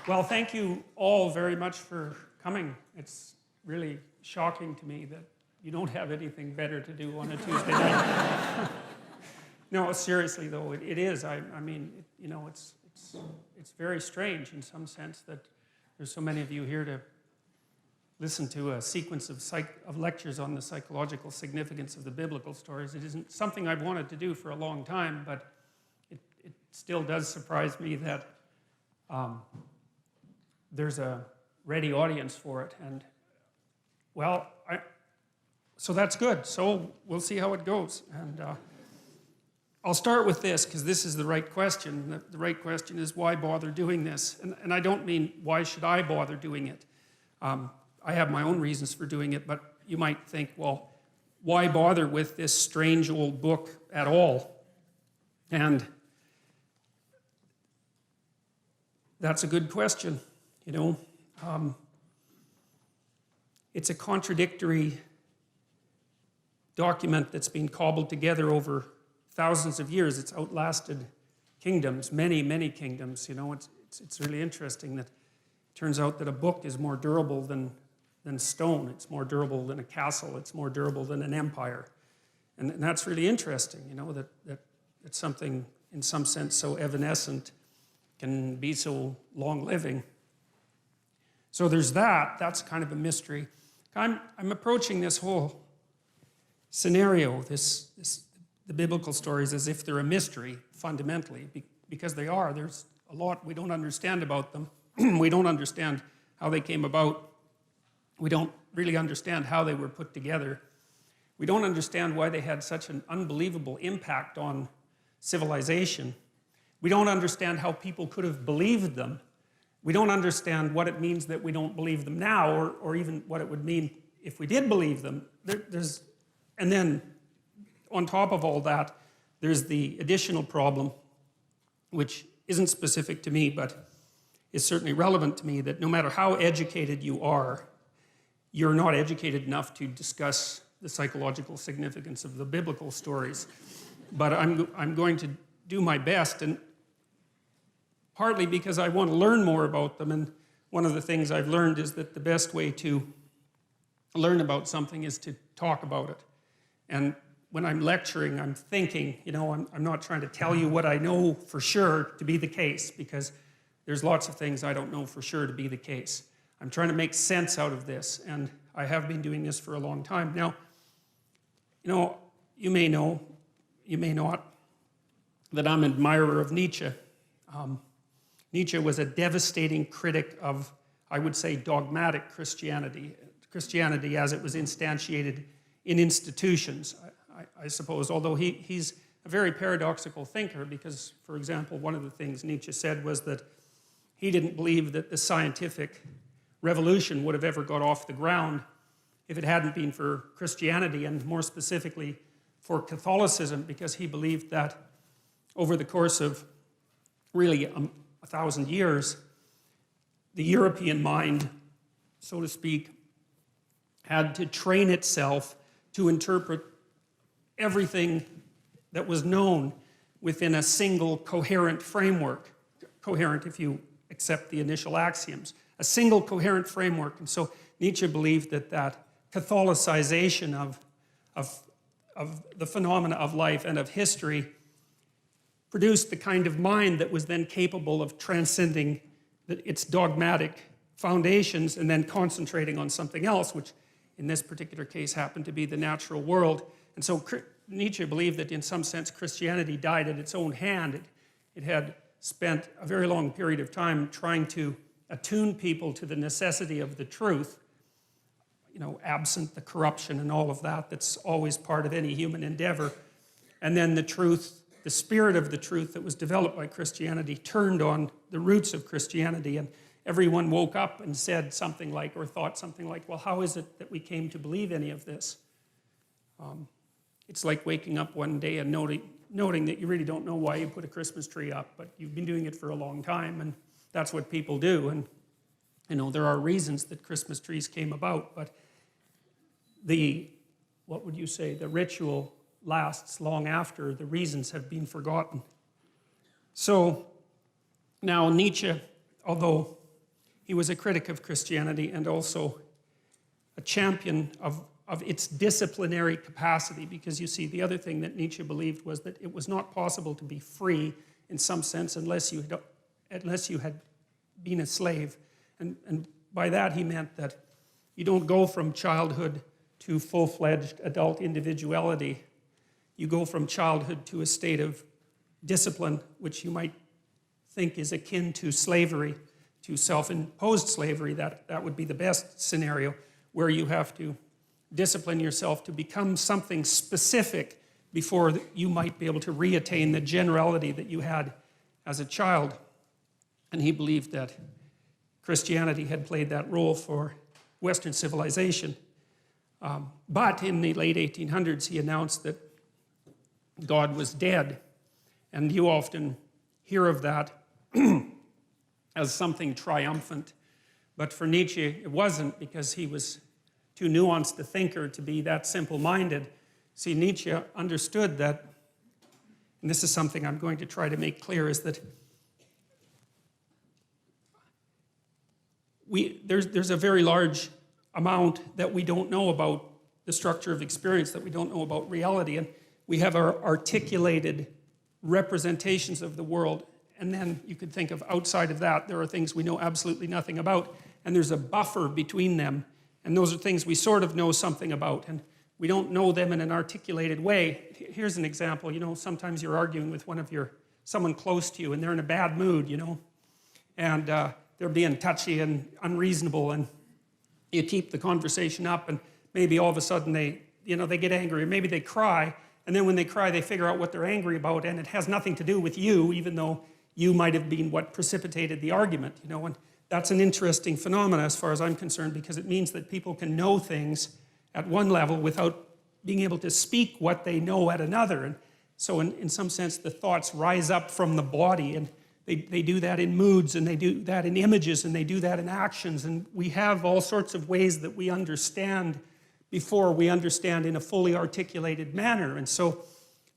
Well, thank you all very much for coming. It's really shocking to me that you don't have anything better to do on a Tuesday night. No, seriously though, it is. I mean, you know, it's very strange in some sense that there's so many of you here to listen to a sequence of lectures on the psychological significance of the biblical stories. It isn't something I've wanted to do for a long time, but it still does surprise me that there's a ready audience for it. And, well, so that's good. So we'll see how it goes. And I'll start with this, because this is the right question. The right question is, why bother doing this? And I don't mean, why should I bother doing it? I have my own reasons for doing it, but you might think, well, why bother with this strange old book at all? And that's a good question, you know. It's a contradictory document that's been cobbled together over thousands of years. It's outlasted kingdoms, many, many kingdoms. You know, it's really interesting that it turns out that a book is more durable than stone. It's more durable than a castle. It's more durable than an empire. And that's really interesting, you know, that something in some sense so evanescent can be so long-living. So there's that. That's kind of a mystery. I'm approaching this whole scenario, the biblical stories, as if they're a mystery, fundamentally, because they are. There's a lot we don't understand about them. We don't understand how they came about. We don't really understand how they were put together. We don't understand why they had such an unbelievable impact on civilization. We don't understand how people could have believed them. We don't understand what it means that we don't believe them now, or even what it would mean if we did believe them. And then, on top of all that, there's the additional problem, which isn't specific to me, but is certainly relevant to me, that no matter how educated you are, you're not educated enough to discuss the psychological significance of the biblical stories. But I'm going to do my best, and partly because I want to learn more about them. And one of the things I've learned is that the best way to learn about something is to talk about it. And when I'm lecturing, I'm thinking, you know, I'm not trying to tell you what I know for sure to be the case, because there's lots of things I don't know for sure to be the case. I'm trying to make sense out of this, and I have been doing this for a long time. Now, you know, you may not, that I'm an admirer of Nietzsche. Nietzsche was a devastating critic of, I would say, dogmatic Christianity. Christianity as it was instantiated in institutions, I suppose, although he's a very paradoxical thinker, because, for example, one of the things Nietzsche said was that he didn't believe that the scientific revolution would have ever got off the ground if it hadn't been for Christianity, and more specifically for Catholicism, because he believed that over the course of really 1,000 years, the European mind, so to speak, had to train itself to interpret everything that was known within a single coherent framework. Coherent if you accept the initial axioms. A single coherent framework. And so Nietzsche believed that Catholicization of the phenomena of life and of history produced the kind of mind that was then capable of transcending its dogmatic foundations and then concentrating on something else, which in this particular case happened to be the natural world. And so Nietzsche believed that in some sense Christianity died at its own hand. It had spent a very long period of time trying to attune people to the necessity of the truth, you know, absent the corruption and all of that that's always part of any human endeavor. And then the truth, the spirit of the truth that was developed by Christianity turned on the roots of Christianity, and everyone woke up and said something like, or thought something like, well, how is it that we came to believe any of this? It's like waking up one day and noting that you really don't know why you put a Christmas tree up, but you've been doing it for a long time, and that's what people do. And you know, there are reasons that Christmas trees came about, but what would you say, the ritual lasts long after the reasons have been forgotten. So now Nietzsche, although he was a critic of Christianity and also a champion of its disciplinary capacity, because you see, the other thing that Nietzsche believed was that it was not possible to be free in some sense unless you had been a slave. And by that he meant that you don't go from childhood to full-fledged adult individuality. You go from childhood to a state of discipline, which you might think is akin to slavery, to self-imposed slavery. That would be the best scenario, where you have to discipline yourself to become something specific before you might be able to reattain the generality that you had as a child. And he believed that Christianity had played that role for Western civilization. But in the late 1800s, he announced that God was dead. And you often hear of that as something triumphant. But for Nietzsche, it wasn't, because he was too nuanced a thinker to be that simple-minded. See, Nietzsche understood that, and this is something I'm going to try to make clear, is that there's a very large amount that we don't know about the structure of experience, that we don't know about reality, and we have our articulated representations of the world, and then you could think of outside of that, there are things we know absolutely nothing about, and there's a buffer between them. And those are things we sort of know something about, and we don't know them in an articulated way. Here's an example. Sometimes you're arguing with someone close to you, and they're in a bad mood, and they're being touchy and unreasonable, and you keep the conversation up, and maybe all of a sudden they get angry, or maybe they cry, and then when they cry, they figure out what they're angry about, and it has nothing to do with you, even though you might have been what precipitated the argument, and that's an interesting phenomenon as far as I'm concerned, because it means that people can know things at one level without being able to speak what they know at another. And so in some sense, the thoughts rise up from the body, and they do that in moods, and they do that in images, and they do that in actions. And we have all sorts of ways that we understand before we understand in a fully articulated manner. And so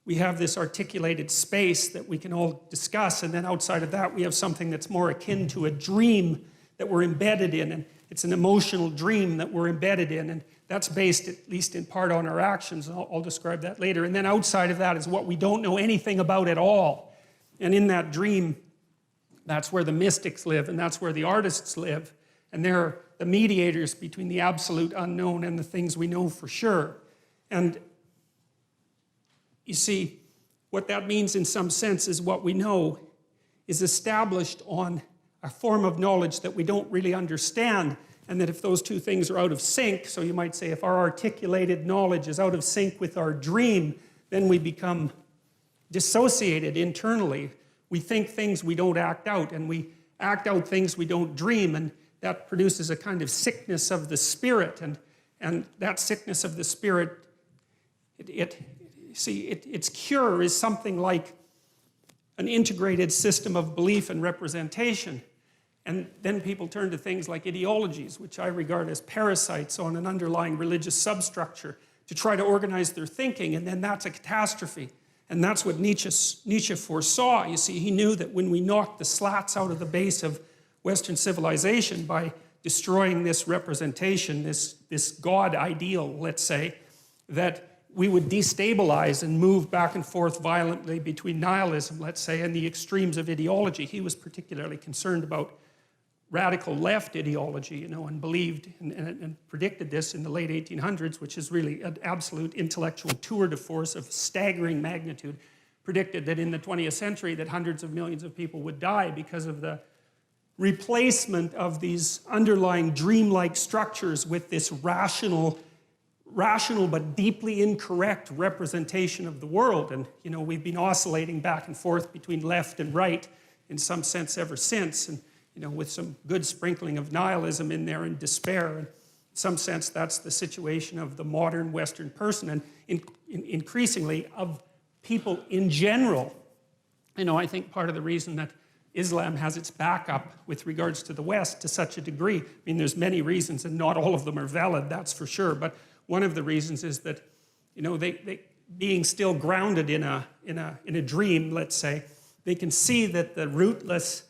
we have this articulated space that we can all discuss, and then outside of that we have something that's more akin to a dream that we're embedded in, and it's an emotional dream that we're embedded in, and that's based at least in part on our actions, and I'll describe that later. And then outside of that is what we don't know anything about at all. And in that dream, that's where the mystics live, and that's where the artists live, and they're the mediators between the absolute unknown and the things we know for sure. And you see, what that means in some sense is what we know is established on a form of knowledge that we don't really understand, and that if those two things are out of sync, so you might say if our articulated knowledge is out of sync with our dream, then we become dissociated internally. We think things we don't act out, and we act out things we don't dream, and that produces a kind of sickness of the spirit, and that sickness of the spirit, its cure is something like an integrated system of belief and representation. And then people turn to things like ideologies, which I regard as parasites on an underlying religious substructure, to try to organize their thinking, and then that's a catastrophe. And that's what Nietzsche foresaw. You see, he knew that when we knocked the slats out of the base of Western civilization by destroying this representation, this God ideal, let's say, that we would destabilize and move back and forth violently between nihilism, let's say, and the extremes of ideology. He was particularly concerned about radical left ideology, and believed and predicted this in the late 1800s, which is really an absolute intellectual tour de force of staggering magnitude. Predicted that in the 20th century that hundreds of millions of people would die because of the replacement of these underlying dreamlike structures with this rational but deeply incorrect representation of the world. And we've been oscillating back and forth between left and right in some sense ever since, and with some good sprinkling of nihilism in there and despair. And in some sense that's the situation of the modern Western person, and increasingly of people in general. I think part of the reason that Islam has its backup with regards to the West to such a degree, there's many reasons, and not all of them are valid, that's for sure, but one of the reasons is that, they being still grounded in a dream, let's say, they can see that the rootless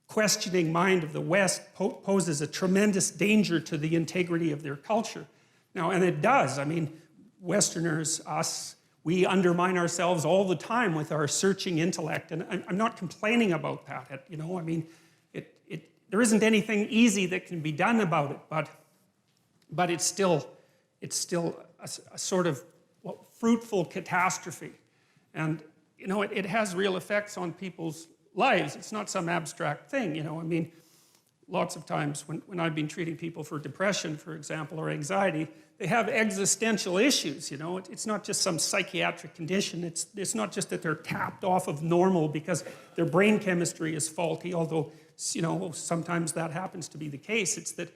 questioning mind of the West poses a tremendous danger to the integrity of their culture. Now, and it does. I mean, Westerners, us, we undermine ourselves all the time with our searching intellect, and I'm not complaining about that. You know, I mean, there isn't anything easy that can be done about it, but it's still a sort of fruitful catastrophe, and you know, it has real effects on people's lives. It's not some abstract thing, you know. I mean, lots of times when I've been treating people for depression, for example, or anxiety, they have existential issues, you know. It's not just some psychiatric condition. It's not just that they're tapped off of normal because their brain chemistry is faulty, although, you know, sometimes that happens to be the case. It's that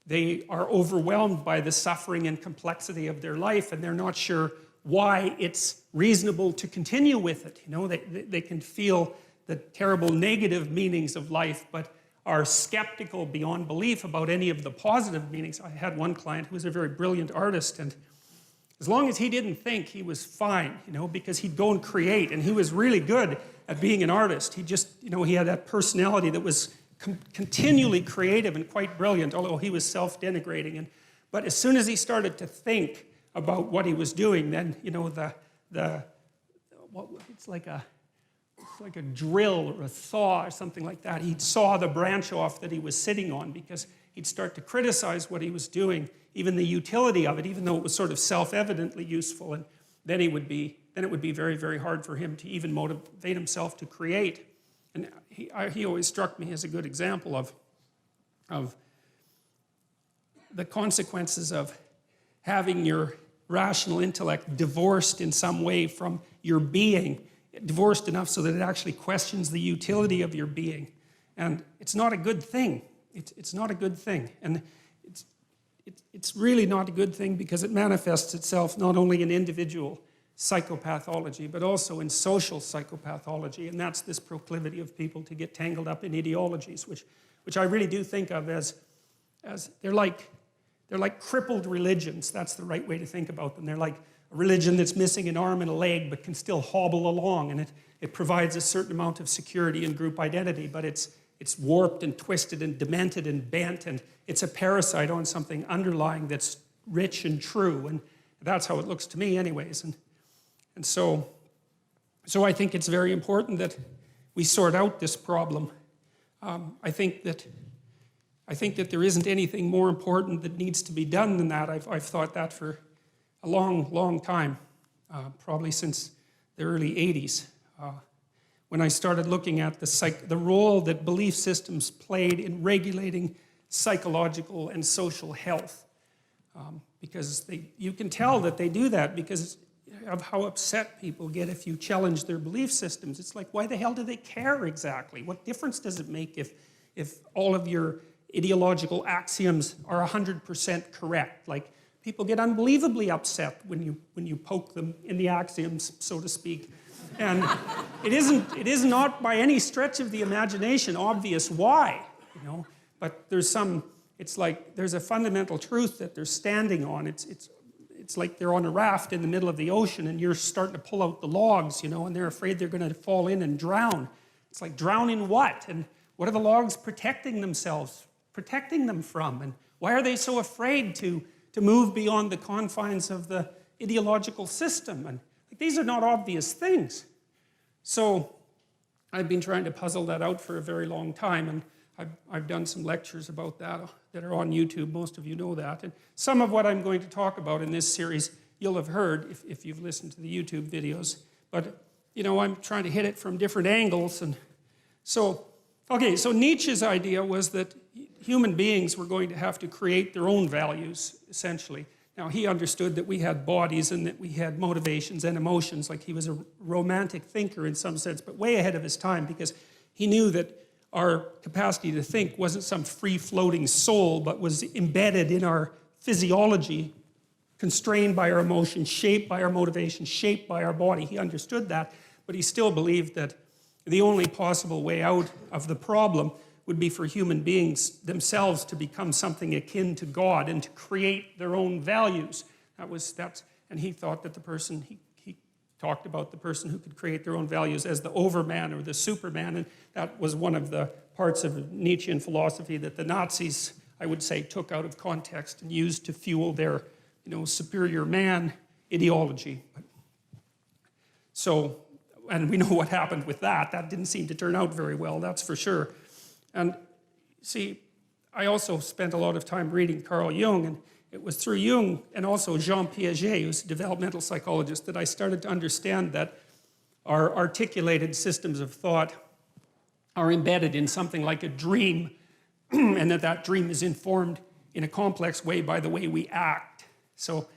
they are overwhelmed by the suffering and complexity of their life, and they're not sure why it's reasonable to continue with it. You know, they can feel the terrible negative meanings of life, but are skeptical beyond belief about any of the positive meanings. I had one client who was a very brilliant artist, and as long as he didn't think, he was fine, you know, because he'd go and create, and he was really good at being an artist. He just, you know, he had that personality that was continually creative and quite brilliant, although he was self-denigrating. But as soon as he started to think about what he was doing, then, you know, it's like a drill or a saw or something like that. He'd saw the branch off that he was sitting on, because he'd start to criticize what he was doing, even the utility of it, even though it was sort of self-evidently useful. And then it would be very, very hard for him to even motivate himself to create. And he always struck me as a good example of the consequences of having your rational intellect divorced in some way from your being, divorced enough so that it actually questions the utility of your being. And it's not a good thing. It's not a good thing. And it's really not a good thing because it manifests itself not only in individual psychopathology, but also in social psychopathology. And that's this proclivity of people to get tangled up in ideologies, which I really do think of as they're like crippled religions. That's the right way to think about them. They're like a religion that's missing an arm and a leg but can still hobble along, and it provides a certain amount of security and group identity, but it's warped and twisted and demented and bent, and it's a parasite on something underlying that's rich and true, and that's how it looks to me anyways. And so I think it's very important that we sort out this problem. I think that there isn't anything more important that needs to be done than that. I've thought that for a long, long time, probably since the early 80s, when I started looking at the role that belief systems played in regulating psychological and social health. Because you can tell that they do that because of how upset people get if you challenge their belief systems. It's like, why the hell do they care exactly? What difference does it make if all of your ideological axioms are 100% correct? Like, people get unbelievably upset when you poke them in the axioms, so to speak. And it is not by any stretch of the imagination obvious why, you know. But it's like there's a fundamental truth that they're standing on. It's like they're on a raft in the middle of the ocean and you're starting to pull out the logs, you know, and they're afraid they're going to fall in and drown. It's like, drown in what? And what are the logs protecting them from? And why are they so afraid to move beyond the confines of the ideological system? And like, these are not obvious things. So I've been trying to puzzle that out for a very long time, and I've done some lectures about that are on YouTube. Most of you know that. And some of what I'm going to talk about in this series you'll have heard if you've listened to the YouTube videos. But, you know, I'm trying to hit it from different angles. And so Nietzsche's idea was that human beings were going to have to create their own values, essentially. Now, he understood that we had bodies and that we had motivations and emotions, like he was a romantic thinker in some sense, but way ahead of his time, because he knew that our capacity to think wasn't some free-floating soul, but was embedded in our physiology, constrained by our emotions, shaped by our motivations, shaped by our body. He understood that, but he still believed that the only possible way out of the problem would be for human beings themselves to become something akin to God and to create their own values. And he thought that he talked about the person who could create their own values as the overman or the superman, and that was one of the parts of Nietzschean philosophy that the Nazis, I would say, took out of context and used to fuel their, superior man ideology. So, and we know what happened with that. That didn't seem to turn out very well, that's for sure. And see, I also spent a lot of time reading Carl Jung, and it was through Jung and also Jean Piaget, who's a developmental psychologist, that I started to understand that our articulated systems of thought are embedded in something like a dream, and that dream is informed in a complex way by the way we act. So,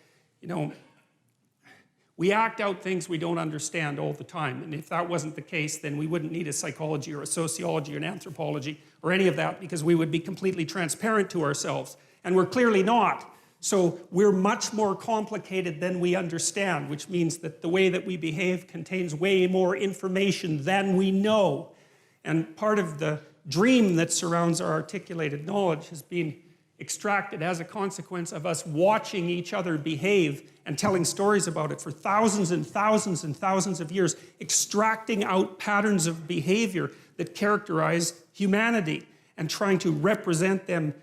we act out things we don't understand all the time. And if that wasn't the case, then we wouldn't need a psychology or a sociology or an anthropology or any of that, because we would be completely transparent to ourselves. And we're clearly not. So we're much more complicated than we understand, which means that the way that we behave contains way more information than we know. And part of the dream that surrounds our articulated knowledge has been extracted as a consequence of us watching each other behave and telling stories about it for thousands and thousands and thousands of years, extracting out patterns of behavior that characterize humanity and trying to represent them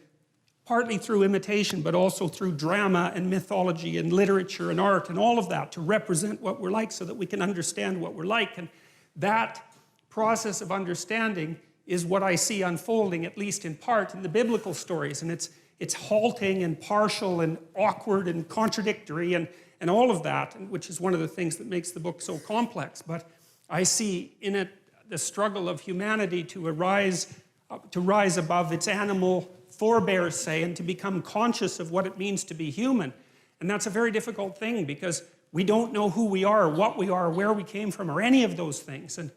partly through imitation, but also through drama and mythology and literature and art and all of that, to represent what we're like so that we can understand what we're like. And that process of understanding is what I see unfolding, at least in part, in the biblical stories. And it's halting and partial and awkward and contradictory and all of that, which is one of the things that makes the book so complex. But I see in it the struggle of humanity to rise above its animal forebears, say, and to become conscious of what it means to be human. And that's a very difficult thing, because we don't know who we are, what we are, where we came from, or any of those things. And,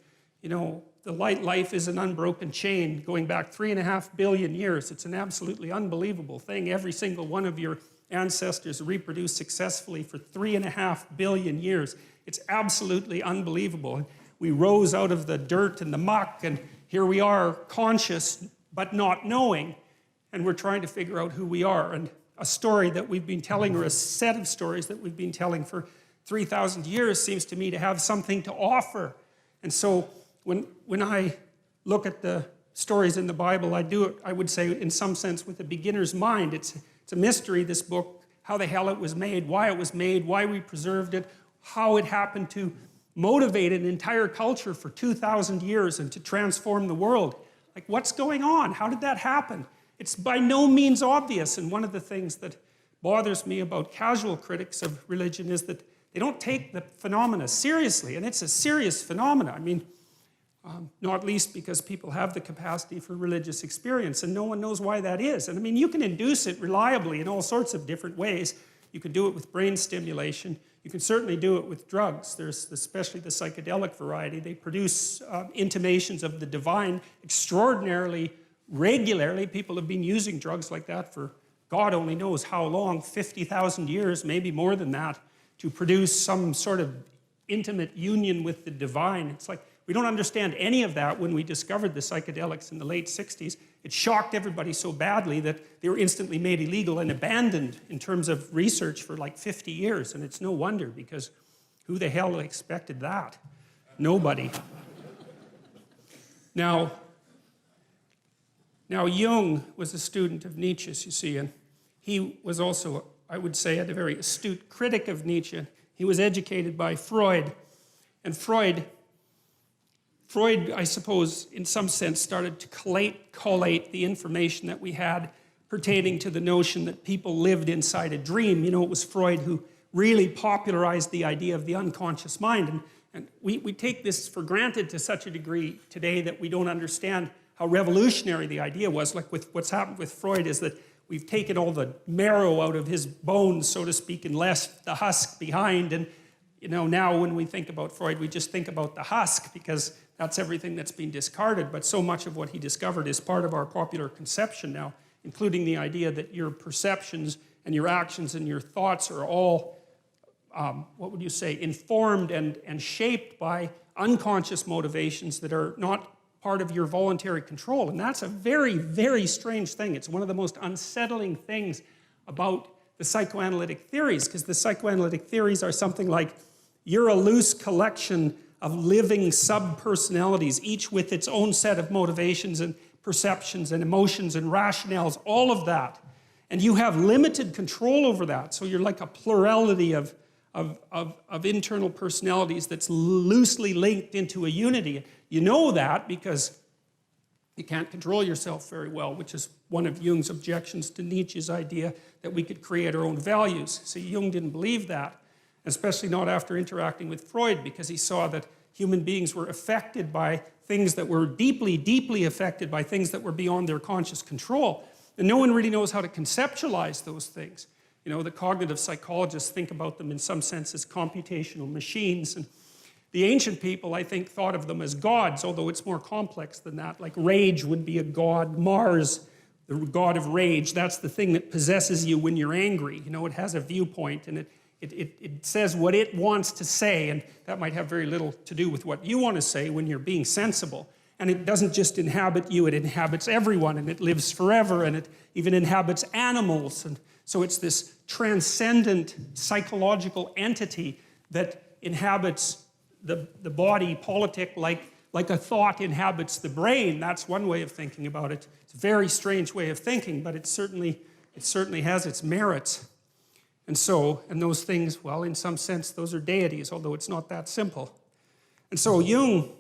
the life is an unbroken chain going back 3.5 billion years. It's an absolutely unbelievable thing. Every single one of your ancestors reproduced successfully for 3.5 billion years. It's absolutely unbelievable. We rose out of the dirt and the muck, and here we are, conscious but not knowing, and we're trying to figure out who we are. And a story that we've been telling, or a set of stories that we've been telling for 3,000 years, seems to me to have something to offer. And so when I look at the stories in the Bible, I do it, I would say, in some sense, with a beginner's mind. It's a mystery, this book, how the hell it was made, why we preserved it, how it happened to motivate an entire culture for 2,000 years and to transform the world. Like, what's going on? How did that happen? It's by no means obvious. And one of the things that bothers me about casual critics of religion is that they don't take the phenomena seriously. And it's a serious phenomena. I mean, not least because people have the capacity for religious experience, and no one knows why that is. And I mean, you can induce it reliably in all sorts of different ways. You can do it with brain stimulation. You can certainly do it with drugs. There's especially the psychedelic variety. They produce intimations of the divine extraordinarily regularly. People have been using drugs like that for God only knows how long, 50,000 years, maybe more than that, to produce some sort of intimate union with the divine. It's like, we don't understand any of that. When we discovered the psychedelics in the late 60s, it shocked everybody so badly that they were instantly made illegal and abandoned in terms of research for like 50 years. And it's no wonder, because who the hell expected that? Nobody. Now Jung was a student of Nietzsche's, you see, and he was also, I would say, a very astute critic of Nietzsche. He was educated by Freud. And Freud, I suppose, in some sense, started to collate the information that we had pertaining to the notion that people lived inside a dream. It was Freud who really popularized the idea of the unconscious mind. And we take this for granted to such a degree today that we don't understand how revolutionary the idea was. Like, with what's happened with Freud is that we've taken all the marrow out of his bones, so to speak, and left the husk behind. And now when we think about Freud, we just think about the husk, because that's everything that's been discarded. But so much of what he discovered is part of our popular conception now, including the idea that your perceptions and your actions and your thoughts are all, what would you say, informed and shaped by unconscious motivations that are not part of your voluntary control. And that's a very, very strange thing. It's one of the most unsettling things about the psychoanalytic theories, because the psychoanalytic theories are something like, you're a loose collection of living sub-personalities, each with its own set of motivations, perceptions and emotions and rationales, all of that. And you have limited control over that. So you're like a plurality of internal personalities that's loosely linked into a unity. You know that because you can't control yourself very well, which is one of Jung's objections to Nietzsche's idea that we could create our own values. See, Jung didn't believe that, especially not after interacting with Freud, because he saw that human beings were affected by things that were deeply, deeply affected by things that were beyond their conscious control. And no one really knows how to conceptualize those things. You know, the cognitive psychologists think about them in some sense as computational machines. And the ancient people, I think, thought of them as gods, although it's more complex than that. Like rage would be a god. Mars, the god of rage, that's the thing that possesses you when you're angry. You know, it has a viewpoint and it says what it wants to say, and that might have very little to do with what you want to say when you're being sensible. And it doesn't just inhabit you, it inhabits everyone, and it lives forever, and it even inhabits animals. And so it's this transcendent psychological entity that inhabits the body politic like a thought inhabits the brain. That's one way of thinking about it. It's a very strange way of thinking, but it certainly has its merits. And those things, well, in some sense, those are deities, although it's not that simple. And so Jung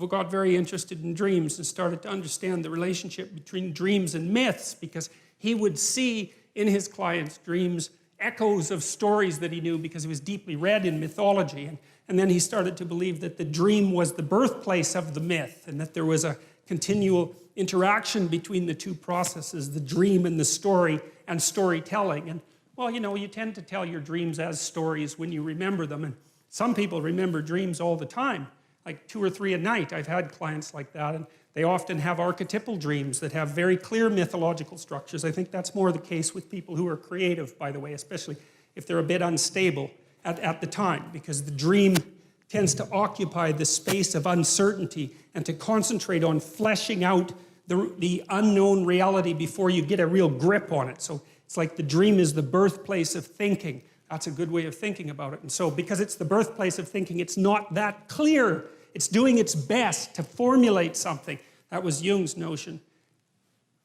got very interested in dreams and started to understand the relationship between dreams and myths, because he would see in his clients' dreams echoes of stories that he knew because he was deeply read in mythology. And then he started to believe that the dream was the birthplace of the myth, and that there was a continual interaction between the two processes, the dream and the story, and storytelling. And, well, you know, you tend to tell your dreams as stories when you remember them. And some people remember dreams all the time, like 2 or 3 a night. I've had clients like that, and they often have archetypal dreams that have very clear mythological structures. I think that's more the case with people who are creative, by the way, especially if they're a bit unstable at the time, because the dream tends to occupy the space of uncertainty and to concentrate on fleshing out the unknown reality before you get a real grip on it. So it's like the dream is the birthplace of thinking. That's a good way of thinking about it. And so because it's the birthplace of thinking, it's not that clear. It's doing its best to formulate something. That was Jung's notion,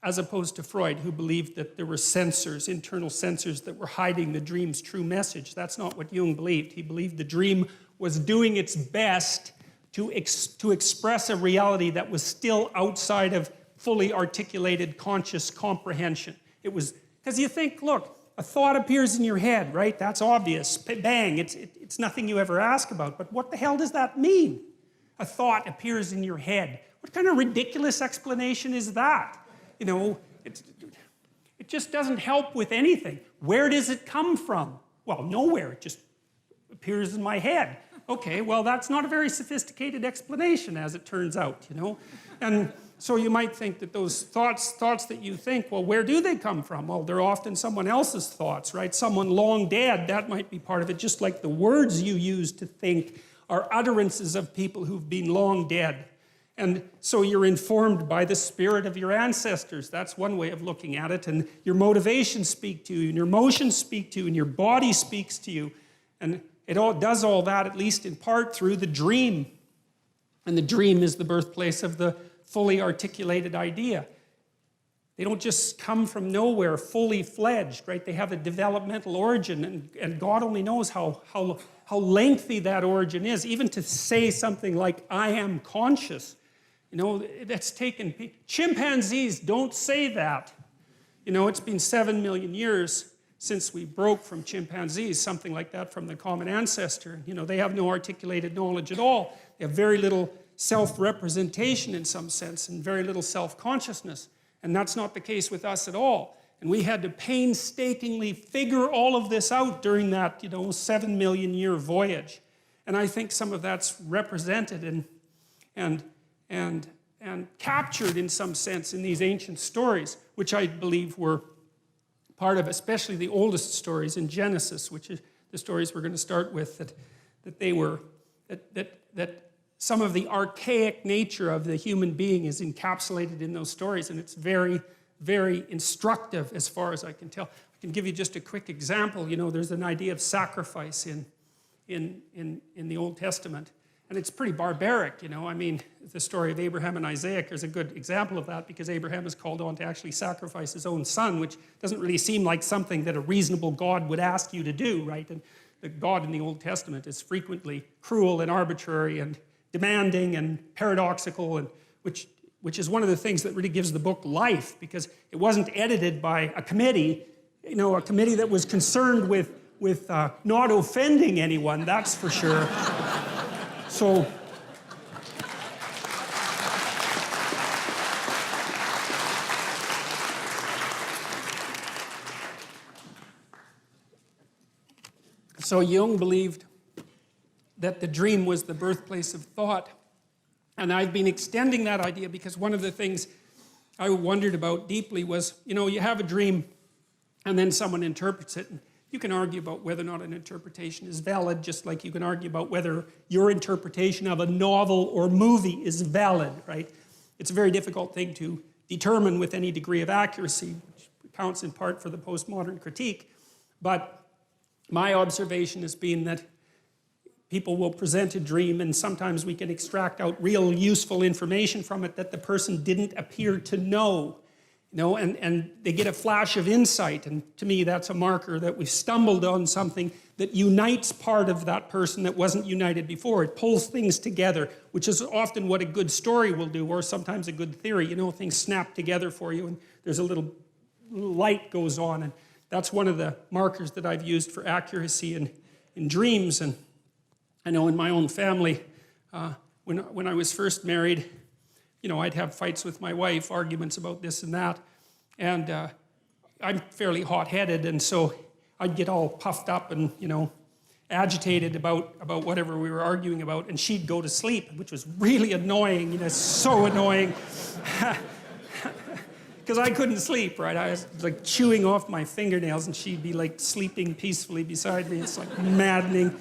as opposed to Freud, who believed that there were sensors, internal sensors, that were hiding the dream's true message. That's not what Jung believed. He believed the dream was doing its best to express a reality that was still outside of fully articulated conscious comprehension. It was, because you think, look, a thought appears in your head, right? That's obvious. Bang, it's nothing you ever ask about. But what the hell does that mean? A thought appears in your head. What kind of ridiculous explanation is that? You know, it just doesn't help with anything. Where does it come from? Well, nowhere. It just appears in my head. Okay, well, that's not a very sophisticated explanation, as it turns out, you know? And so you might think that those thoughts that you think, well, where do they come from? Well, they're often someone else's thoughts, right? Someone long dead, that might be part of it, just like the words you use to think are utterances of people who've been long dead. And so you're informed by the spirit of your ancestors. That's one way of looking at it. And your motivations speak to you, and your emotions speak to you, and your body speaks to you. And it all does all that, at least in part, through the dream. And the dream is the birthplace of the fully articulated idea. They don't just come from nowhere fully fledged, right? They have a developmental origin, and God only knows how lengthy that origin is. Even to say something like, I am conscious, you know, that's taken... Chimpanzees don't say that. You know, it's been 7 million years since we broke from chimpanzees, something like that, from the common ancestor. You know, they have no articulated knowledge at all. They have very little self-representation in some sense, and very little self-consciousness. And that's not the case with us at all. And we had to painstakingly figure all of this out during that, 7 million year voyage. And I think some of that's represented and captured in some sense in these ancient stories, which I believe were part of, especially the oldest stories in Genesis, which is the stories we're going to start with, that some of the archaic nature of the human being is encapsulated in those stories, and it's very, very instructive as far as I can tell. I can give you just a quick example. There's an idea of sacrifice in the Old Testament, And it's pretty barbaric, you know. I mean, the story of Abraham and Isaac is a good example of that, because Abraham is called on to actually sacrifice his own son, which doesn't really seem like something that a reasonable God would ask you to do, right? And the God in the Old Testament is frequently cruel and arbitrary and demanding and paradoxical, and which is one of the things that really gives the book life, because it wasn't edited by a committee, you know, a committee that was concerned with not offending anyone, that's for sure. So Jung believed that the dream was the birthplace of thought. And I've been extending that idea, because one of the things I wondered about deeply was, you know, you have a dream and then someone interprets it. And you can argue about whether or not an interpretation is valid, just like you can argue about whether your interpretation of a novel or movie is valid, right? It's a very difficult thing to determine with any degree of accuracy, which counts in part for the postmodern critique. But my observation has been that people will present a dream, and sometimes we can extract out real useful information from it that the person didn't appear to know. You know, and they get a flash of insight, and to me that's a marker that we've stumbled on something that unites part of that person that wasn't united before. It pulls things together, which is often what a good story will do, or sometimes a good theory. You know, things snap together for you, and there's a little light goes on, and that's one of the markers that I've used for accuracy in dreams. And I know in my own family, when I was first married, you know, I'd have fights with my wife, arguments about this and that. And I'm fairly hot-headed, and so I'd get all puffed up and, you know, agitated about whatever we were arguing about, and she'd go to sleep, which was really annoying, you know, so annoying. Because I couldn't sleep, right? I was like chewing off my fingernails, and she'd be like sleeping peacefully beside me. It's like maddening.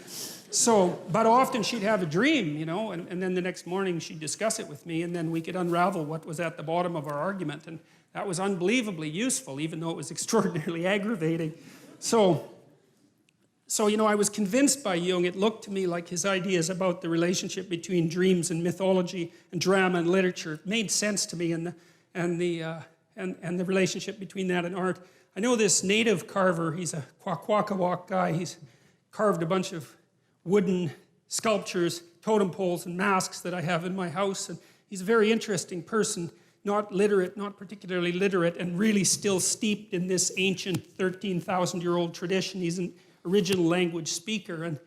So, but often she'd have a dream, you know, and then the next morning she'd discuss it with me, and then we could unravel what was at the bottom of our argument. And that was unbelievably useful, even though it was extraordinarily aggravating. So you know, I was convinced by Jung. It looked to me like his ideas about the relationship between dreams and mythology and drama and literature made sense to me, and the relationship between that and art. I know this native carver, he's a Kwakwaka'wakw guy. He's carved a bunch of wooden sculptures, totem poles, and masks that I have in my house. And he's a very interesting person, not literate, not particularly literate, and really still steeped in this ancient 13,000-year-old tradition. He's an original language speaker. And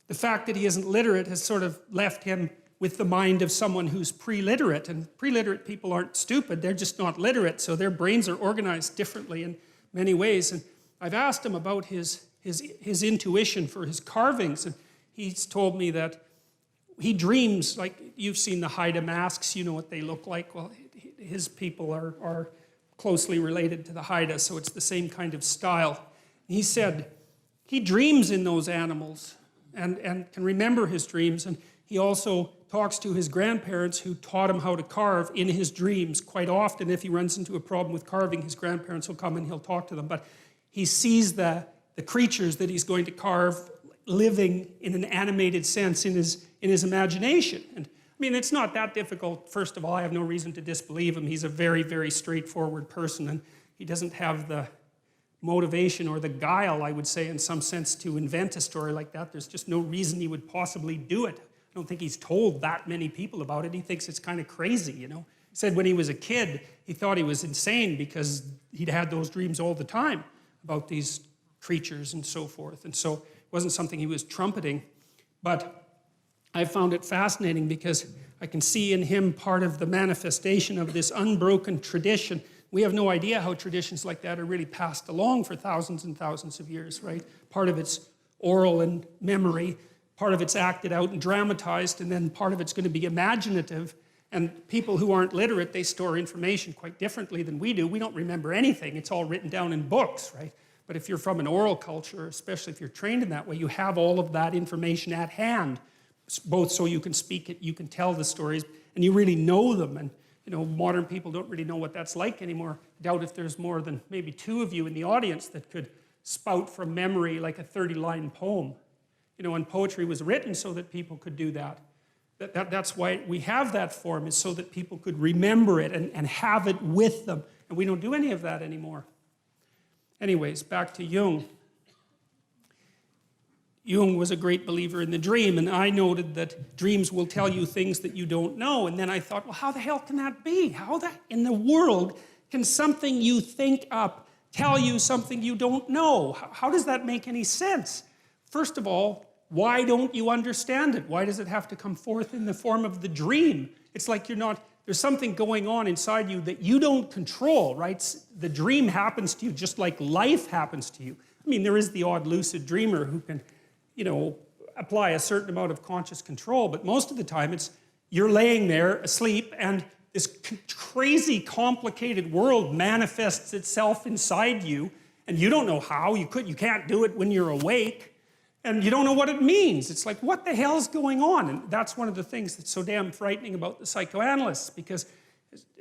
the fact that he isn't literate has sort of left him with the mind of someone who's pre-literate. And pre-literate people aren't stupid, they're just not literate, so their brains are organized differently in many ways. And I've asked him about his intuition for his carvings, and he's told me that he dreams, like you've seen the Haida masks, you know what they look like. Well, his people are closely related to the Haida, so it's the same kind of style. He said he dreams in those animals and can remember his dreams, and he also talks to his grandparents who taught him how to carve in his dreams. Quite often, if he runs into a problem with carving, his grandparents will come and he'll talk to them, but he sees the creatures that he's going to carve living in an animated sense in his imagination. And I mean, it's not that difficult. First of all, I have no reason to disbelieve him. He's a very, very straightforward person, and he doesn't have the motivation or the guile, I would say, in some sense, to invent a story like that. There's just no reason he would possibly do it. I don't think he's told that many people about it. He thinks it's kind of crazy, you know. He said when he was a kid, he thought he was insane because he'd had those dreams all the time about these creatures and so forth. And so it wasn't something he was trumpeting. But I found it fascinating because I can see in him part of the manifestation of this unbroken tradition. We have no idea how traditions like that are really passed along for thousands and thousands of years, right? Part of it's oral and memory, part of it's acted out and dramatized, and then part of it's going to be imaginative. And people who aren't literate, they store information quite differently than we do. We don't remember anything. It's all written down in books, right? But if you're from an oral culture, especially if you're trained in that way, you have all of that information at hand, both so you can speak it, you can tell the stories, and you really know them. And you know, modern people don't really know what that's like anymore. I doubt if there's more than maybe two of you in the audience that could spout from memory like a 30-line poem. And poetry was written so that people could do that. That's why we have that form, is so that people could remember it and have it with them. And we don't do any of that anymore. Anyways, back to Jung. Jung was a great believer in the dream, and I noted that dreams will tell you things that you don't know. And then I thought, well, how the hell can that be? How in the world can something you think up tell you something you don't know? How does that make any sense? First of all, why don't you understand it? Why does it have to come forth in the form of the dream? It's like there's something going on inside you that you don't control, right? The dream happens to you just like life happens to you. I mean, there is the odd lucid dreamer who can, apply a certain amount of conscious control, but most of the time you're laying there asleep and this crazy, complicated world manifests itself inside you, and you don't know how. You can't do it when you're awake. And you don't know what it means. It's like, what the hell is going on? And that's one of the things that's so damn frightening about the psychoanalysts, because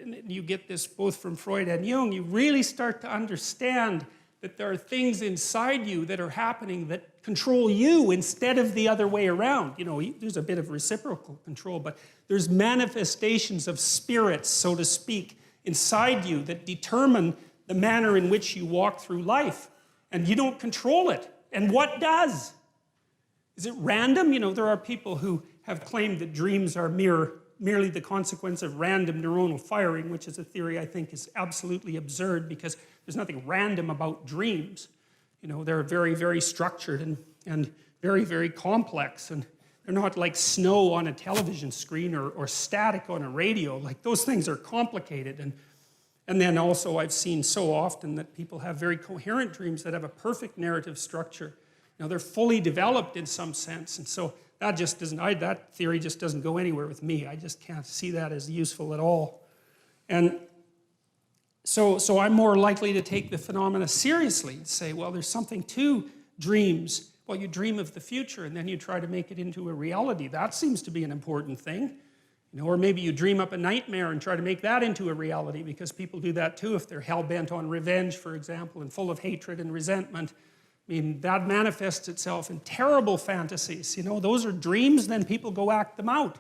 you get this both from Freud and Jung, you really start to understand that there are things inside you that are happening that control you instead of the other way around. There's a bit of reciprocal control, but there's manifestations of spirits, so to speak, inside you that determine the manner in which you walk through life. And you don't control it. And what does? Is it random? There are people who have claimed that dreams are merely the consequence of random neuronal firing, which is a theory I think is absolutely absurd, because there's nothing random about dreams. They're very, very structured and very, very complex, and they're not like snow on a television screen or static on a radio. Like, those things are complicated. And then also I've seen so often that people have very coherent dreams that have a perfect narrative structure. They're fully developed in some sense, and so that theory just doesn't go anywhere with me. I just can't see that as useful at all. And so I'm more likely to take the phenomena seriously and say, well, there's something to dreams. Well, you dream of the future, and then you try to make it into a reality. That seems to be an important thing. Or maybe you dream up a nightmare and try to make that into a reality, because people do that too if they're hell-bent on revenge, for example, and full of hatred and resentment. That manifests itself in terrible fantasies. Those are dreams, then people go act them out.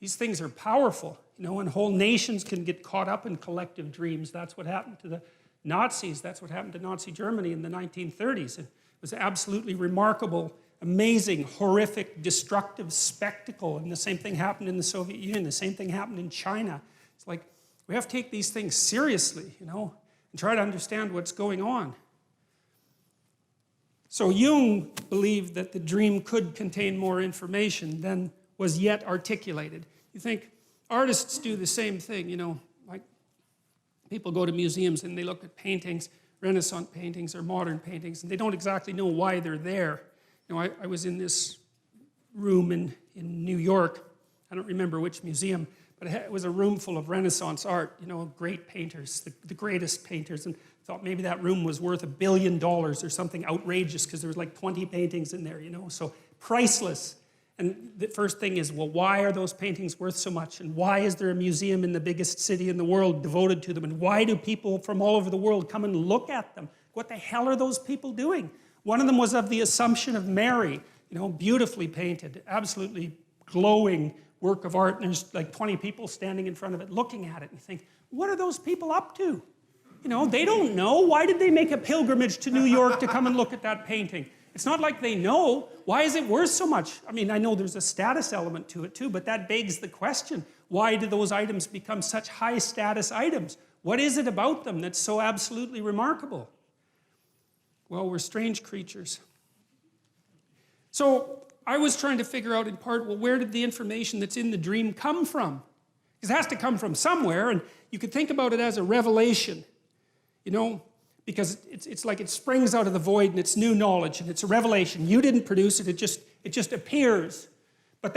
These things are powerful, and whole nations can get caught up in collective dreams. That's what happened to the Nazis. That's what happened to Nazi Germany in the 1930s. It was an absolutely remarkable, amazing, horrific, destructive spectacle. And the same thing happened in the Soviet Union. The same thing happened in China. It's like, we have to take these things seriously, and try to understand what's going on. So Jung believed that the dream could contain more information than was yet articulated. You think artists do the same thing, like people go to museums and they look at paintings, Renaissance paintings or modern paintings, and they don't exactly know why they're there. I was in this room in New York. I don't remember which museum, but it was a room full of Renaissance art, great painters, the greatest painters, and thought maybe that room was worth $1 billion or something outrageous, because there was like 20 paintings in there, so priceless. And the first thing is, well, why are those paintings worth so much? And why is there a museum in the biggest city in the world devoted to them? And why do people from all over the world come and look at them? What the hell are those people doing? One of them was of the Assumption of Mary, beautifully painted, absolutely glowing work of art. And there's like 20 people standing in front of it looking at it. And you think, what are those people up to? They don't know. Why did they make a pilgrimage to New York to come and look at that painting? It's not like they know. Why is it worth so much? I know there's a status element to it too, but that begs the question, why do those items become such high status items? What is it about them that's so absolutely remarkable? Well, we're strange creatures. So I was trying to figure out in part, well, where did the information that's in the dream come from? Because it has to come from somewhere, and you could think about it as a revelation. Because it's like it springs out of the void and it's new knowledge and it's a revelation. You didn't produce it, it just appears. But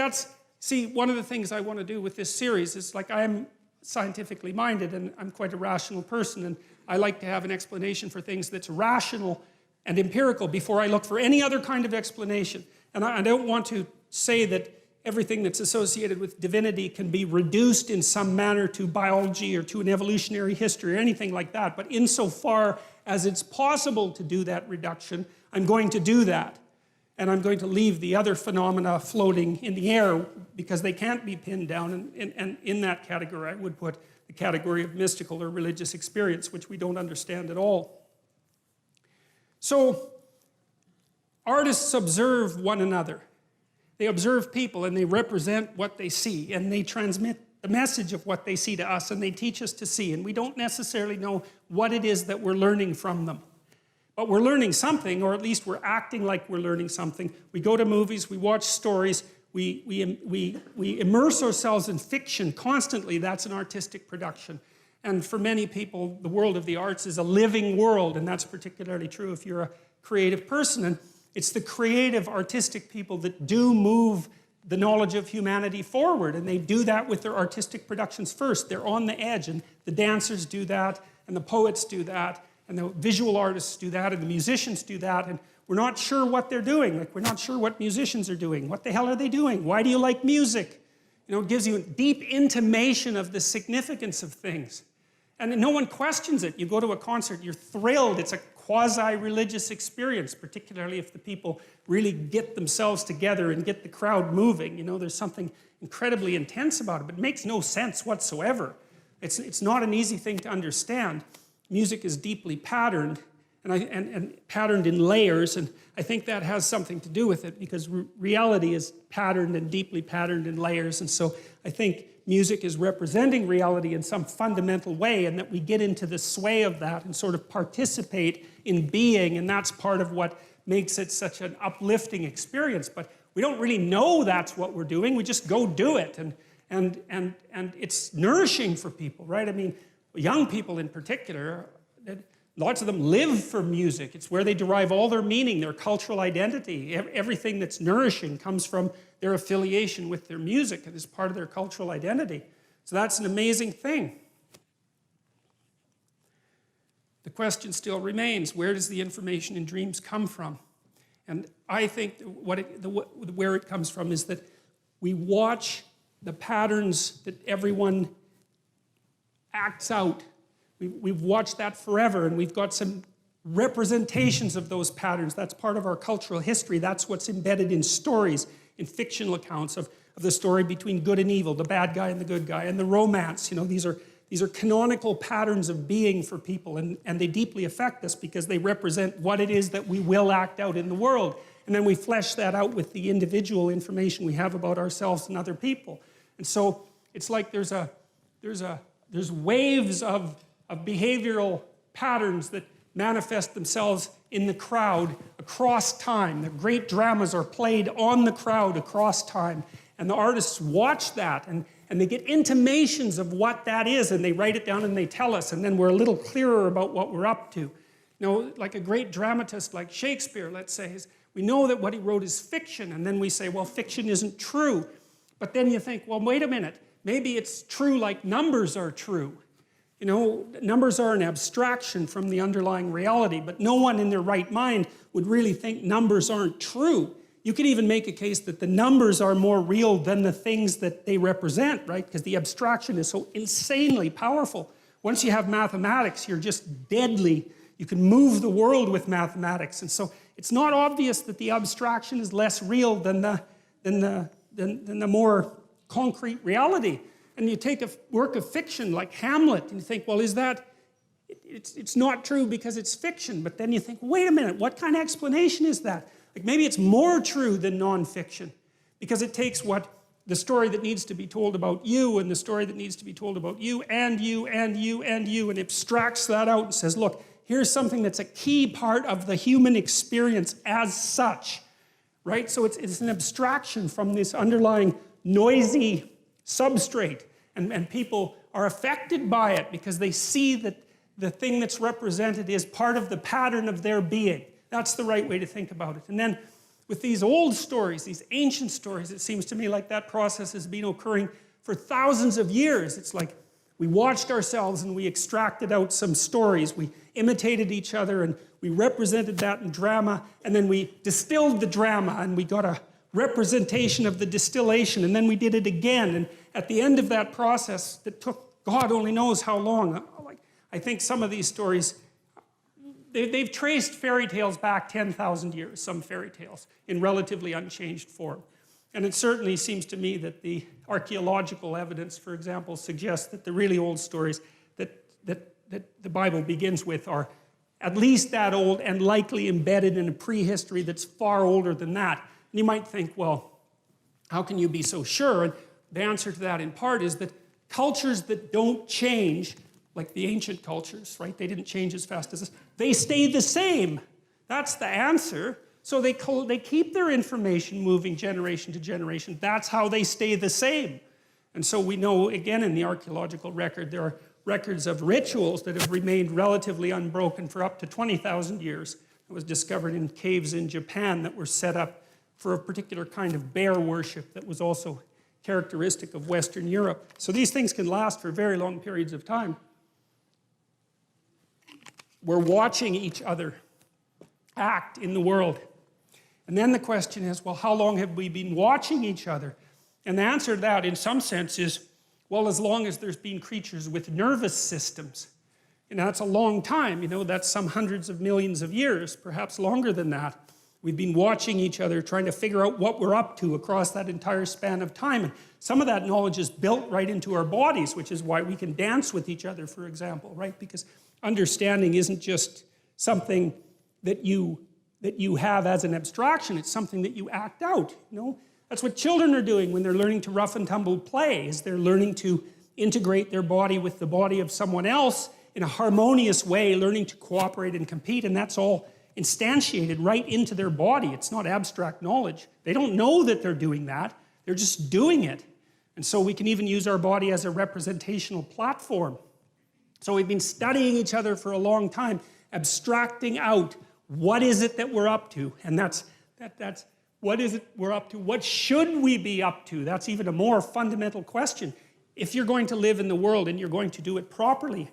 one of the things I want to do with this series is, like, I'm scientifically minded and I'm quite a rational person, and I like to have an explanation for things that's rational and empirical before I look for any other kind of explanation. And I don't want to say that everything that's associated with divinity can be reduced in some manner to biology or to an evolutionary history or anything like that. But insofar as it's possible to do that reduction, I'm going to do that. and I'm going to leave the other phenomena floating in the air because they can't be pinned down. And in that category, I would put the category of mystical or religious experience, which we don't understand at all. So, artists observe one another. They observe people and they represent what they see, and they transmit the message of what they see to us, and they teach us to see. And we don't necessarily know what it is that we're learning from them. But we're learning something, or at least we're acting like we're learning something. We go to movies, we watch stories, we immerse ourselves in fiction constantly. That's an artistic production. And for many people, the world of the arts is a living world, and that's particularly true if you're a creative person. And it's the creative, artistic people that do move the knowledge of humanity forward, and they do that with their artistic productions first. They're on the edge, and the dancers do that, and the poets do that, and the visual artists do that, and the musicians do that, and we're not sure what they're doing. Like, we're not sure what musicians are doing. What the hell are they doing? Why do you like music? You know, it gives you a deep intimation of the significance of things. And no one questions it. You go to a concert, you're thrilled. It's a quasi-religious experience, particularly if the people really get themselves together and get the crowd moving. You know, there's something incredibly intense about it, but it makes no sense whatsoever. It's not an easy thing to understand. Music is deeply patterned, and patterned in layers, and I think that has something to do with it, because reality is patterned and deeply patterned in layers, and so I think music is representing reality in some fundamental way, and that we get into the sway of that and sort of participate in being, and that's part of what makes it such an uplifting experience. But we don't really know that's what we're doing. We just go do it, and it's nourishing for people, right? I mean, young people in particular, lots of them live for music. It's where they derive all their meaning, their cultural identity. Everything that's nourishing comes from their affiliation with their music and is part of their cultural identity. So that's an amazing thing. The question still remains, where does the information in dreams come from? And I think where it comes from is that we watch the patterns that everyone acts out. We've watched that forever, and we've got some representations of those patterns. That's part of our cultural history. That's what's embedded in stories, in fictional accounts of the story between good and evil, the bad guy and the good guy, and the romance. You know, these are canonical patterns of being for people, and they deeply affect us because they represent what it is that we will act out in the world. And then we flesh that out with the individual information we have about ourselves and other people. And so it's like there's waves of behavioral patterns that manifest themselves in the crowd across time. The great dramas are played on the crowd across time. And the artists watch that, and they get intimations of what that is, and they write it down and they tell us, and then we're a little clearer about what we're up to. You know, like a great dramatist like Shakespeare, let's say, we know that what he wrote is fiction, and then we say, well, fiction isn't true. But then you think, well, wait a minute, maybe it's true like numbers are true. You know, numbers are an abstraction from the underlying reality, but no one in their right mind would really think numbers aren't true. You could even make a case that the numbers are more real than the things that they represent, right? Because the abstraction is so insanely powerful. Once you have mathematics, you're just deadly. You can move the world with mathematics. And so it's not obvious that the abstraction is less real than the more concrete reality. And you take a work of fiction like Hamlet, and you think, well, is that, it's not true because it's fiction. But then you think, wait a minute, what kind of explanation is that? Like, maybe it's more true than nonfiction, because it takes the story that needs to be told about you, and the story that needs to be told about you, and you, and you, and you, and abstracts that out and says, look, here's something that's a key part of the human experience as such, right? So it's an abstraction from this underlying noisy substrate. And people are affected by it because they see that the thing that's represented is part of the pattern of their being. That's the right way to think about it. And then with these old stories, these ancient stories, it seems to me like that process has been occurring for thousands of years. It's like we watched ourselves and we extracted out some stories. We imitated each other and we represented that in drama, and then we distilled the drama and we got a representation of the distillation, and then we did it again. And at the end of that process that took God only knows how long, I think some of these stories they've traced fairy tales back 10,000 years, some fairy tales, in relatively unchanged form. And it certainly seems to me that the archaeological evidence, for example, suggests that the really old stories that the Bible begins with are at least that old and likely embedded in a prehistory that's far older than that. And you might think, well, how can you be so sure? And the answer to that in part is that cultures that don't change, like the ancient cultures, right? They didn't change as fast as us. They stay the same. That's the answer. So they keep their information moving generation to generation. That's how they stay the same. And so we know, again, in the archaeological record, there are records of rituals that have remained relatively unbroken for up to 20,000 years. It was discovered in caves in Japan that were set up for a particular kind of bear worship that was also characteristic of Western Europe. So these things can last for very long periods of time. We're watching each other act in the world. And then the question is, well, how long have we been watching each other? And the answer to that, in some sense, is, well, as long as there's been creatures with nervous systems. And that's a long time, that's some hundreds of millions of years, perhaps longer than that. We've been watching each other, trying to figure out what we're up to across that entire span of time. And some of that knowledge is built right into our bodies, which is why we can dance with each other, for example, right? Because understanding isn't just something that you have as an abstraction, it's something that you act out, That's what children are doing when they're learning to rough and tumble play, is they're learning to integrate their body with the body of someone else in a harmonious way, learning to cooperate and compete, and that's all instantiated right into their body. It's not abstract knowledge. They don't know that they're doing that, they're just doing it. And so we can even use our body as a representational platform. So we've been studying each other for a long time, abstracting out what is it that we're up to, and that's what is it we're up to? What should we be up to? That's even a more fundamental question. If you're going to live in the world and you're going to do it properly,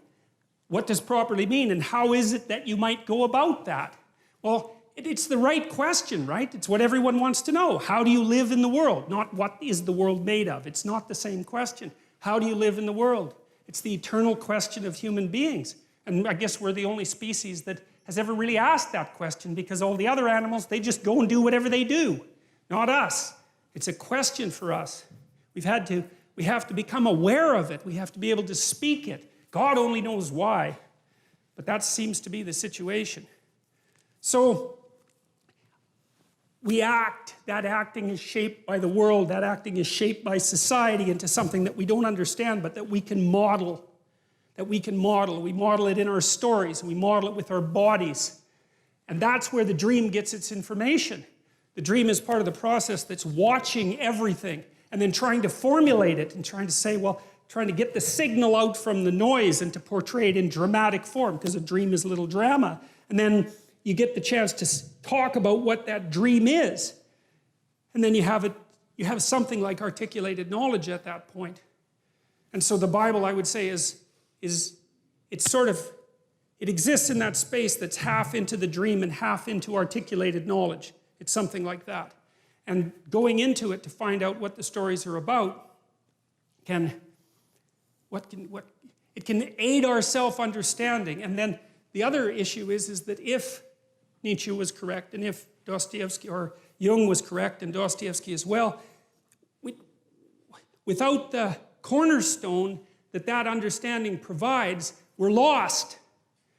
what does properly mean? And how is it that you might go about that? Well, it's the right question, right? It's what everyone wants to know. How do you live in the world? Not what is the world made of? It's not the same question. How do you live in the world? It's the eternal question of human beings. And I guess we're the only species that has ever really asked that question, because all the other animals, they just go and do whatever they do. Not us. It's a question for us. We have to become aware of it. We have to be able to speak it. God only knows why. But that seems to be the situation. So we act. That acting is shaped by the world. That acting is shaped by society into something that we don't understand, but that we can model. We model it in our stories. We model it with our bodies. And that's where the dream gets its information. The dream is part of the process that's watching everything and then trying to formulate it and trying to say, well, trying to get the signal out from the noise and to portray it in dramatic form, because a dream is a little drama. And then you get the chance to talk about what that dream is. And then you have something like articulated knowledge at that point. And so the Bible, I would say, it exists in that space that's half into the dream and half into articulated knowledge. It's something like that. And going into it to find out what the stories are about it can aid our self-understanding. And then the other issue is that if Nietzsche was correct, and if Dostoevsky or Jung was correct, and Dostoevsky as well, without the cornerstone that understanding provides, we're lost.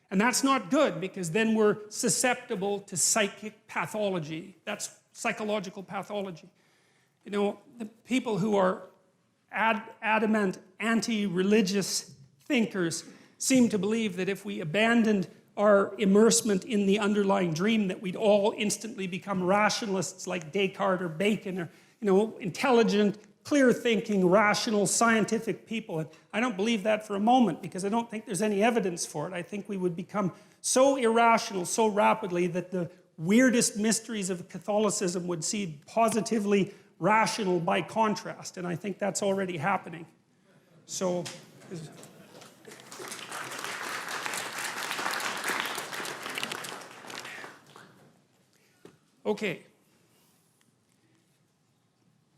And that's not good, because then we're susceptible to psychic pathology. That's psychological pathology. The people who are adamant anti-religious thinkers seem to believe that if we abandoned our immersement in the underlying dream, that we'd all instantly become rationalists like Descartes or Bacon, or intelligent, clear-thinking, rational, scientific people. And I don't believe that for a moment, because I don't think there's any evidence for it. I think we would become so irrational so rapidly that the weirdest mysteries of Catholicism would seem positively rational by contrast. And I think that's already happening. So... Okay.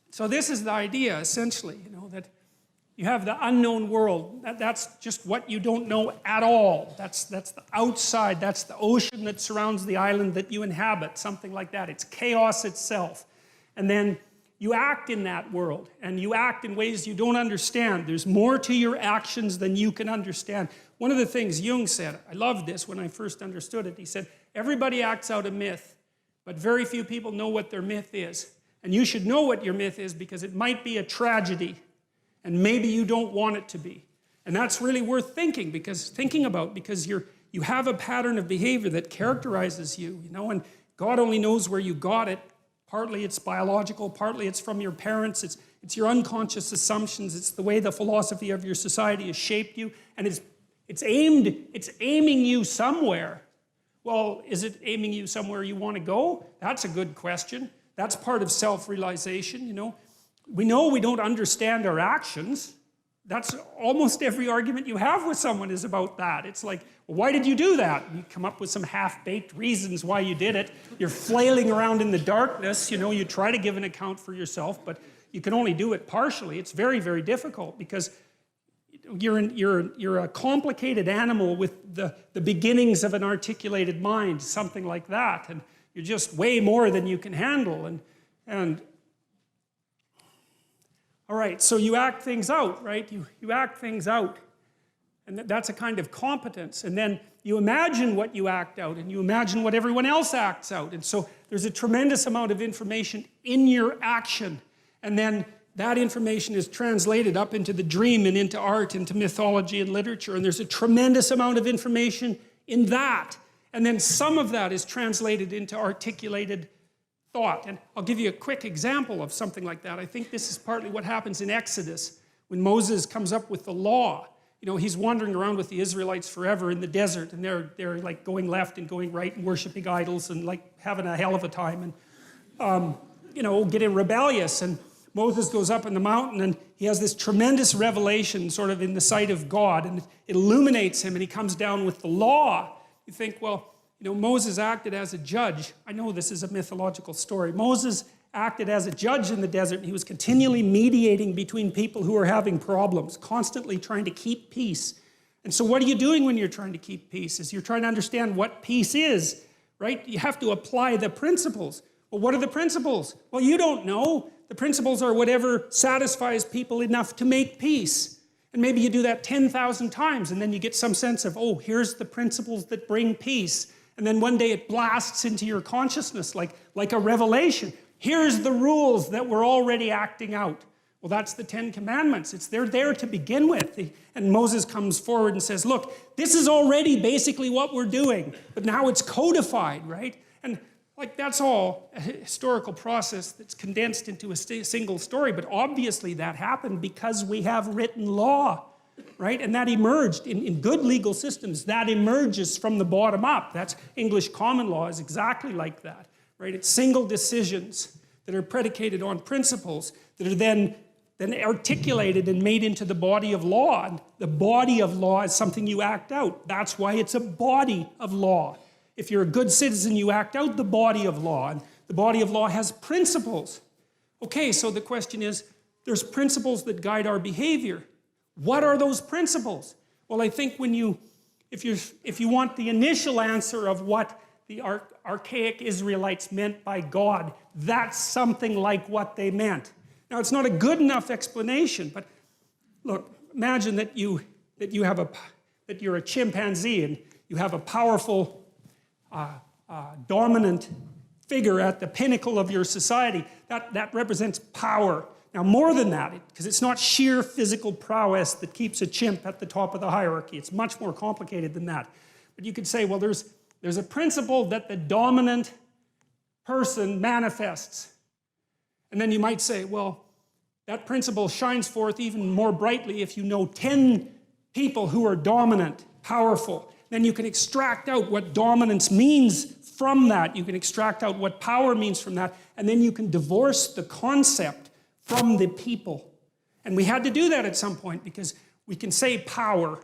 So this is the idea, essentially, that You have the unknown world. That's just what you don't know at all. That's the outside. That's the ocean that surrounds the island that you inhabit, something like that. It's chaos itself. And then you act in that world, and you act in ways you don't understand. There's more to your actions than you can understand. One of the things Jung said, I loved this when I first understood it, he said, everybody acts out a myth, but very few people know what their myth is. And you should know what your myth is because it might be a tragedy, and maybe you don't want it to be. And that's really worth thinking about because you have a pattern of behavior that characterizes you, and God only knows where you got it. Partly it's biological, partly it's from your parents, it's your unconscious assumptions, it's the way the philosophy of your society has shaped you, and it's aiming you somewhere. Well, is it aiming you somewhere you want to go? That's a good question. That's part of self-realization, We know we don't understand our actions. That's almost every argument you have with someone is about that. It's like, well, why did you do that? And you come up with some half-baked reasons why you did it. You're flailing around in the darkness, you try to give an account for yourself, but you can only do it partially. It's very, very difficult because you're a complicated animal with the beginnings of an articulated mind, something like that. And you're just way more than you can handle. And all right, so you act things out, right? You act things out. And that's a kind of competence. And then you imagine what you act out, and you imagine what everyone else acts out. And so there's a tremendous amount of information in your action. And then that information is translated up into the dream and into art, into mythology and literature. And there's a tremendous amount of information in that. And then some of that is translated into articulated thought. And I'll give you a quick example of something like that. I think this is partly what happens in Exodus when Moses comes up with the law. He's wandering around with the Israelites forever in the desert, and they're like going left and going right and worshiping idols and like having a hell of a time and, getting rebellious. And Moses goes up in the mountain and he has this tremendous revelation sort of in the sight of God, and it illuminates him, and he comes down with the law. You think, well, Moses acted as a judge. I know this is a mythological story. Moses acted as a judge in the desert, and he was continually mediating between people who were having problems, constantly trying to keep peace. And so what are you doing when you're trying to keep peace? Is you're trying to understand what peace is, right? You have to apply the principles. Well, what are the principles? Well, you don't know. The principles are whatever satisfies people enough to make peace. And maybe you do that 10,000 times, and then you get some sense of, oh, here's the principles that bring peace. And then one day it blasts into your consciousness like a revelation. Here's the rules that we're already acting out. Well, that's the 10 Commandments. They're there to begin with. And Moses comes forward and says, look, this is already basically what we're doing, but now it's codified, right? And that's all a historical process that's condensed into a single story, but obviously that happened because we have written law. Right? And that emerged in good legal systems. That emerges from the bottom up. That's English common law is exactly like that. Right? It's single decisions that are predicated on principles that are then articulated and made into the body of law. And the body of law is something you act out. That's why it's a body of law. If you're a good citizen, you act out the body of law. And the body of law has principles. Okay, so the question is, there's principles that guide our behavior. What are those principles? Well, I think if you want the initial answer of what the archaic Israelites meant by God, that's something like what they meant. Now, it's not a good enough explanation, but look, imagine that you're a chimpanzee and you have a powerful, dominant figure at the pinnacle of your society. That represents power. Now, more than that, because it's not sheer physical prowess that keeps a chimp at the top of the hierarchy. It's much more complicated than that. But you could say, well, there's a principle that the dominant person manifests. And then you might say, well, that principle shines forth even more brightly if you know 10 people who are dominant, powerful. Then you can extract out what dominance means from that. You can extract out what power means from that. And then you can divorce the concept from the people. And we had to do that at some point because we can say power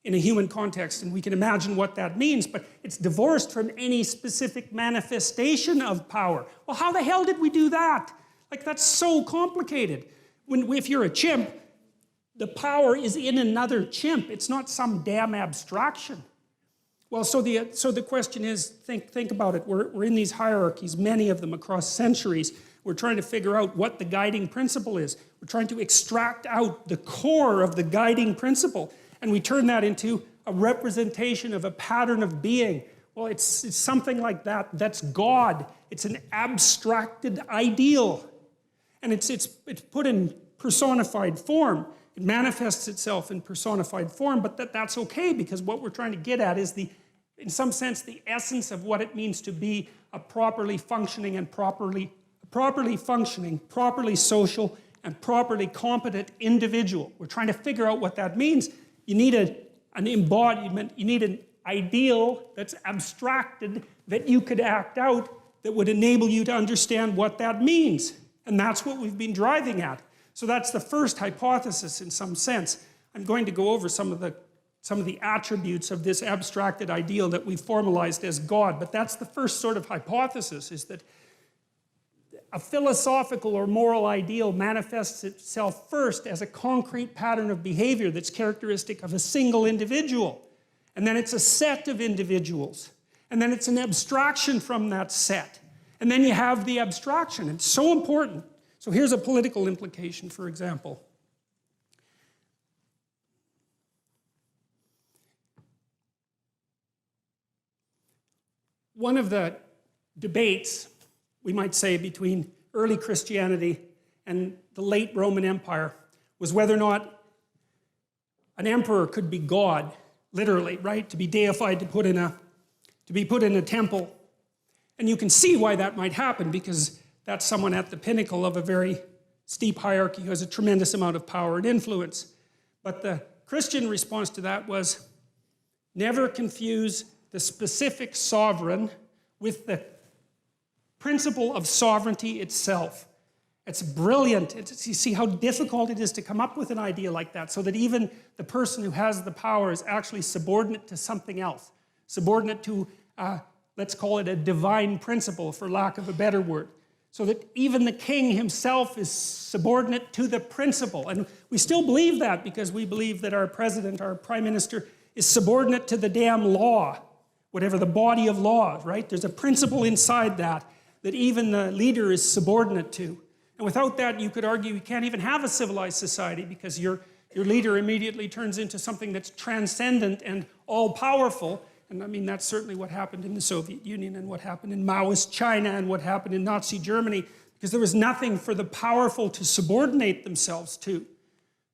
in a human context and we can imagine what that means, but it's divorced from any specific manifestation of power. Well, how the hell did we do that? That's so complicated. If you're a chimp, the power is in another chimp. It's not some damn abstraction. Well, so the question is, think about it. We're in these hierarchies, many of them across centuries. We're trying to figure out what the guiding principle is. We're trying to extract out the core of the guiding principle. And we turn that into a representation of a pattern of being. Well, it's something like that. That's God. It's an abstracted ideal. And it's put in personified form. It manifests itself in personified form, but that's okay, because what we're trying to get at is in some sense, the essence of what it means to be a properly functioning and properly social and properly competent individual. We're trying to figure out what that means. You need an embodiment, you need an ideal that's abstracted that you could act out that would enable you to understand what that means. And that's what we've been driving at. So that's the first hypothesis in some sense. I'm going to go over some of the attributes of this abstracted ideal that we've formalized as God, but that's the first sort of hypothesis, is that a philosophical or moral ideal manifests itself first as a concrete pattern of behavior that's characteristic of a single individual. And then it's a set of individuals. And then it's an abstraction from that set. And then you have the abstraction. It's so important. So here's a political implication, for example. One of the debates, we might say, between early Christianity and the late Roman Empire was whether or not an emperor could be God, literally, right? To be deified, to be put in a temple. And you can see why that might happen, because that's someone at the pinnacle of a very steep hierarchy who has a tremendous amount of power and influence. But the Christian response to that was, never confuse the specific sovereign with the principle of sovereignty itself. It's brilliant. You see how difficult it is to come up with an idea like that, so that even the person who has the power is actually subordinate to something else. Subordinate to, let's call it a divine principle, for lack of a better word. So that even the king himself is subordinate to the principle. And we still believe that, because we believe that our president, our prime minister, is subordinate to the damn law, whatever the body of law, right? There's a principle inside that even the leader is subordinate to. And without that, you could argue you can't even have a civilized society, because your leader immediately turns into something that's transcendent and all-powerful. And I mean, that's certainly what happened in the Soviet Union, and what happened in Maoist China, and what happened in Nazi Germany, because there was nothing for the powerful to subordinate themselves to.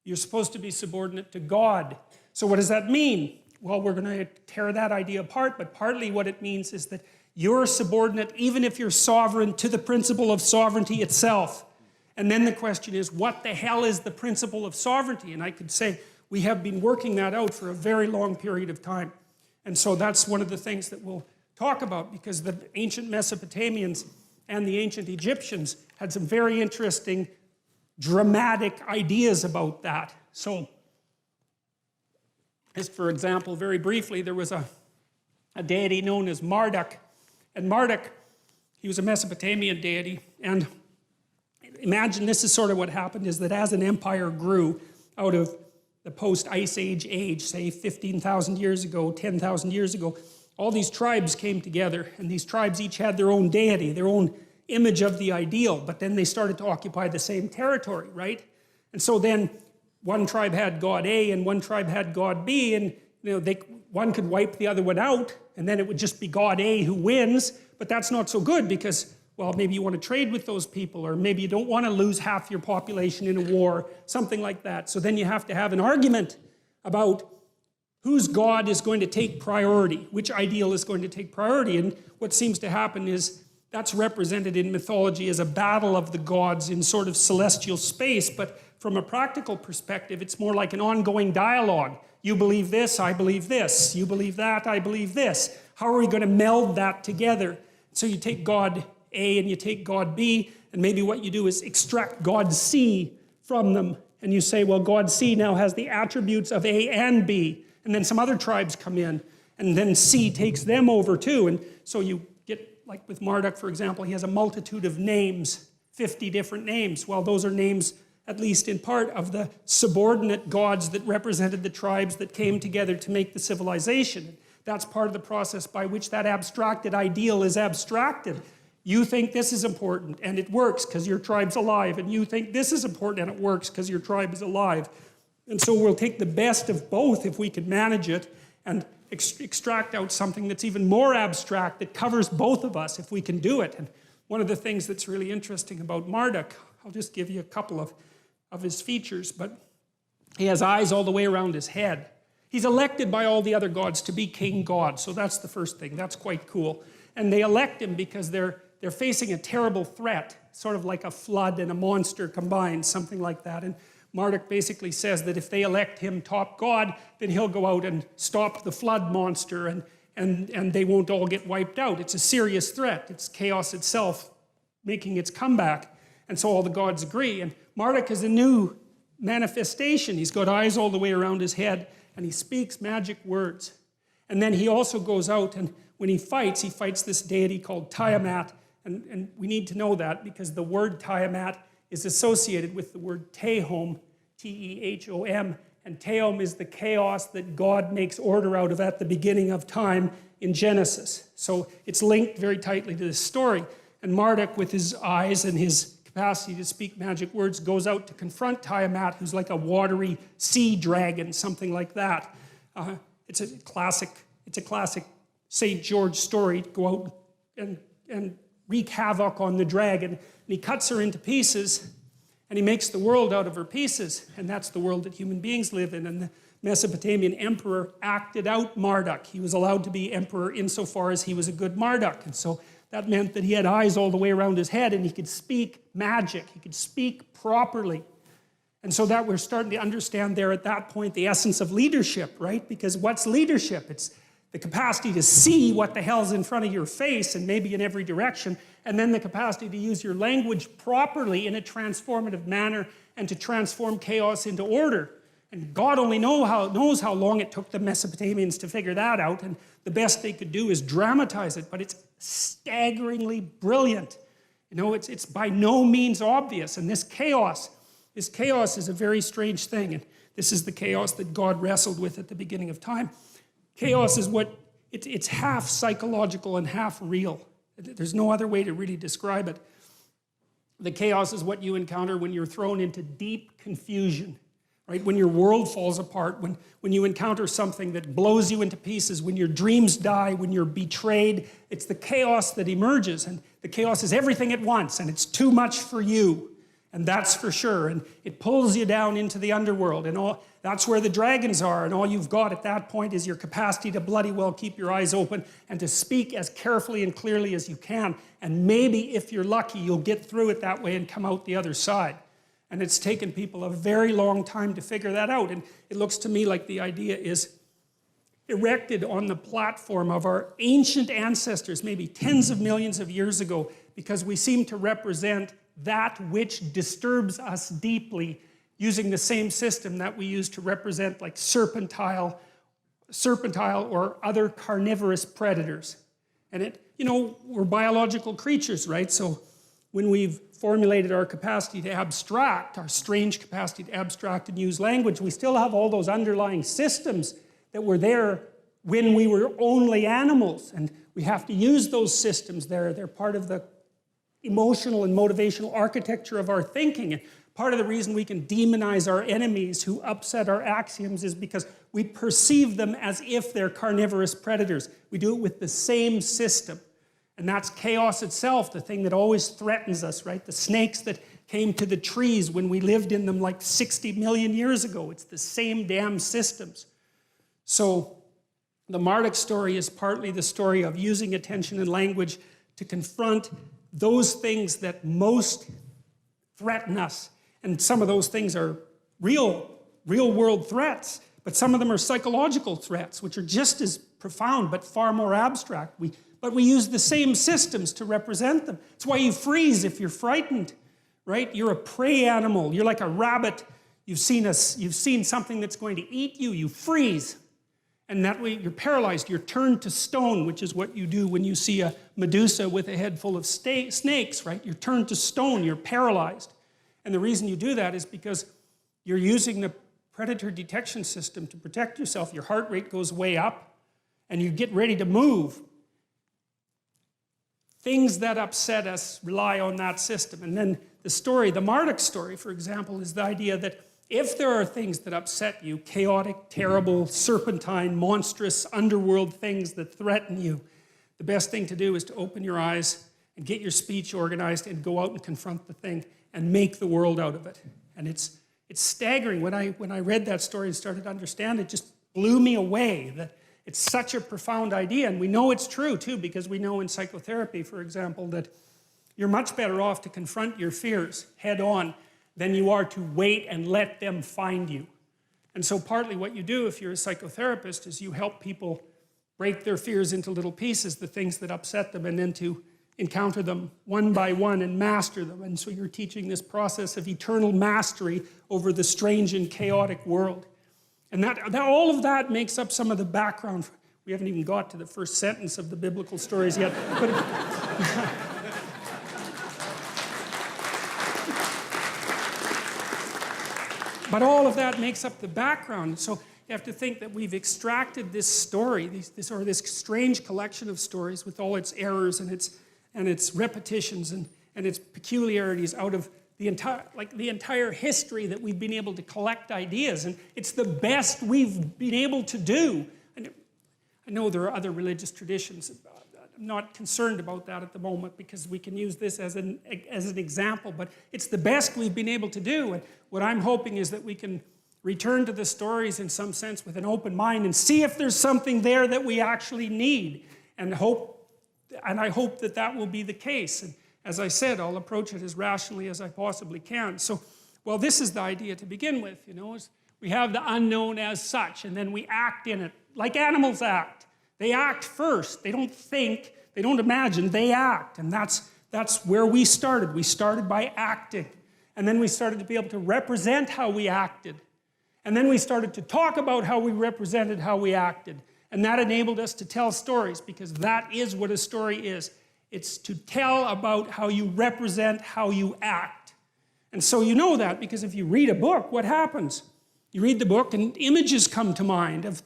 You're supposed to be subordinate to God. So what does that mean? Well, we're going to tear that idea apart, but partly what it means is that you're subordinate, even if you're sovereign, to the principle of sovereignty itself. And then the question is, what the hell is the principle of sovereignty? And I could say, we have been working that out for a very long period of time. And so that's one of the things that we'll talk about, because the ancient Mesopotamians and the ancient Egyptians had some very interesting, dramatic ideas about that. So, just for example, very briefly, there was a deity known as Marduk. And Marduk, he was a Mesopotamian deity. And imagine this is sort of what happened, is that as an empire grew out of the post-Ice Age, say 15,000 years ago, 10,000 years ago, all these tribes came together, and these tribes each had their own deity, their own image of the ideal, but then they started to occupy the same territory, right? And so then one tribe had God A and one tribe had God B, and one could wipe the other one out, and then it would just be God A who wins. But that's not so good, because, well, maybe you want to trade with those people, or maybe you don't want to lose half your population in a war, something like that. So then you have to have an argument about whose God is going to take priority, which ideal is going to take priority. And what seems to happen is that's represented in mythology as a battle of the gods in sort of celestial space, but from a practical perspective, it's more like an ongoing dialogue. You believe this, I believe this. You believe that, I believe this. How are we going to meld that together? So you take God A and you take God B, and maybe what you do is extract God C from them. And you say, well, God C now has the attributes of A and B. And then some other tribes come in, and then C takes them over too. And so you get, like with Marduk, for example, he has a multitude of names, 50 different names. Well, those are names at least in part, of the subordinate gods that represented the tribes that came together to make the civilization. That's part of the process by which that abstracted ideal is abstracted. You think this is important, and it works because your tribe's alive, and you think this is important, and it works because your tribe is alive. And so we'll take the best of both if we can manage it, and extract out something that's even more abstract that covers both of us if we can do it. And one of the things that's really interesting about Marduk, I'll just give you a couple of his features, but he has eyes all the way around his head. He's elected by all the other gods to be king god, so that's the first thing. That's quite cool. And they elect him because they're facing a terrible threat, sort of like a flood and a monster combined, something like that. And Marduk basically says that if they elect him top god, then he'll go out and stop the flood monster, and they won't all get wiped out. It's a serious threat. It's chaos itself making its comeback. And so all the gods agree. And Marduk is a new manifestation. He's got eyes all the way around his head, and he speaks magic words. And then he also goes out, and when he fights this deity called Tiamat. And we need to know that because the word Tiamat is associated with the word Tehom, T-E-H-O-M, and Tehom is the chaos that God makes order out of at the beginning of time in Genesis. So it's linked very tightly to this story. And Marduk, with his eyes and his capacity to speak magic words, goes out to confront Tiamat, who's like a watery sea dragon, something like that. It's a classic St. George story to go out and wreak havoc on the dragon. And he cuts her into pieces, and he makes the world out of her pieces. And that's the world that human beings live in. And the Mesopotamian emperor acted out Marduk. He was allowed to be emperor insofar as he was a good Marduk. And so that meant that he had eyes all the way around his head, and he could speak magic. He could speak properly. And so that we're starting to understand there at that point the essence of leadership, right? Because what's leadership? It's the capacity to see what the hell's in front of your face and maybe in every direction, and then the capacity to use your language properly in a transformative manner and to transform chaos into order. And God only knows how long it took the Mesopotamians to figure that out, and the best they could do is dramatize it, but it's staggeringly brilliant. You know, it's by no means obvious, and this chaos is a very strange thing, and this is the chaos that God wrestled with at the beginning of time. Chaos is it's half psychological and half real. There's no other way to really describe it. The chaos is what you encounter when you're thrown into deep confusion, right? When your world falls apart, when you encounter something that blows you into pieces, when your dreams die, when you're betrayed. It's the chaos that emerges, and the chaos is everything at once, and it's too much for you. And that's for sure. And it pulls you down into the underworld. And that's where the dragons are. And all you've got at that point is your capacity to bloody well keep your eyes open and to speak as carefully and clearly as you can. And maybe, if you're lucky, you'll get through it that way and come out the other side. And it's taken people a very long time to figure that out. And it looks to me like the idea is erected on the platform of our ancient ancestors, maybe tens of millions of years ago, because we seem to represent that which disturbs us deeply, using the same system that we use to represent like serpentile or other carnivorous predators. And we're biological creatures, right? So when we've formulated our capacity to abstract, our strange capacity to abstract and use language, we still have all those underlying systems that were there when we were only animals. And we have to use those systems there. They're part of the emotional and motivational architecture of our thinking. And part of the reason we can demonize our enemies who upset our axioms is because we perceive them as if they're carnivorous predators. We do it with the same system. And that's chaos itself, the thing that always threatens us, right? The snakes that came to the trees when we lived in them like 60 million years ago. It's the same damn systems. So the Marduk story is partly the story of using attention and language to confront those things that most threaten us. And some of those things are real world threats, but some of them are psychological threats, which are just as profound but far more abstract. But we use the same systems to represent them. It's why you freeze if you're frightened, right? You're a prey animal. You're like a rabbit. You've seen something that's going to eat you. You freeze. And that way you're paralyzed. You're turned to stone, which is what you do when you see a Medusa with a head full of snakes, right? You're turned to stone. You're paralyzed. And the reason you do that is because you're using the predator detection system to protect yourself. Your heart rate goes way up, and you get ready to move. Things that upset us rely on that system. And then the story, the Marduk story, for example, is the idea that if there are things that upset you, chaotic, terrible, serpentine, monstrous, underworld things that threaten you, the best thing to do is to open your eyes and get your speech organized and go out and confront the thing and make the world out of it. And it's staggering. When I read that story and started to understand it, it just blew me away that it's such a profound idea. And we know it's true, too, because we know in psychotherapy, for example, that you're much better off to confront your fears head on than you are to wait and let them find you. And so partly what you do if you're a psychotherapist is you help people break their fears into little pieces, the things that upset them, and then to encounter them one by one and master them. And so you're teaching this process of eternal mastery over the strange and chaotic world. And that all of that makes up some of the background. We haven't even got to the first sentence of the biblical stories yet. But all of that makes up the background. So you have to think that we've extracted this story, this strange collection of stories with all its errors and its repetitions and its peculiarities out of the entire history that we've been able to collect ideas. And it's the best we've been able to do. And I know there are other religious traditions. I'm not concerned about that at the moment because we can use this as an example, but it's the best we've been able to do. And what I'm hoping is that we can return to the stories in some sense with an open mind and see if there's something there that we actually need. And I hope that that will be the case. And as I said, I'll approach it as rationally as I possibly can. So, well, this is the idea to begin with, is we have the unknown as such, and then we act in it, like animals act. They act first. They don't think, they don't imagine, they act. And that's where we started. We started by acting. And then we started to be able to represent how we acted. And then we started to talk about how we represented how we acted. And that enabled us to tell stories, because that is what a story is. It's to tell about how you represent how you act. And so you know that, because if you read a book, what happens? You read the book and images come to mind of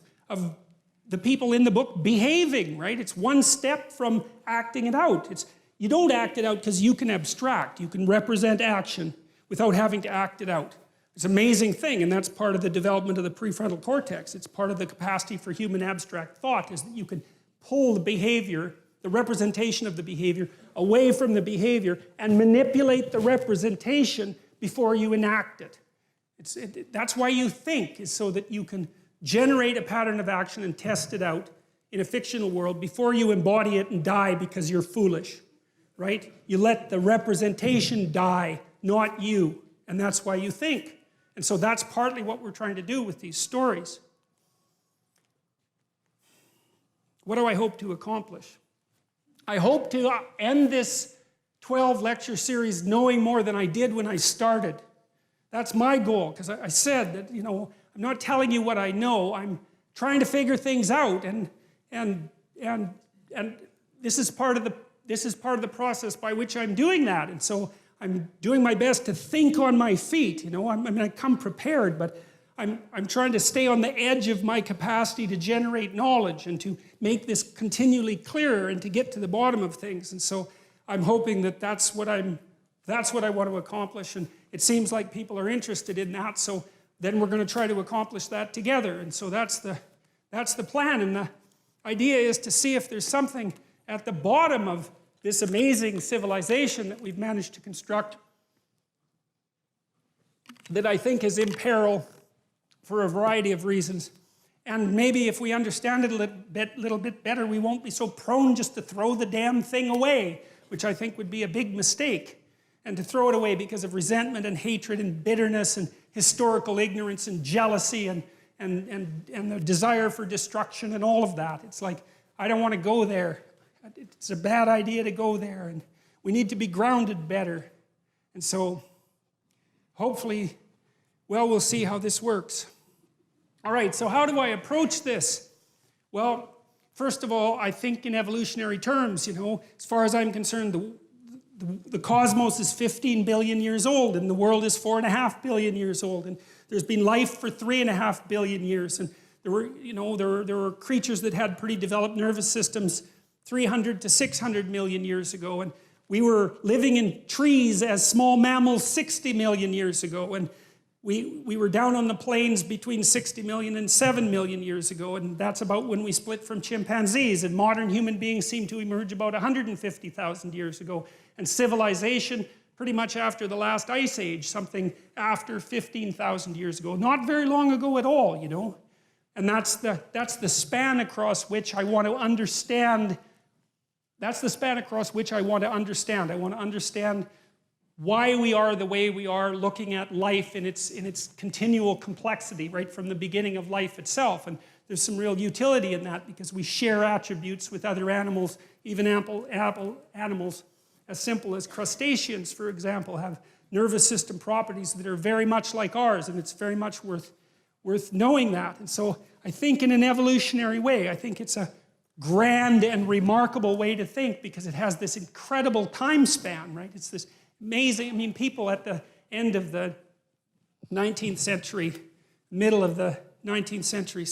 the people in the book behaving, right? It's one step from acting it out. You don't act it out because you can abstract. You can represent action without having to act it out. It's an amazing thing, and that's part of the development of the prefrontal cortex. It's part of the capacity for human abstract thought, is that you can pull the behavior, the representation of the behavior, away from the behavior and manipulate the representation before you enact it. That's why you think, is so that you can generate a pattern of action and test it out in a fictional world before you embody it and die because you're foolish, right? You let the representation die, not you, and that's why you think. And so that's partly what we're trying to do with these stories. What do I hope to accomplish? I hope to end this 12-lecture series knowing more than I did when I started. That's my goal, because I said that, I'm not telling you what I know. I'm trying to figure things out, and this is part of the process by which I'm doing that. And so I'm doing my best to think on my feet. I come prepared, but I'm trying to stay on the edge of my capacity to generate knowledge and to make this continually clearer and to get to the bottom of things. And so I'm hoping that that's what I want to accomplish. And it seems like people are interested in that. So then we're going to try to accomplish that together. And so that's the plan. And the idea is to see if there's something at the bottom of this amazing civilization that we've managed to construct that I think is in peril for a variety of reasons. And maybe if we understand it a little bit better, we won't be so prone just to throw the damn thing away, which I think would be a big mistake. And to throw it away because of resentment and hatred and bitterness and historical ignorance and jealousy and the desire for destruction and all of that. It's like, I don't want to go there. It's a bad idea to go there, and we need to be grounded better. And so, hopefully, we'll see how this works. All right, so how do I approach this? Well, first of all, I think in evolutionary terms, as far as I'm concerned, the cosmos is 15 billion years old, and the world is 4.5 billion years old, and there's been life for 3.5 billion years, and there were creatures that had pretty developed nervous systems 300 to 600 million years ago, and we were living in trees as small mammals 60 million years ago, and we were down on the plains between 60 million and 7 million years ago, and that's about when we split from chimpanzees, and modern human beings seem to emerge about 150,000 years ago, and civilization pretty much after the last ice age, something after 15,000 years ago. Not very long ago at all, you know. And that's the span across which I want to understand. That's the span across which I want to understand. I want to understand why we are the way we are, looking at life in its continual complexity, right from the beginning of life itself. And there's some real utility in that because we share attributes with other animals, even animals as simple as crustaceans, for example, have nervous system properties that are very much like ours, and it's very much worth knowing that. And so I think in an evolutionary way, I think it's a grand and remarkable way to think because it has this incredible time span, right? It's this amazing, I mean, people at the end of the 19th century, middle of the 19th century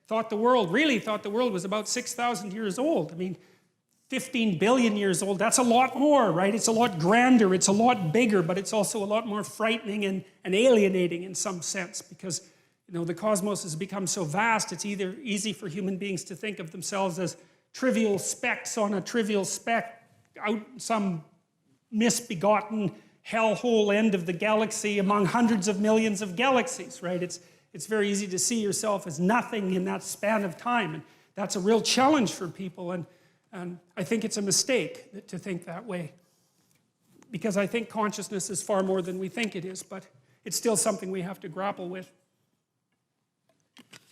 thought the world was about 6,000 years old. I mean, 15 billion years old, that's a lot more, right? It's a lot grander, it's a lot bigger, but it's also a lot more frightening and alienating in some sense because, you know, the cosmos has become so vast, it's either easy for human beings to think of themselves as trivial specks on a trivial speck out some misbegotten hellhole end of the galaxy among hundreds of millions of galaxies, right? It's very easy to see yourself as nothing in that span of time, and that's a real challenge for people, and I think it's a mistake to think that way because I think consciousness is far more than we think it is, but it's still something we have to grapple with.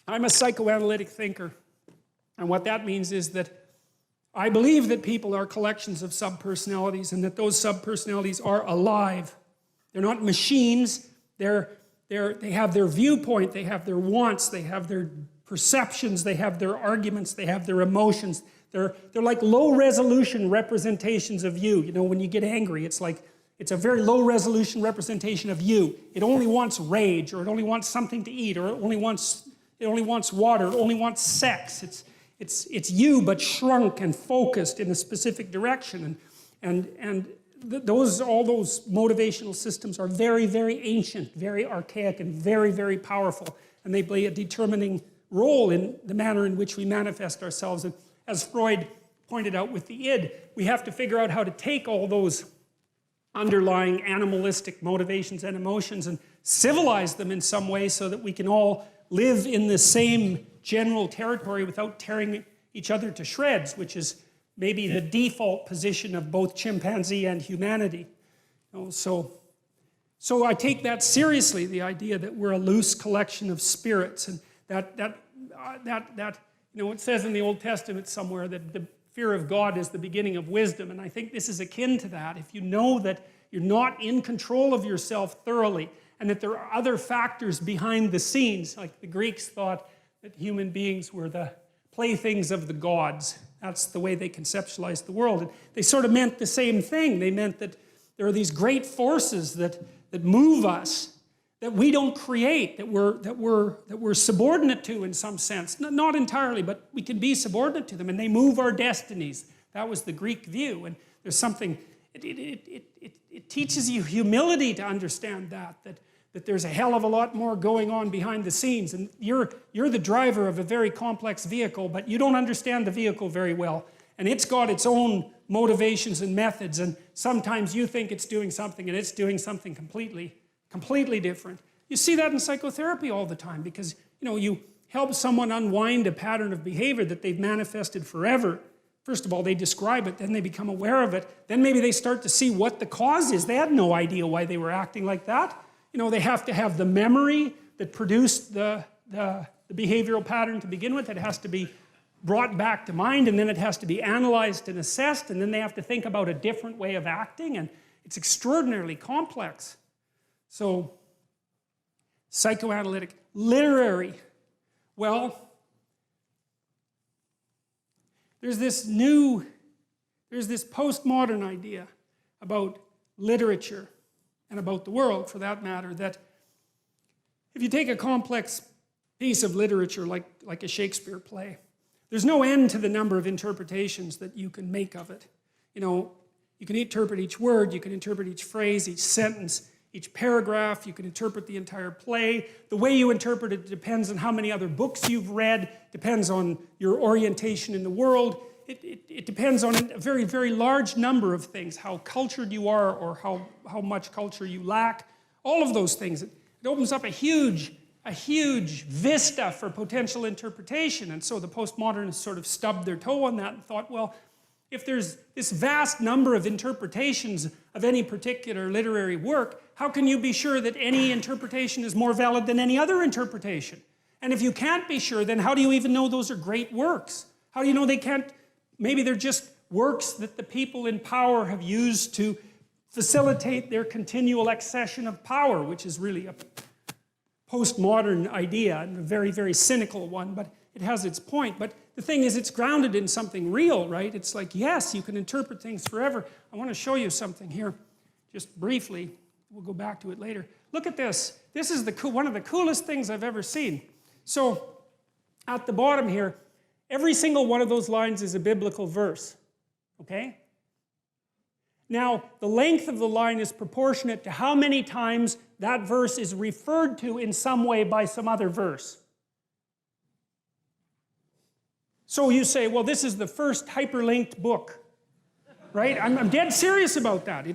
I'm a psychoanalytic thinker, and what that means is that I believe that people are collections of subpersonalities and that those subpersonalities are alive. They're not machines. They have their viewpoint, they have their wants, they have their perceptions, they have their arguments, they have their emotions. They're like low-resolution representations of you. You know, when you get angry, it's a very low-resolution representation of you. It only wants rage, or it only wants something to eat, or it only wants water, it only wants sex. It's you, but shrunk and focused in a specific direction. And all those motivational systems are very, very ancient, very archaic, and very, very powerful. And they play a determining role in the manner in which we manifest ourselves. And as Freud pointed out with the id, we have to figure out how to take all those underlying animalistic motivations and emotions and civilize them in some way so that we can all live in the same general territory without tearing each other to shreds, which is maybe the default position of both chimpanzee and humanity. You know, so I take that seriously, the idea that we're a loose collection of spirits, and that you know, it says in the Old Testament somewhere that the fear of God is the beginning of wisdom, and I think this is akin to that. If you know that you're not in control of yourself thoroughly, and that there are other factors behind the scenes, like the Greeks thought that human beings were the playthings of the gods. That's the way they conceptualized the world. And they sort of meant the same thing. They meant that there are these great forces that move us, that we don't create, that we're subordinate to in some sense. Not entirely, but we can be subordinate to them, and they move our destinies. That was the Greek view, and there's something, it teaches you humility to understand that there's a hell of a lot more going on behind the scenes, and you're the driver of a very complex vehicle, but you don't understand the vehicle very well, and it's got its own motivations and methods, and sometimes you think it's doing something, and it's doing something completely different. You see that in psychotherapy all the time because, you know, you help someone unwind a pattern of behavior that they've manifested forever. First of all, they describe it, then they become aware of it, then maybe they start to see what the cause is. They had no idea why they were acting like that. You know, they have to have the memory that produced the behavioral pattern to begin with. It has to be brought back to mind, and then it has to be analyzed and assessed, and then they have to think about a different way of acting, and it's extraordinarily complex. So, psychoanalytic, literary. Well, there's this postmodern idea about literature, and about the world for that matter, that if you take a complex piece of literature like a Shakespeare play, there's no end to the number of interpretations that you can make of it. You know, you can interpret each word, you can interpret each phrase, each sentence, each paragraph, you can interpret the entire play. The way you interpret it depends on how many other books you've read, depends on your orientation in the world. It depends on a very, very large number of things, how cultured you are or how much culture you lack. All of those things. It opens up a huge vista for potential interpretation. And so the postmodernists sort of stubbed their toe on that and thought, well, if there's this vast number of interpretations of any particular literary work, how can you be sure that any interpretation is more valid than any other interpretation? And if you can't be sure, then how do you even know those are great works? How do you know they can't? Maybe they're just works that the people in power have used to facilitate their continual accession of power, which is really a postmodern idea and a very, very cynical one, but it has its point. But the thing is, it's grounded in something real, right? It's like, yes, you can interpret things forever. I want to show you something here, just briefly. We'll go back to it later. Look at this. This is one of the coolest things I've ever seen. So, at the bottom here, every single one of those lines is a biblical verse, okay? Now, the length of the line is proportionate to how many times that verse is referred to in some way by some other verse. So you say, well, this is the first hyperlinked book, right? I'm dead serious about that.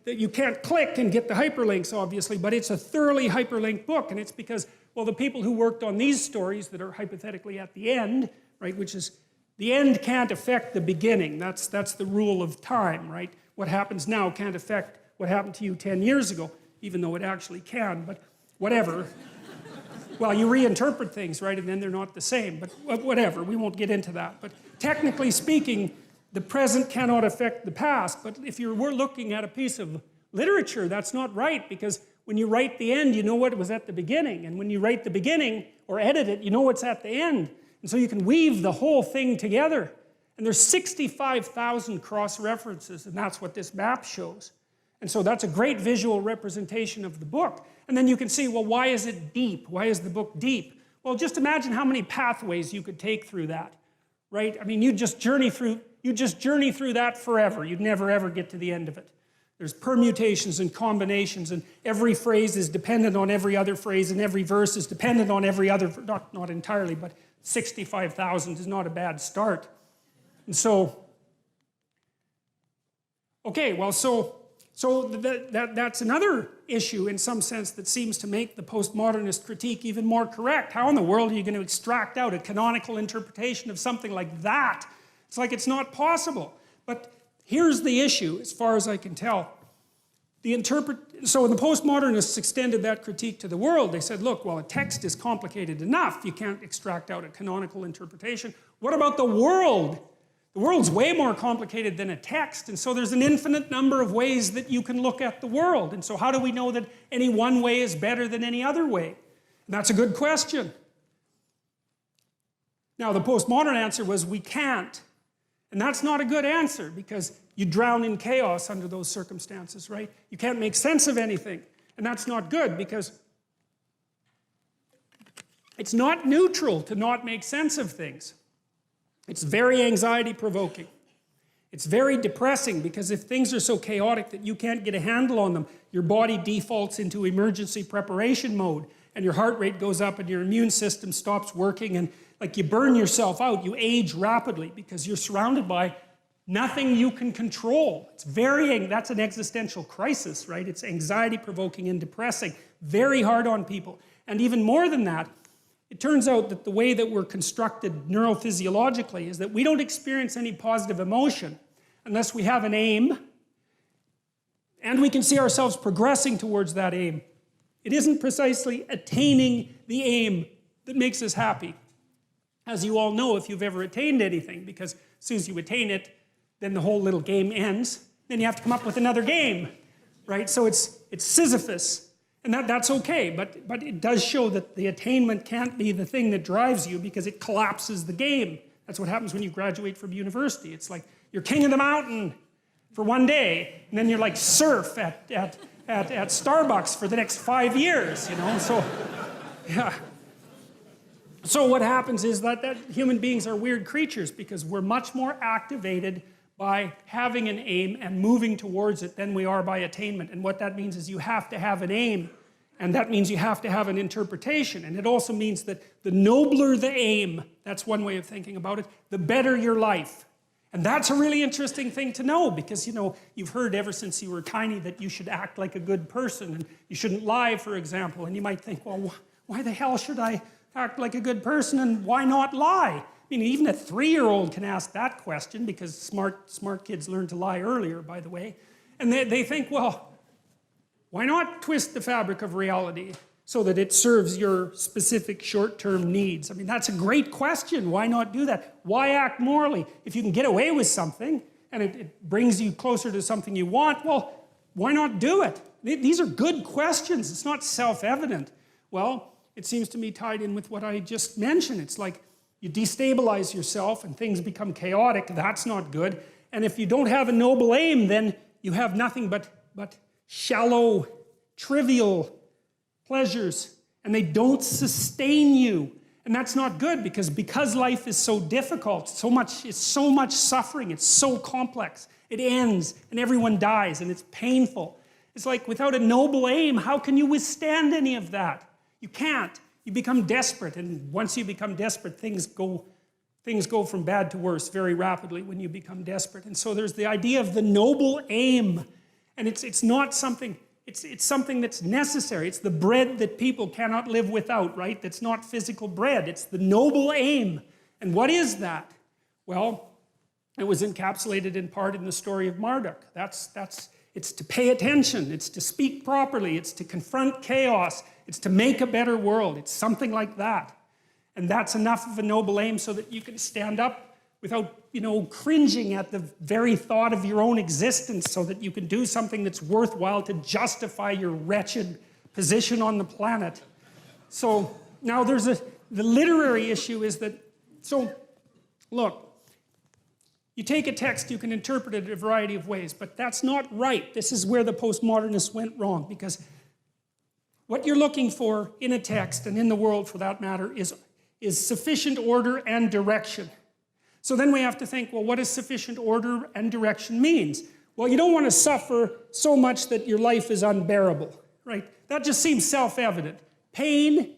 You can't click and get the hyperlinks, obviously, but it's a thoroughly hyperlinked book, and it's because, well, the people who worked on these stories that are hypothetically at the end, right, which is, the end can't affect the beginning. That's the rule of time, right? What happens now can't affect what happened to you 10 years ago, even though it actually can, but whatever. Well, you reinterpret things, right, and then they're not the same, but whatever, we won't get into that. But technically speaking, the present cannot affect the past, but if we're looking at a piece of literature, that's not right, because when you write the end, you know what was at the beginning, and when you write the beginning, or edit it, you know what's at the end. And so you can weave the whole thing together. And there's 65,000 cross-references, and that's what this map shows. And so that's a great visual representation of the book. And then you can see, well, why is it deep? Why is the book deep? Well, just imagine how many pathways you could take through that, right? I mean, you just journey through that forever. You'd never, ever get to the end of it. There's permutations and combinations, and every phrase is dependent on every other phrase, and every verse is dependent on every other, not entirely, but 65,000 is not a bad start. And so, okay, well, so that's another issue in some sense that seems to make the postmodernist critique even more correct. How in the world are you going to extract out a canonical interpretation of something like that? It's like it's not possible. But here's the issue, as far as I can tell. So when the postmodernists extended that critique to the world, they said, look, well, a text is complicated enough. You can't extract out a canonical interpretation. What about the world? The world's way more complicated than a text, and so there's an infinite number of ways that you can look at the world. And so how do we know that any one way is better than any other way? And that's a good question. Now, the postmodern answer was we can't. And that's not a good answer, because you drown in chaos under those circumstances, right? You can't make sense of anything. And that's not good, because it's not neutral to not make sense of things. It's very anxiety-provoking. It's very depressing, because if things are so chaotic that you can't get a handle on them, your body defaults into emergency preparation mode, and your heart rate goes up, and your immune system stops working, and like you burn yourself out. You age rapidly because you're surrounded by nothing you can control. That's an existential crisis, right? It's anxiety-provoking and depressing, very hard on people. And even more than that, it turns out that the way that we're constructed neurophysiologically is that we don't experience any positive emotion unless we have an aim and we can see ourselves progressing towards that aim. It isn't precisely attaining the aim that makes us happy. As you all know, if you've ever attained anything, because as soon as you attain it, then the whole little game ends. Then you have to come up with another game, right? So it's Sisyphus. And that's okay, but it does show that the attainment can't be the thing that drives you, because it collapses the game. That's what happens when you graduate from university. It's like, you're king of the mountain. for one day, and then you're like surf at Starbucks for the next 5 years, you know? So, yeah. So what happens is that human beings are weird creatures because we're much more activated by having an aim and moving towards it than we are by attainment. And what that means is you have to have an aim, and that means you have to have an interpretation. And it also means that the nobler the aim, that's one way of thinking about it, the better your life. And that's a really interesting thing to know because, you know, you've heard ever since you were tiny that you should act like a good person and you shouldn't lie, for example. And you might think, well, why the hell should I act like a good person and why not lie? I mean, even a 3-year-old can ask that question because smart kids learn to lie earlier, by the way. And they think, well, why not twist the fabric of reality so that it serves your specific short-term needs? I mean, that's a great question. Why not do that? Why act morally? If you can get away with something and it brings you closer to something you want, well, why not do it? These are good questions. It's not self-evident. Well, it seems to me tied in with what I just mentioned. It's like you destabilize yourself and things become chaotic. That's not good. And if you don't have a noble aim, then you have nothing but shallow, trivial pleasures, and they don't sustain you. And that's not good because life is so difficult, it's so much suffering, it's so complex. It ends and everyone dies and it's painful. It's like without a noble aim, how can you withstand any of that? You can't. You become desperate, and once you become desperate, things go from bad to worse very rapidly when you become desperate. And so there's the idea of the noble aim, and it's not something. It's something that's necessary. It's the bread that people cannot live without, right? That's not physical bread. It's the noble aim. And what is that? Well, it was encapsulated in part in the story of Marduk. It's to pay attention. It's to speak properly. It's to confront chaos. It's to make a better world. It's something like that. And that's enough of a noble aim so that you can stand up without, cringing at the very thought of your own existence, so that you can do something that's worthwhile to justify your wretched position on the planet. So now the literary issue is that, look, you take a text, you can interpret it a variety of ways, but that's not right. This is where the postmodernists went wrong, because what you're looking for in a text, and in the world for that matter, is sufficient order and direction. So then we have to think, well, what does sufficient order and direction means? Well, you don't want to suffer so much that your life is unbearable, right? That just seems self-evident. Pain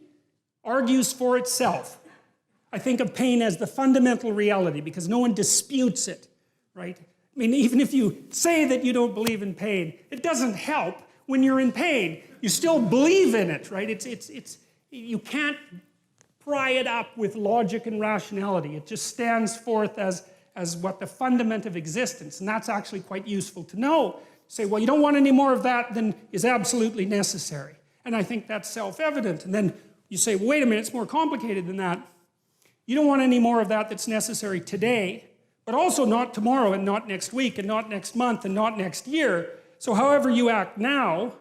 argues for itself. I think of pain as the fundamental reality because no one disputes it, right? I mean, even if you say that you don't believe in pain, it doesn't help when you're in pain. You still believe in it, right? You can't pry it up with logic and rationality. It just stands forth as what the fundament of existence, and that's actually quite useful to know. You say, well, you don't want any more of that than is absolutely necessary. And I think that's self-evident. And then you say, well, wait a minute, it's more complicated than that. You don't want any more of that that's necessary today, but also not tomorrow and not next week and not next month and not next year. So however you act now,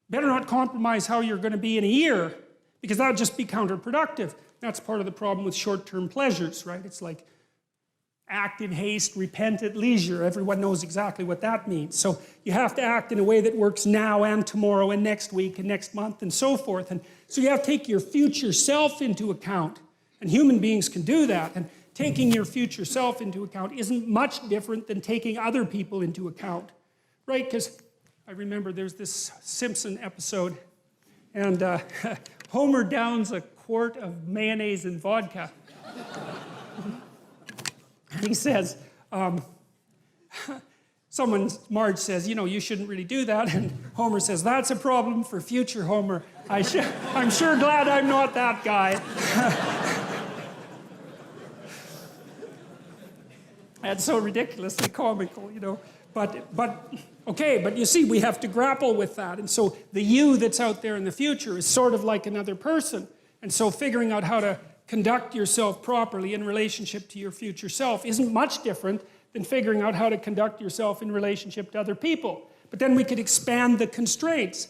better not compromise how you're going to be in a year, because that would just be counterproductive. That's part of the problem with short-term pleasures, right? It's like act in haste, repent at leisure. Everyone knows exactly what that means. So you have to act in a way that works now and tomorrow and next week and next month and so forth. And so you have to take your future self into account. And human beings can do that. And taking your future self into account isn't much different than taking other people into account, right? Because I remember there's this Simpson episode, and Homer downs a quart of mayonnaise and vodka. He says, Marge says, you shouldn't really do that. And Homer says, that's a problem for future Homer. I'm sure glad I'm not that guy. That's so ridiculously comical, But you see, we have to grapple with that. And so the you that's out there in the future is sort of like another person. And so figuring out how to conduct yourself properly in relationship to your future self isn't much different than figuring out how to conduct yourself in relationship to other people. But then we could expand the constraints.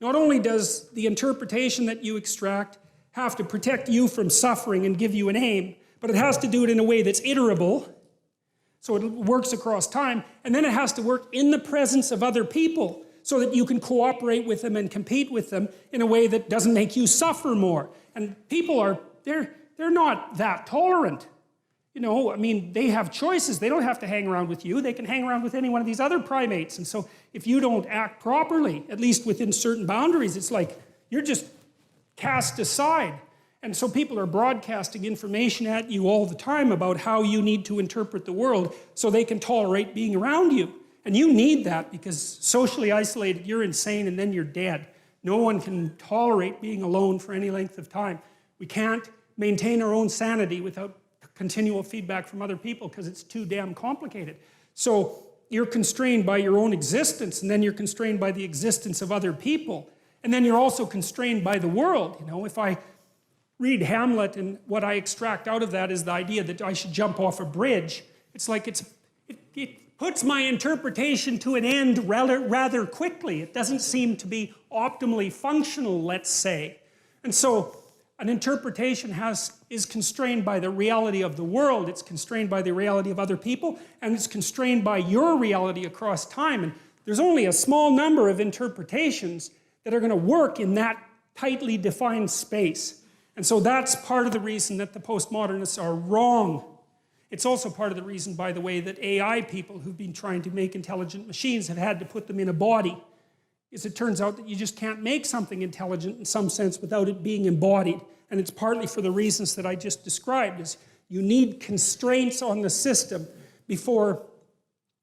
Not only does the interpretation that you extract have to protect you from suffering and give you an aim, but it has to do it in a way that's iterable, So it works across time, and then it has to work in the presence of other people so that you can cooperate with them and compete with them in a way that doesn't make you suffer more. And people they're not that tolerant. You know, I mean, they have choices. They don't have to hang around with you. They can hang around with any one of these other primates. And so if you don't act properly, at least within certain boundaries, it's like you're just cast aside. And so people are broadcasting information at you all the time about how you need to interpret the world so they can tolerate being around you. And you need that because socially isolated, you're insane and then you're dead. No one can tolerate being alone for any length of time. We can't maintain our own sanity without continual feedback from other people because it's too damn complicated. So you're constrained by your own existence, and then you're constrained by the existence of other people. And then you're also constrained by the world. You know, if I read Hamlet and what I extract out of that is the idea that I should jump off a bridge, it's like it puts my interpretation to an end rather quickly. It doesn't seem to be optimally functional, let's say. And so an interpretation is constrained by the reality of the world, it's constrained by the reality of other people, and it's constrained by your reality across time. And there's only a small number of interpretations that are going to work in that tightly defined space. And so that's part of the reason that the postmodernists are wrong. It's also part of the reason, by the way, that AI people who've been trying to make intelligent machines have had to put them in a body. Is it turns out that you just can't make something intelligent in some sense without it being embodied. And it's partly for the reasons that I just described, is you need constraints on the system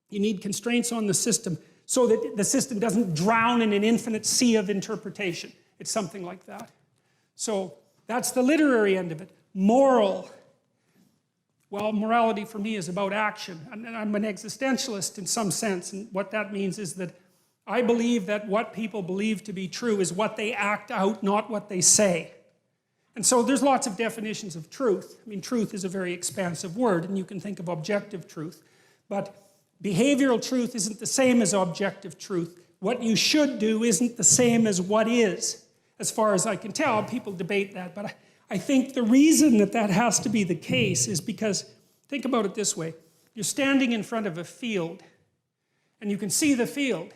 so that the system doesn't drown in an infinite sea of interpretation. It's something like that. So that's the literary end of it. Moral. Well, morality for me is about action. And I'm an existentialist in some sense. And what that means is that I believe that what people believe to be true is what they act out, not what they say. And so there's lots of definitions of truth. I mean, truth is a very expansive word, and you can think of objective truth. But behavioral truth isn't the same as objective truth. What you should do isn't the same as what is. As far as I can tell, people debate that. But I think the reason that that has to be the case is because, think about it this way. You're standing in front of a field, and you can see the field.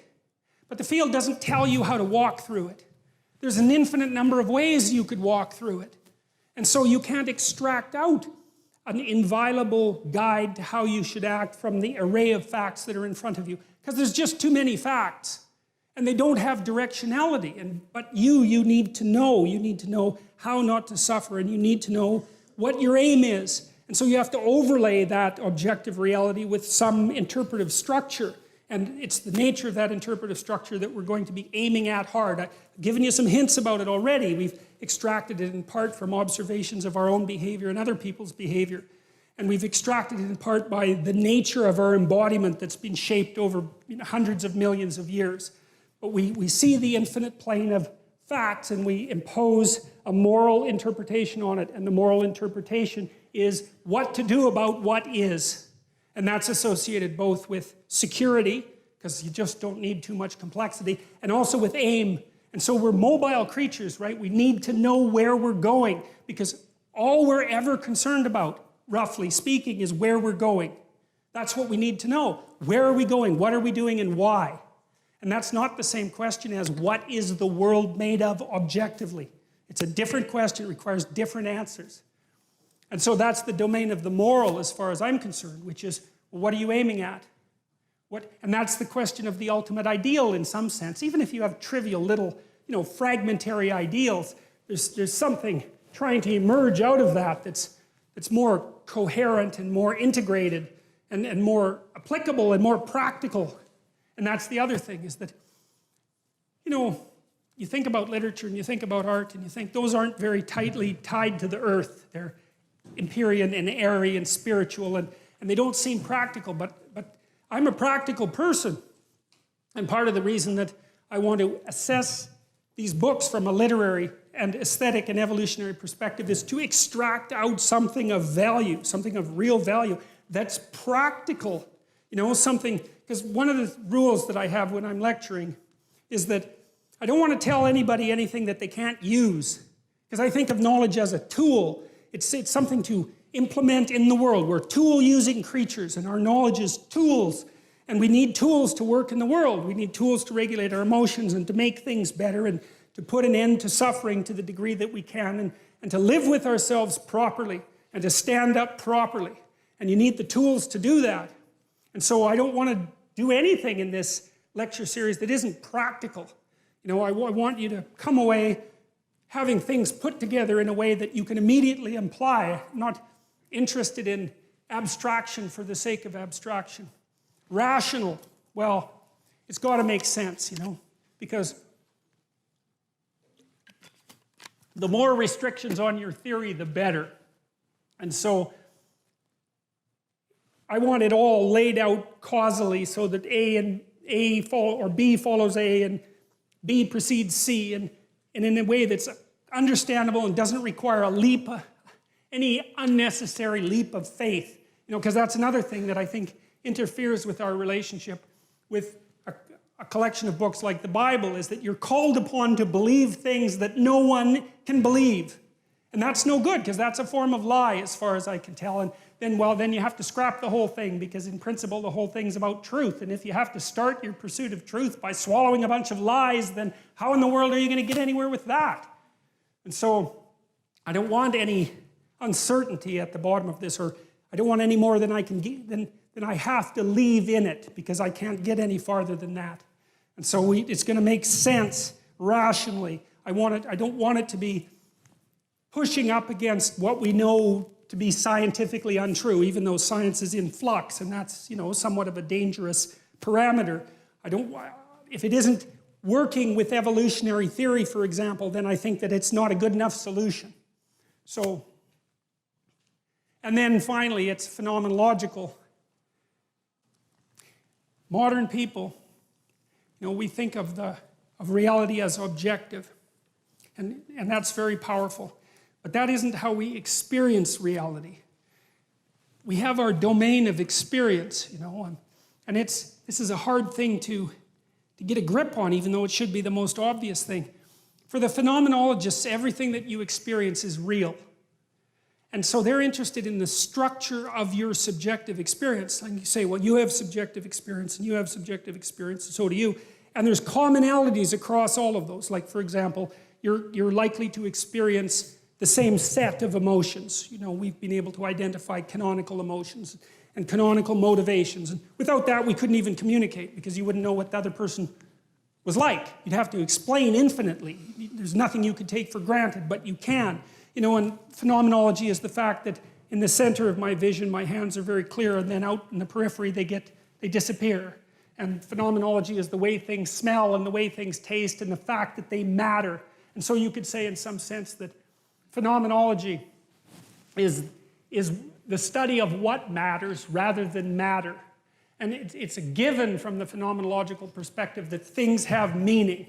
But the field doesn't tell you how to walk through it. There's an infinite number of ways you could walk through it. And so you can't extract out an inviolable guide to how you should act from the array of facts that are in front of you. Because there's just too many facts. And they don't have directionality. But you need to know. You need to know how not to suffer. And you need to know what your aim is. And so you have to overlay that objective reality with some interpretive structure. And it's the nature of that interpretive structure that we're going to be aiming at hard. I've given you some hints about it already. We've extracted it in part from observations of our own behavior and other people's behavior. And we've extracted it in part by the nature of our embodiment that's been shaped over hundreds of millions of years. But we see the infinite plane of facts and we impose a moral interpretation on it. And the moral interpretation is what to do about what is. And that's associated both with security, because you just don't need too much complexity, and also with aim. And so we're mobile creatures, right? We need to know where we're going, because all we're ever concerned about, roughly speaking, is where we're going. That's what we need to know. Where are we going? What are we doing and why? And that's not the same question as what is the world made of objectively. It's a different question, it requires different answers. And so that's the domain of the moral as far as I'm concerned, which is, well, what are you aiming at? And that's the question of the ultimate ideal in some sense. Even if you have trivial little, fragmentary ideals, there's something trying to emerge out of that that's more coherent and more integrated and more applicable and more practical. And that's the other thing, is that, you think about literature and you think about art and you think those aren't very tightly tied to the earth. They're Empyrean and airy and spiritual, and they don't seem practical, but I'm a practical person. And part of the reason that I want to assess these books from a literary and aesthetic and evolutionary perspective is to extract out something of value, something of real value that's practical. Something, because one of the rules that I have when I'm lecturing is that I don't want to tell anybody anything that they can't use, because I think of knowledge as a tool. It's something to implement in the world. We're tool-using creatures, and our knowledge is tools. And we need tools to work in the world. We need tools to regulate our emotions and to make things better and to put an end to suffering to the degree that we can and to live with ourselves properly and to stand up properly. And you need the tools to do that. And so I don't want to do anything in this lecture series that isn't practical. You know, I want you to come away having things put together in a way that you can immediately apply, not interested in abstraction for the sake of abstraction. Rational, well, it's got to make sense, you know, because the more restrictions on your theory, the better. And so I want it all laid out causally so that B follows A and B precedes C and in a way that's understandable and doesn't require any unnecessary leap of faith. You know, because that's another thing that I think interferes with our relationship with a collection of books like the Bible, is that you're called upon to believe things that no one can believe. And that's no good, because that's a form of lie as far as I can tell. And then you have to scrap the whole thing, because in principle the whole thing's about truth. And if you have to start your pursuit of truth by swallowing a bunch of lies, then how in the world are you going to get anywhere with that? And so I don't want any uncertainty at the bottom of this, or I don't want any more than I can get, than I have to leave in it, because I can't get any farther than that. And so it's going to make sense rationally. I don't want it to be pushing up against what we know to be scientifically untrue, even though science is in flux, and that's, you know, somewhat of a dangerous parameter. If it isn't working with evolutionary theory, for example, then I think that it's not a good enough solution. So, and then finally, it's phenomenological. Modern people, you know, we think of reality as objective, and that's very powerful. But that isn't how we experience reality. We have our domain of experience, you know, and this is a hard thing to get a grip on, even though it should be the most obvious thing. For the phenomenologists, everything that you experience is real. And so they're interested in the structure of your subjective experience. And you say, well, you have subjective experience, and you have subjective experience, and so do you. And there's commonalities across all of those. Like, for example, you're likely to experience the same set of emotions. You know, we've been able to identify canonical emotions and canonical motivations. And without that, we couldn't even communicate, because you wouldn't know what the other person was like. You'd have to explain infinitely. There's nothing you could take for granted, but you can. You know, and phenomenology is the fact that in the center of my vision, my hands are very clear, and then out in the periphery, they disappear. And phenomenology is the way things smell and the way things taste and the fact that they matter. And so you could say in some sense that phenomenology is the study of what matters rather than matter. And it's a given from the phenomenological perspective that things have meaning.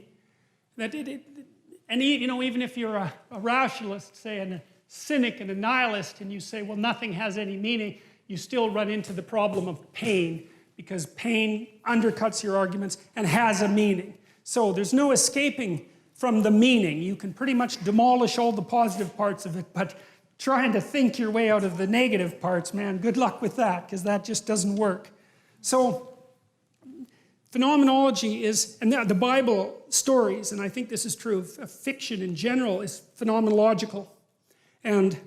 And you know, even if you're a rationalist, say, and a cynic and a nihilist, and you say, well, nothing has any meaning, you still run into the problem of pain, because pain undercuts your arguments and has a meaning. So there's no escaping from the meaning. You can pretty much demolish all the positive parts of it, but trying to think your way out of the negative parts, man, good luck with that, because that just doesn't work. So phenomenology is, and the Bible stories, and I think this is true of fiction in general, is phenomenological. And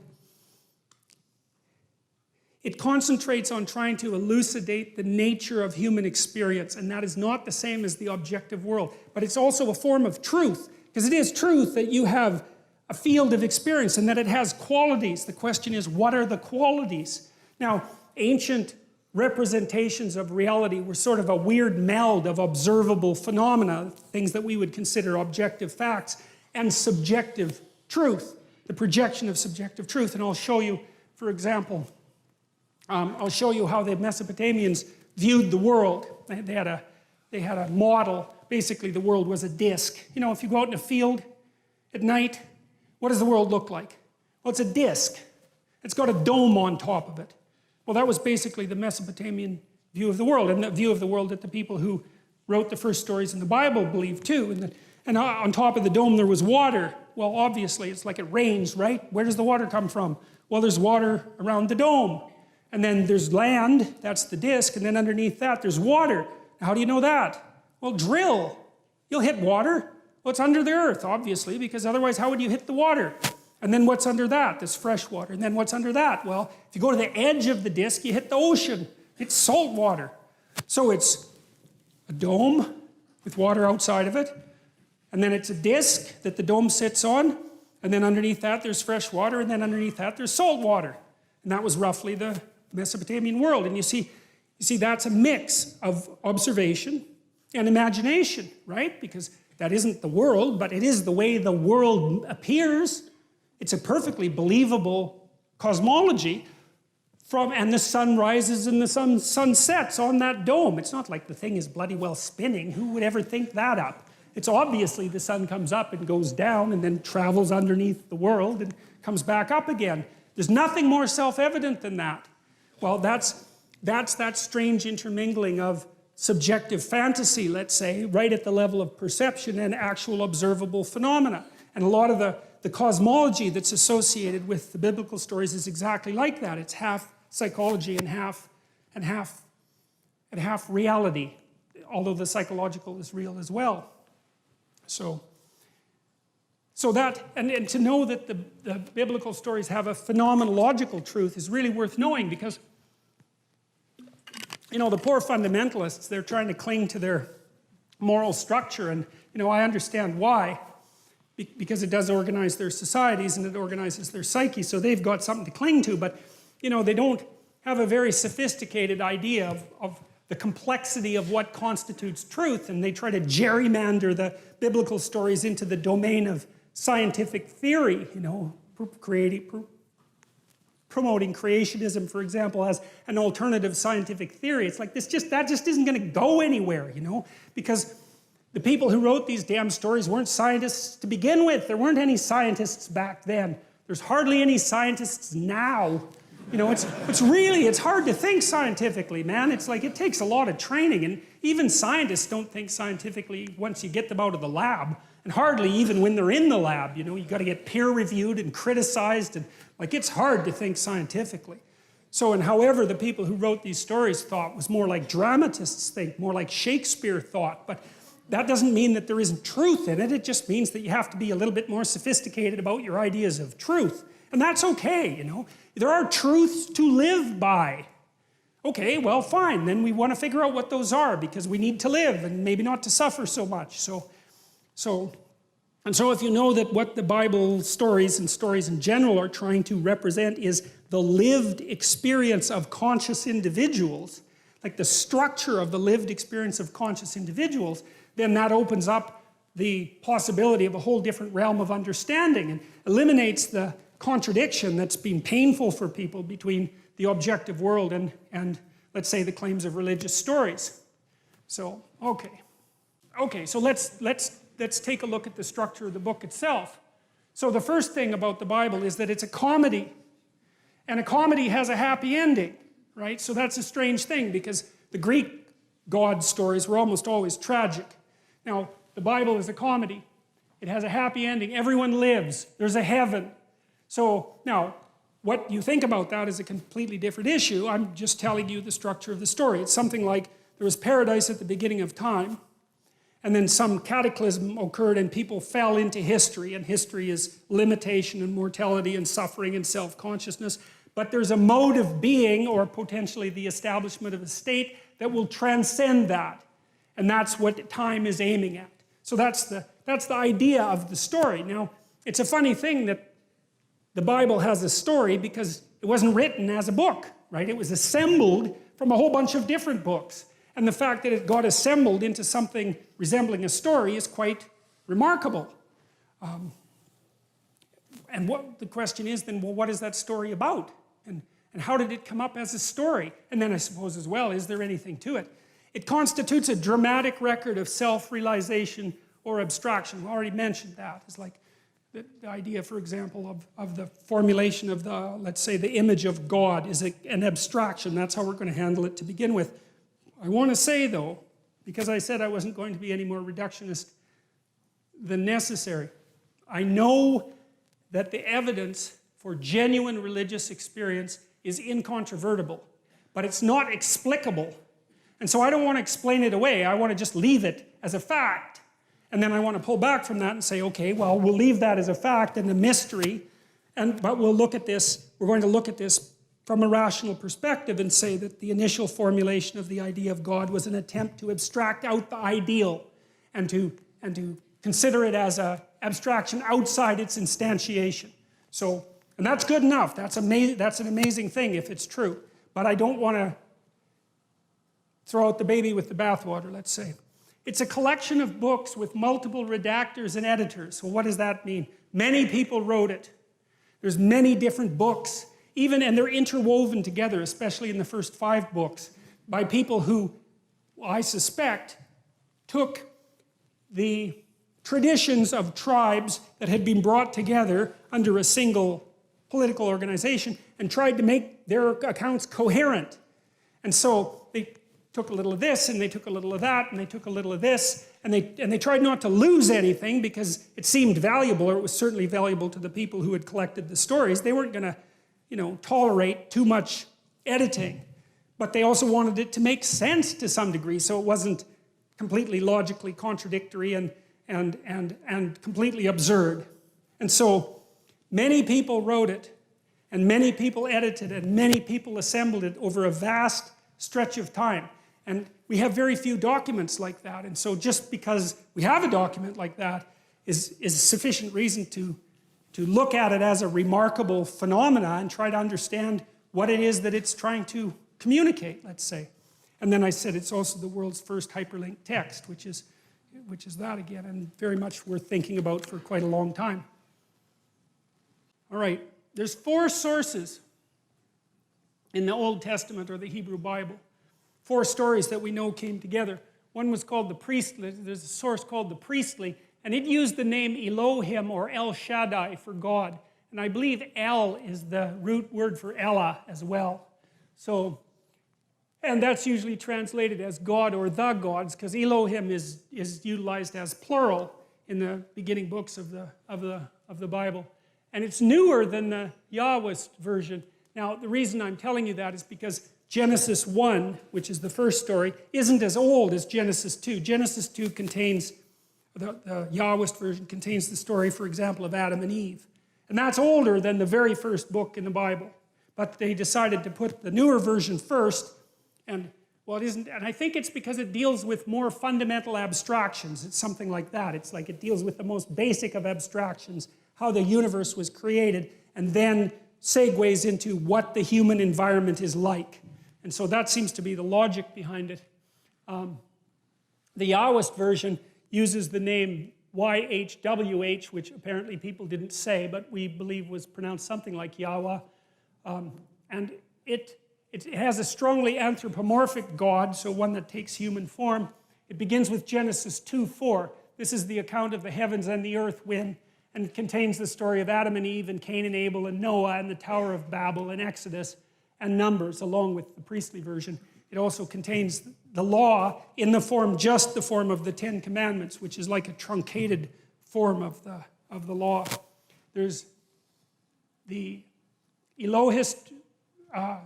it concentrates on trying to elucidate the nature of human experience, and that is not the same as the objective world. But it's also a form of truth, because it is truth that you have a field of experience and that it has qualities. The question is, what are the qualities? Now, ancient representations of reality were sort of a weird meld of observable phenomena, things that we would consider objective facts, and subjective truth, the projection of subjective truth. And I'll show you, for example, I'll show you how the Mesopotamians viewed the world. They had a model. Basically, the world was a disc. You know, if you go out in a field at night, what does the world look like? Well, it's a disc. It's got a dome on top of it. Well, that was basically the Mesopotamian view of the world, and the view of the world that the people who wrote the first stories in the Bible believed too. And on top of the dome there was water. Well, obviously, it's like it rains, right? Where does the water come from? Well, there's water around the dome. And then there's land, that's the disc, and then underneath that there's water. How do you know that? Well, drill. You'll hit water. Well, it's under the earth, obviously, because otherwise how would you hit the water? And then what's under that? There's fresh water. And then what's under that? Well, if you go to the edge of the disc, you hit the ocean. It's salt water. So it's a dome with water outside of it. And then it's a disc that the dome sits on. And then underneath that there's fresh water. And then underneath that there's salt water. And that was roughly the Mesopotamian world. And you see that's a mix of observation and imagination, right? Because that isn't the world, but it is the way the world appears. It's a perfectly believable cosmology. And the sun rises and the sun sets on that dome. It's not like the thing is bloody well spinning. Who would ever think that up? It's obviously the sun comes up and goes down and then travels underneath the world and comes back up again. There's nothing more self-evident than that. Well, that's that strange intermingling of subjective fantasy, let's say, right at the level of perception and actual observable phenomena. And a lot of the cosmology that's associated with the biblical stories is exactly like that. It's half psychology and half reality, although the psychological is real as well. So that, and to know that the biblical stories have a phenomenological truth is really worth knowing, because, you know, the poor fundamentalists, they're trying to cling to their moral structure, and, you know, I understand why, because it does organize their societies and it organizes their psyche, so they've got something to cling to, but, you know, they don't have a very sophisticated idea of the complexity of what constitutes truth, and they try to gerrymander the biblical stories into the domain of scientific theory, you know, promoting creationism, for example, as an alternative scientific theory. It's like that just isn't going to go anywhere, you know, because the people who wrote these damn stories weren't scientists to begin with. There weren't any scientists back then. There's hardly any scientists now. You know, it's hard to think scientifically, man. It's like it takes a lot of training, and even scientists don't think scientifically once you get them out of the lab, and hardly even when they're in the lab. You know, you got to get peer reviewed and criticized, and like it's hard to think scientifically. So, and however the people who wrote these stories thought was more like dramatists think, more like Shakespeare thought, but that doesn't mean that there isn't truth in it. It just means that you have to be a little bit more sophisticated about your ideas of truth. And that's okay, you know. There are truths to live by. Okay, well, fine. Then we want to figure out what those are, because we need to live and maybe not to suffer so much. So if you know that what the Bible stories and stories in general are trying to represent is the lived experience of conscious individuals, like the structure of the lived experience of conscious individuals, then that opens up the possibility of a whole different realm of understanding and eliminates the contradiction that's been painful for people between the objective world and let's say the claims of religious stories. So, okay, so let's take a look at the structure of the book itself. So the first thing about the Bible is that it's a comedy, and a comedy has a happy ending, right? So that's a strange thing, because the Greek God stories were almost always tragic. Now, the Bible is a comedy. It has a happy ending. Everyone lives. There's a heaven. So now, what you think about that is a completely different issue. I'm just telling you the structure of the story. It's something like there was paradise at the beginning of time, and then some cataclysm occurred and people fell into history, and history is limitation and mortality and suffering and self-consciousness. But there's a mode of being, or potentially the establishment of a state, that will transcend that. And that's what time is aiming at. So that's the idea of the story. Now, it's a funny thing that the Bible has a story because it wasn't written as a book, right? It was assembled from a whole bunch of different books. And the fact that it got assembled into something resembling a story is quite remarkable. And what the question is then, well, what is that story about? And how did it come up as a story? And then I suppose as well, is there anything to it? It constitutes a dramatic record of self-realization or abstraction. We already mentioned that. It's like the idea, for example, of the formulation of the, let's say, the image of God is an abstraction. That's how we're going to handle it to begin with. I want to say, though, because I said I wasn't going to be any more reductionist than necessary, I know that the evidence for genuine religious experience is incontrovertible, but it's not explicable. And so I don't want to explain it away. I want to just leave it as a fact. And then I want to pull back from that and say, okay, well, we'll leave that as a fact and a mystery, but we'll look at this, we're going to look at this from a rational perspective and say that the initial formulation of the idea of God was an attempt to abstract out the ideal and to consider it as an abstraction outside its instantiation. So, and that's good enough. That's an amazing thing if it's true. But I don't want to throw out the baby with the bathwater, let's say. It's a collection of books with multiple redactors and editors. So what does that mean? Many people wrote it. There's many different books, and they're interwoven together, especially in the first 5 books, by people who, I suspect, took the traditions of tribes that had been brought together under a single political organization and tried to make their accounts coherent. And so they took a little of this, and they took a little of that, and they took a little of this, and they tried not to lose anything because it seemed valuable, or it was certainly valuable to the people who had collected the stories. They weren't going to, tolerate too much editing, but they also wanted it to make sense to some degree, so it wasn't completely logically contradictory and completely absurd. And so many people wrote it, and many people edited it, and many people assembled it over a vast stretch of time. And we have very few documents like that. And so just because we have a document like that is sufficient reason to look at it as a remarkable phenomena and try to understand what it is that it's trying to communicate, let's say. And then I said it's also the world's first hyperlinked text, which is that again, and very much worth thinking about for quite a long time. All right, there's 4 sources in the Old Testament or the Hebrew Bible. 4 stories that we know came together. One was called the priestly, there's a source called the priestly, and it used the name Elohim or El Shaddai for God. And I believe El is the root word for Ella as well. So, and that's usually translated as God or the gods, because Elohim is utilized as plural in the beginning books of the Bible. And it's newer than the Yahwist version. Now, the reason I'm telling you that is because Genesis 1, which is the first story, isn't as old as Genesis 2. Genesis 2 contains, the Yahwist version contains the story, for example, of Adam and Eve. And that's older than the very first book in the Bible. But they decided to put the newer version first, and well, it isn't, and I think it's because it deals with more fundamental abstractions. It's something like that. It's like it deals with the most basic of abstractions, how the universe was created, and then segues into what the human environment is like. And so that seems to be the logic behind it. The Yahwist version uses the name YHWH, which apparently people didn't say, but we believe was pronounced something like Yahweh. And it has a strongly anthropomorphic God, so one that takes human form. It begins with Genesis 2:4. This is the account of the heavens and the earth when, and it contains the story of Adam and Eve and Cain and Abel and Noah and the Tower of Babel and Exodus and Numbers, along with the priestly version. It also contains the law in the form, just the form of the 10 Commandments, which is like a truncated form of the law. There's the Elohist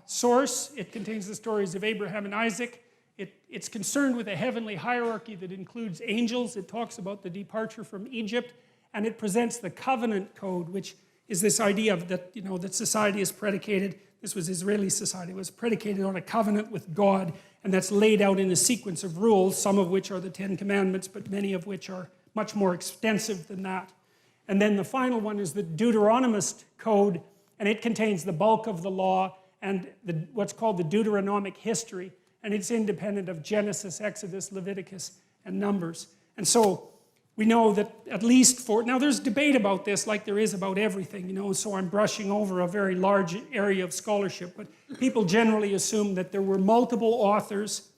source. It contains the stories of Abraham and Isaac. It's concerned with a heavenly hierarchy that includes angels. It talks about the departure from Egypt, and it presents the covenant code, which is this idea of that, that society is predicated. This was Israeli society. It was predicated on a covenant with God, and that's laid out in a sequence of rules, some of which are the 10 Commandments, but many of which are much more extensive than that. And then the final one is the Deuteronomist code, and it contains the bulk of the law and what's called the Deuteronomic history, and it's independent of Genesis, Exodus, Leviticus, and Numbers. And so we know that at least now there's debate about this like there is about everything, so I'm brushing over a very large area of scholarship, but people generally assume that there were multiple authors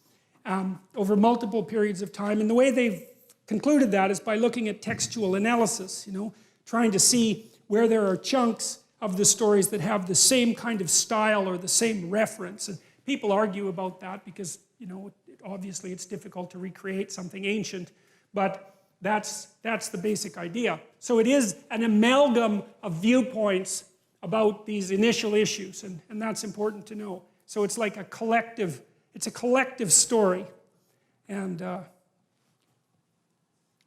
over multiple periods of time, and the way they've concluded that is by looking at textual analysis, trying to see where there are chunks of the stories that have the same kind of style or the same reference. And people argue about that because, obviously it's difficult to recreate something ancient, but that's the basic idea. So it is an amalgam of viewpoints about these initial issues, and that's important to know. So it's like a collective story. And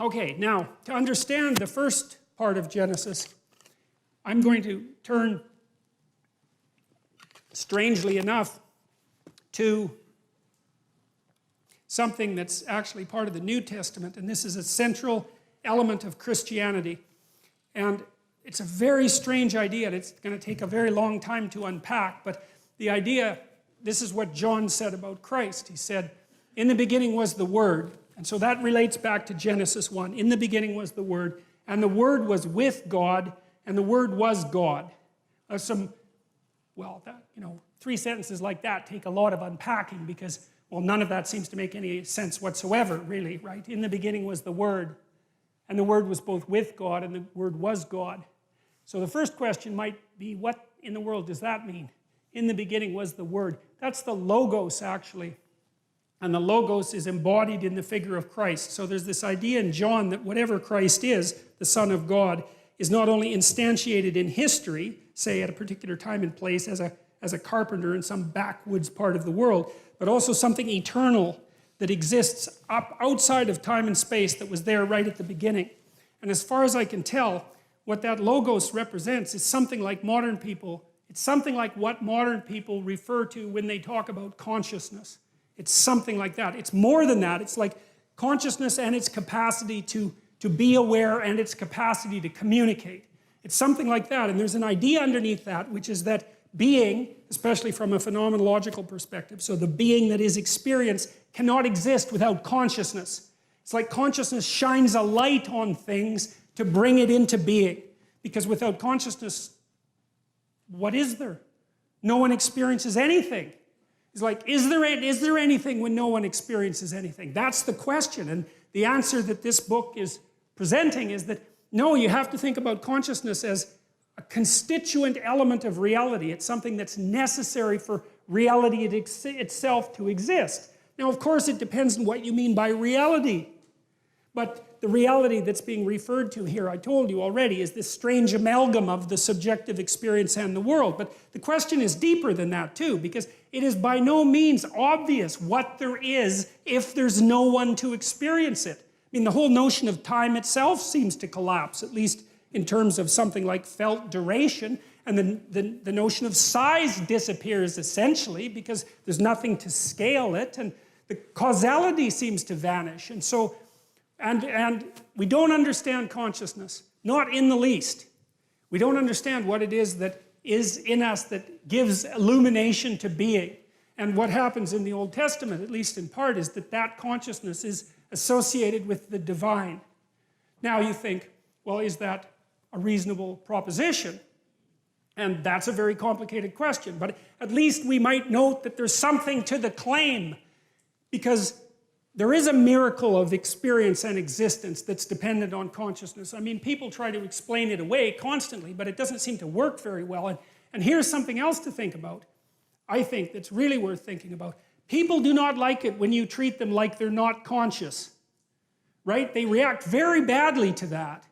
okay, now to understand the first part of Genesis, I'm going to turn, strangely enough, to something that's actually part of the New Testament, and this is a central element of Christianity. And it's a very strange idea, and it's going to take a very long time to unpack, but the idea, this is what John said about Christ. He said, in the beginning was the Word, and so that relates back to Genesis 1. In the beginning was the Word, and the Word was with God, and the Word was God. Three sentences like that take a lot of unpacking because, well, none of that seems to make any sense whatsoever, really, right? In the beginning was the Word, and the Word was both with God, and the Word was God. So the first question might be, what in the world does that mean? In the beginning was the Word. That's the Logos, actually. And the Logos is embodied in the figure of Christ. So there's this idea in John that whatever Christ is, the Son of God, is not only instantiated in history, say at a particular time and place as a carpenter in some backwoods part of the world, but also something eternal that exists up outside of time and space that was there right at the beginning. And as far as I can tell, what that Logos represents is something like modern people. It's something like what modern people refer to when they talk about consciousness. It's something like that. It's more than that. It's like consciousness and its capacity to be aware and its capacity to communicate. It's something like that. And there's an idea underneath that, which is that being, especially from a phenomenological perspective, so the being that is experience cannot exist without consciousness. It's like consciousness shines a light on things to bring it into being. Because without consciousness, what is there? No one experiences anything. It's like, is there anything when no one experiences anything? That's the question. And the answer that this book is presenting is that, no, you have to think about consciousness as a constituent element of reality. It's something that's necessary for reality itself to exist. Now, of course, it depends on what you mean by reality. But the reality that's being referred to here, I told you already, is this strange amalgam of the subjective experience and the world. But the question is deeper than that too, because it is by no means obvious what there is if there's no one to experience it. I mean, the whole notion of time itself seems to collapse, at least in terms of something like felt duration. And then the notion of size disappears essentially because there's nothing to scale it, and the causality seems to vanish. And so, and we don't understand consciousness, not in the least. We don't understand what it is that is in us that gives illumination to being. And what happens in the Old Testament, at least in part, is that that consciousness is associated with the divine. Now you think, well, is that a reasonable proposition? And that's a very complicated question, but at least we might note that there's something to the claim, because there is a miracle of experience and existence that's dependent on consciousness. I mean, people try to explain it away constantly, but it doesn't seem to work very well. And here's something else to think about, I think, that's really worth thinking about. People do not like it when you treat them like they're not conscious, right? They react very badly to that.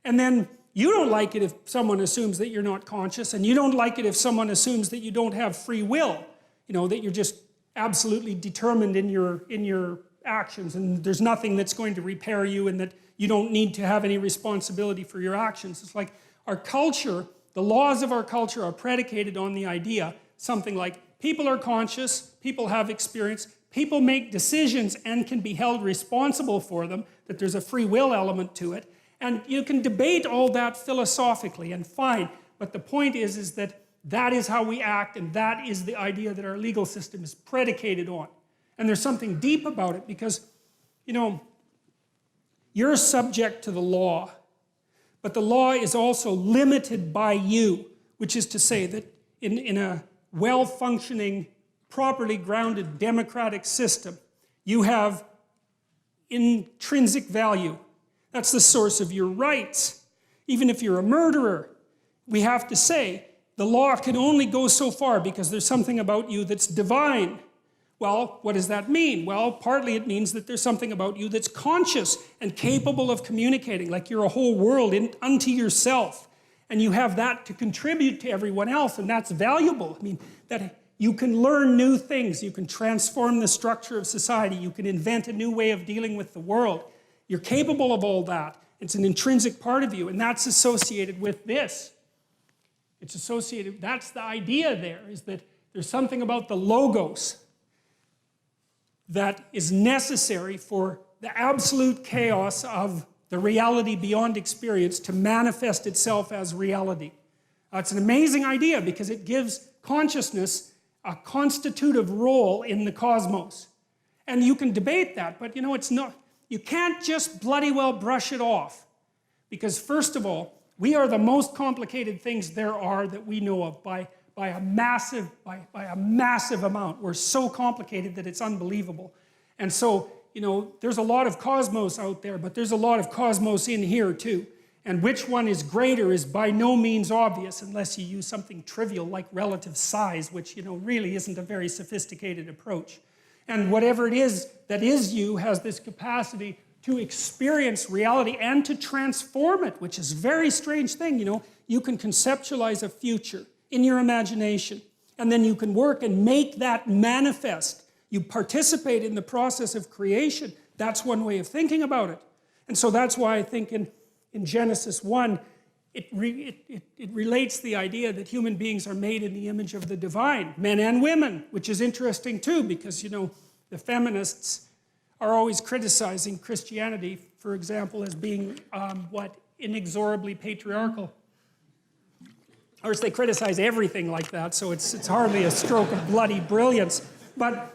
And then you don't like it if someone assumes that you're not conscious, and you don't like it if someone assumes that you don't have free will, you know, that you're just absolutely determined in your actions, and there's nothing that's going to repair you, and that you don't need to have any responsibility for your actions. It's like our culture, the laws of our culture are predicated on the idea, something like people are conscious, people have experience, people make decisions and can be held responsible for them, that there's a free will element to it. And you can debate all that philosophically, and fine, but the point is that that is how we act, and that is the idea that our legal system is predicated on. And there's something deep about it because, you know, you're subject to the law, but the law is also limited by you, which is to say that in a well-functioning, properly grounded democratic system, you have intrinsic value. That's the source of your rights. Even if you're a murderer, we have to say the law can only go so far because there's something about you that's divine. Well, what does that mean? Well, partly it means that there's something about you that's conscious and capable of communicating, like you're a whole world unto yourself. And you have that to contribute to everyone else, and that's valuable. I mean, that you can learn new things. You can transform the structure of society. You can invent a new way of dealing with the world. You're capable of all that. It's an intrinsic part of you, and that's associated with this. It's associated, that's the idea there, is that there's something about the logos that is necessary for the absolute chaos of the reality beyond experience to manifest itself as reality. It's an amazing idea because it gives consciousness a constitutive role in the cosmos. And you can debate that, but it's not, you can't just bloody well brush it off. Because first of all, we are the most complicated things there are that we know of by a massive amount. We're so complicated that it's unbelievable. And so, there's a lot of cosmos out there, but there's a lot of cosmos in here too. And which one is greater is by no means obvious unless you use something trivial like relative size, which, really isn't a very sophisticated approach. And whatever it is that is you has this capacity to experience reality and to transform it, which is a very strange thing, You can conceptualize a future in your imagination, and then you can work and make that manifest. You participate in the process of creation. That's one way of thinking about it. And so that's why I think in Genesis 1, it relates the idea that human beings are made in the image of the divine, men and women, which is interesting too, because, the feminists are always criticizing Christianity, for example, as being, inexorably patriarchal. Of course, they criticize everything like that, so it's hardly a stroke of bloody brilliance. But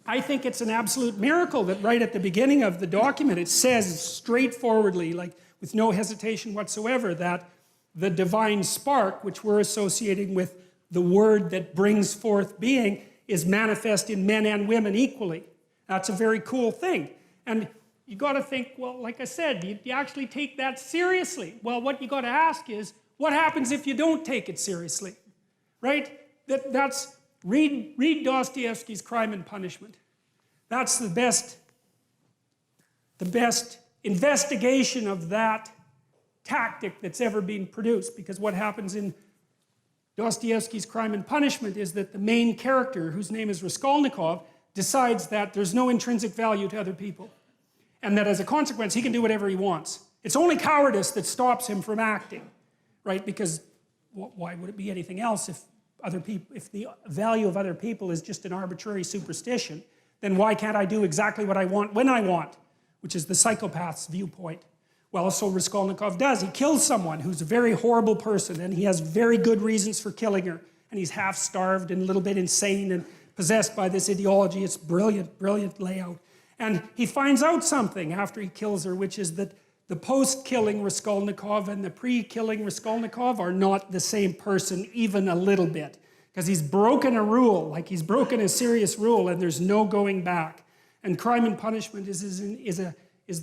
I think it's an absolute miracle that right at the beginning of the document, it says straightforwardly, like with no hesitation whatsoever, that the divine spark, which we're associating with the word that brings forth being, is manifest in men and women equally. That's a very cool thing. And you got to think, well, like I said, do you actually take that seriously? Well, what you got to ask is, what happens if you don't take it seriously? Right? Read Dostoevsky's Crime and Punishment. That's the best investigation of that tactic that's ever been produced. Because what happens in Dostoevsky's Crime and Punishment is that the main character, whose name is Raskolnikov, decides that there's no intrinsic value to other people. And that as a consequence, he can do whatever he wants. It's only cowardice that stops him from acting, right? Because why would it be anything else if the value of other people is just an arbitrary superstition? Then why can't I do exactly what I want when I want? Which is the psychopath's viewpoint. Well, so Raskolnikov does. He kills someone who's a very horrible person, and he has very good reasons for killing her. And he's half-starved and a little bit insane and possessed by this ideology. It's brilliant, brilliant layout. And he finds out something after he kills her, which is that the post-killing Raskolnikov and the pre-killing Raskolnikov are not the same person, even a little bit. Because he's broken a rule, like he's broken a serious rule, and there's no going back. And Crime and Punishment is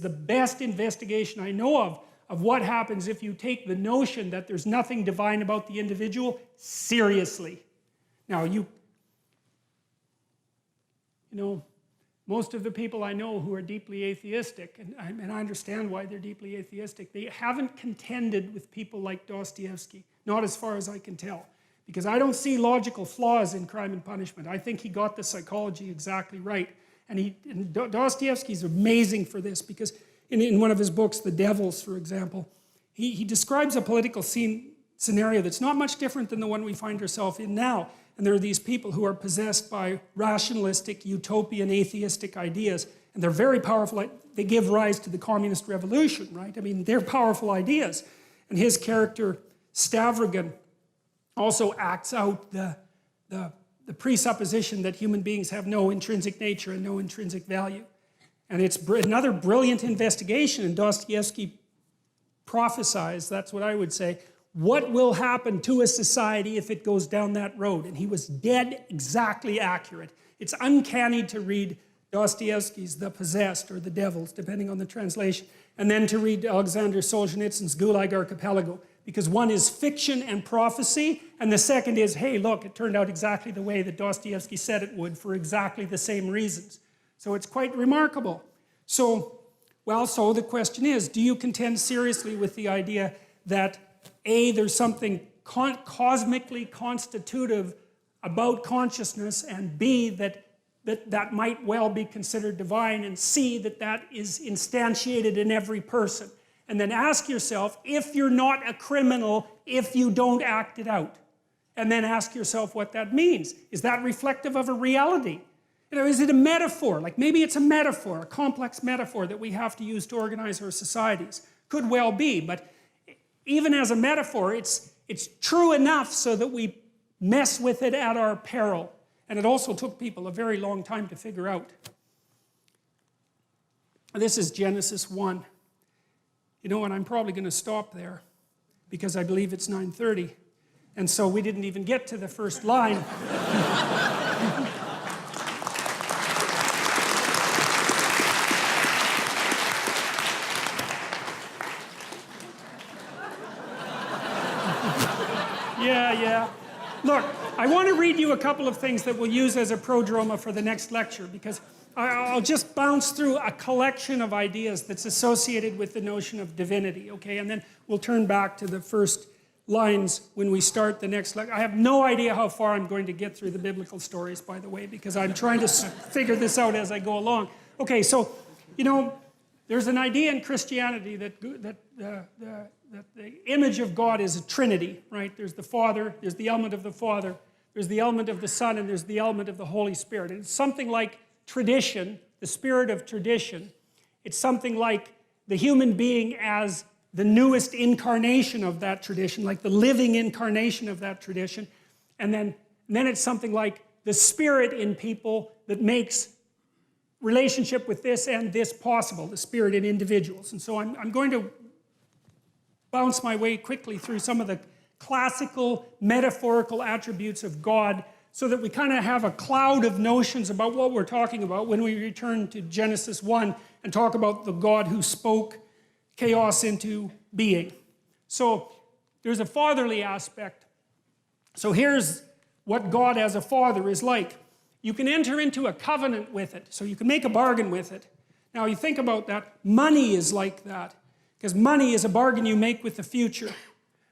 the best investigation I know of what happens if you take the notion that there's nothing divine about the individual seriously. Now, most of the people I know who are deeply atheistic, and I understand why they're deeply atheistic, they haven't contended with people like Dostoevsky, not as far as I can tell. Because I don't see logical flaws in Crime and Punishment. I think he got the psychology exactly right. And Dostoevsky's amazing for this, because in one of his books, The Devils, for example, he describes a political scenario that's not much different than the one we find ourselves in now. And there are these people who are possessed by rationalistic, utopian, atheistic ideas. And they're very powerful. They give rise to the communist revolution, right? I mean, they're powerful ideas. And his character, Stavrogan, also acts out the presupposition that human beings have no intrinsic nature and no intrinsic value. And it's another brilliant investigation, and Dostoevsky prophesies, that's what I would say, what will happen to a society if it goes down that road? And he was dead exactly accurate. It's uncanny to read Dostoevsky's The Possessed or The Devils, depending on the translation, and then to read Alexander Solzhenitsyn's Gulag Archipelago, because one is fiction and prophecy, and the second is, hey, look, it turned out exactly the way that Dostoevsky said it would for exactly the same reasons. So it's quite remarkable. So the question is, do you contend seriously with the idea that A, there's something cosmically constitutive about consciousness, and B, that might well be considered divine, and C, that is instantiated in every person. And then ask yourself if you're not a criminal if you don't act it out. And then ask yourself what that means. Is that reflective of a reality? You know, is it a metaphor? Like maybe it's a metaphor, a complex metaphor that we have to use to organize our societies. Could well be, but even as a metaphor, it's true enough so that we mess with it at our peril. And it also took people a very long time to figure out. This is Genesis 1. You know what, I'm probably going to stop there because I believe it's 9:30. And so we didn't even get to the first line. Yeah. Look, I want to read you a couple of things that we'll use as a prodroma for the next lecture, because I'll just bounce through a collection of ideas that's associated with the notion of divinity, okay? And then we'll turn back to the first lines when we start the next lecture. I have no idea how far I'm going to get through the biblical stories, by the way, because I'm trying to figure this out as I go along. Okay, so, you know, there's an idea in Christianity that the image of God is a trinity, right? There's the Father, there's the element of the Father, there's the element of the Son, and there's the element of the Holy Spirit. And it's something like tradition, the spirit of tradition. It's something like the human being as the newest incarnation of that tradition, like the living incarnation of that tradition. And then it's something like the spirit in people that makes relationship with this and this possible, the spirit in individuals. And so I'm going to bounce my way quickly through some of the classical metaphorical attributes of God so that we kind of have a cloud of notions about what we're talking about when we return to Genesis 1 and talk about the God who spoke chaos into being. So there's a fatherly aspect. So here's what God as a father is like. You can enter into a covenant with it, so you can make a bargain with it. Now you think about that, money is like that, because money is a bargain you make with the future,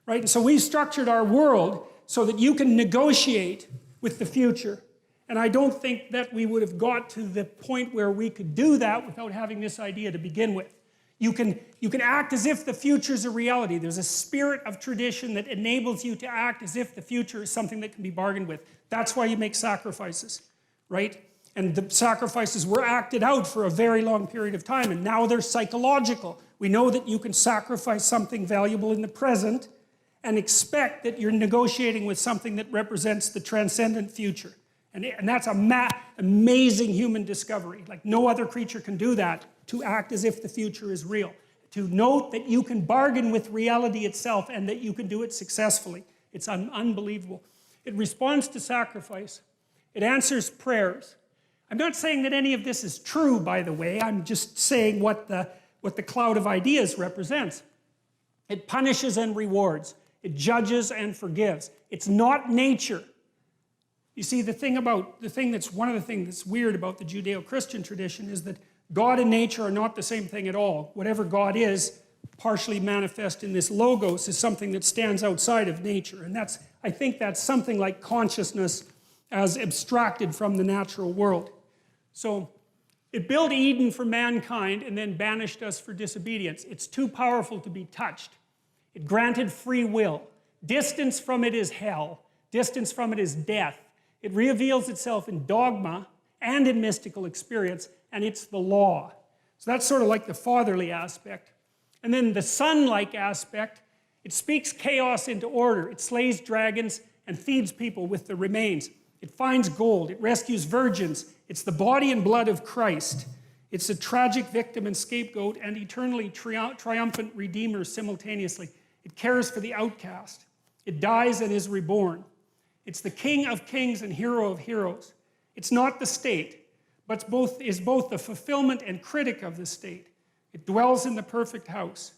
right? And so we've structured our world so that you can negotiate with the future. And I don't think that we would have got to the point where we could do that without having this idea to begin with. You can act as if the future is a reality. There's a spirit of tradition that enables you to act as if the future is something that can be bargained with. That's why you make sacrifices, right? And the sacrifices were acted out for a very long period of time, and now they're psychological. We know that you can sacrifice something valuable in the present and expect that you're negotiating with something that represents the transcendent future. And that's an amazing human discovery. Like no other creature can do that, to act as if the future is real. To note that you can bargain with reality itself and that you can do it successfully. It's unbelievable. It responds to sacrifice. It answers prayers. I'm not saying that any of this is true, by the way. I'm just saying what the cloud of ideas represents. It punishes and rewards. It judges and forgives. It's not nature. You see, one of the things that's weird about the Judeo-Christian tradition is that God and nature are not the same thing at all. Whatever God is, partially manifest in this logos, is something that stands outside of nature. And I think that's something like consciousness as abstracted from the natural world. So it built Eden for mankind and then banished us for disobedience. It's too powerful to be touched. It granted free will. Distance from it is hell. Distance from it is death. It reveals itself in dogma and in mystical experience, and it's the law. So that's sort of like the fatherly aspect. And then the son-like aspect, it speaks chaos into order. It slays dragons and feeds people with the remains. It finds gold. It rescues virgins. It's the body and blood of Christ. It's a tragic victim and scapegoat and eternally triumphant redeemer simultaneously. It cares for the outcast. It dies and is reborn. It's the king of kings and hero of heroes. It's not the state, but is both the fulfillment and critic of the state. It dwells in the perfect house.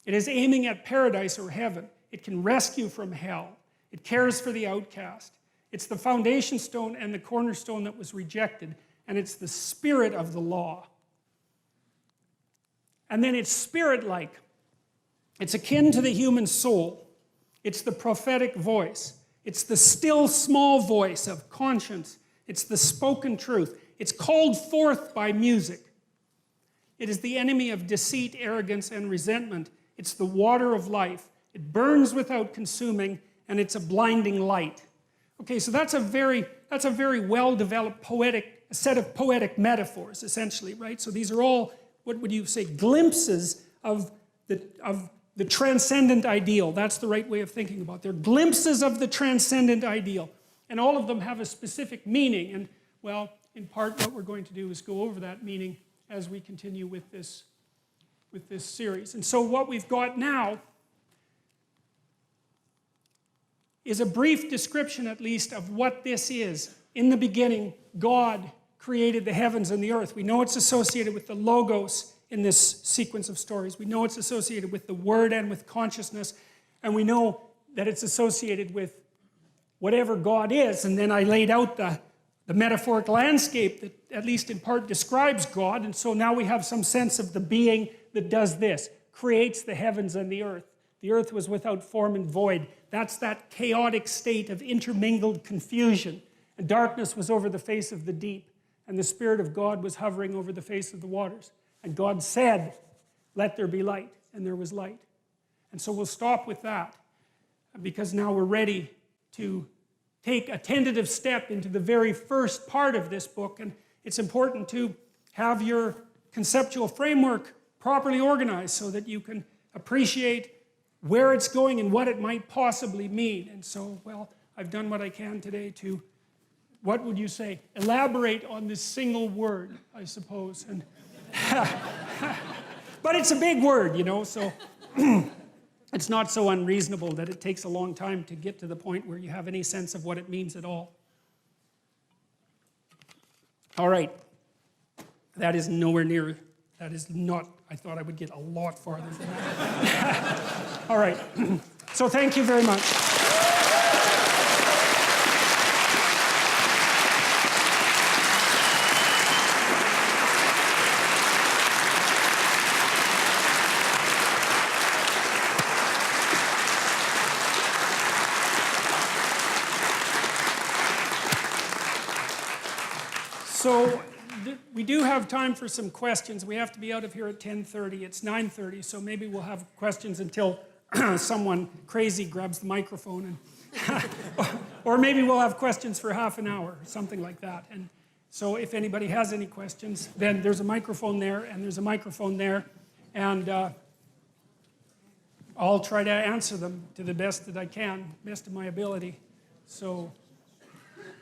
It is aiming at paradise or heaven. It can rescue from hell. It cares for the outcast. It's the foundation stone and the cornerstone that was rejected, and it's the spirit of the law. And then it's spirit-like. It's akin to the human soul. It's the prophetic voice. It's the still small voice of conscience. It's the spoken truth. It's called forth by music. It is the enemy of deceit, arrogance, and resentment. It's the water of life. It burns without consuming, and it's a blinding light. Okay, so that's a very well-developed set of poetic metaphors, essentially, right? So these are all, what would you say, glimpses of the transcendent ideal. That's the right way of thinking about it. They're glimpses of the transcendent ideal. And all of them have a specific meaning. And, well, in part what we're going to do is go over that meaning as we continue with this series. And so what we've got now is a brief description, at least, of what this is. In the beginning, God created the heavens and the earth. We know it's associated with the logos in this sequence of stories. We know it's associated with the word and with consciousness. And we know that it's associated with whatever God is. And then I laid out the metaphoric landscape that at least in part describes God. And so now we have some sense of the being that does this, creates the heavens and the earth. The earth was without form and void. That's that chaotic state of intermingled confusion. And darkness was over the face of the deep. And the Spirit of God was hovering over the face of the waters. And God said, "Let there be light." And there was light. And so we'll stop with that, because now we're ready to take a tentative step into the very first part of this book. And it's important to have your conceptual framework properly organized so that you can appreciate where it's going and what it might possibly mean. And so, well, I've done what I can today to, what would you say, elaborate on this single word, I suppose. And but it's a big word, you know, so it's not so unreasonable that it takes a long time to get to the point where you have any sense of what it means at all. All right. That is nowhere near, that is not, I thought I would get a lot farther than that. All right. So thank you very much. So we do have time for some questions. We have to be out of here at 10:30. It's 9:30, so maybe we'll have questions until someone crazy grabs the microphone. And or maybe we'll have questions for half an hour, something like that. And so if anybody has any questions, then there's a microphone there, and there's a microphone there. And I'll try to answer them to the best that I can, best of my ability. So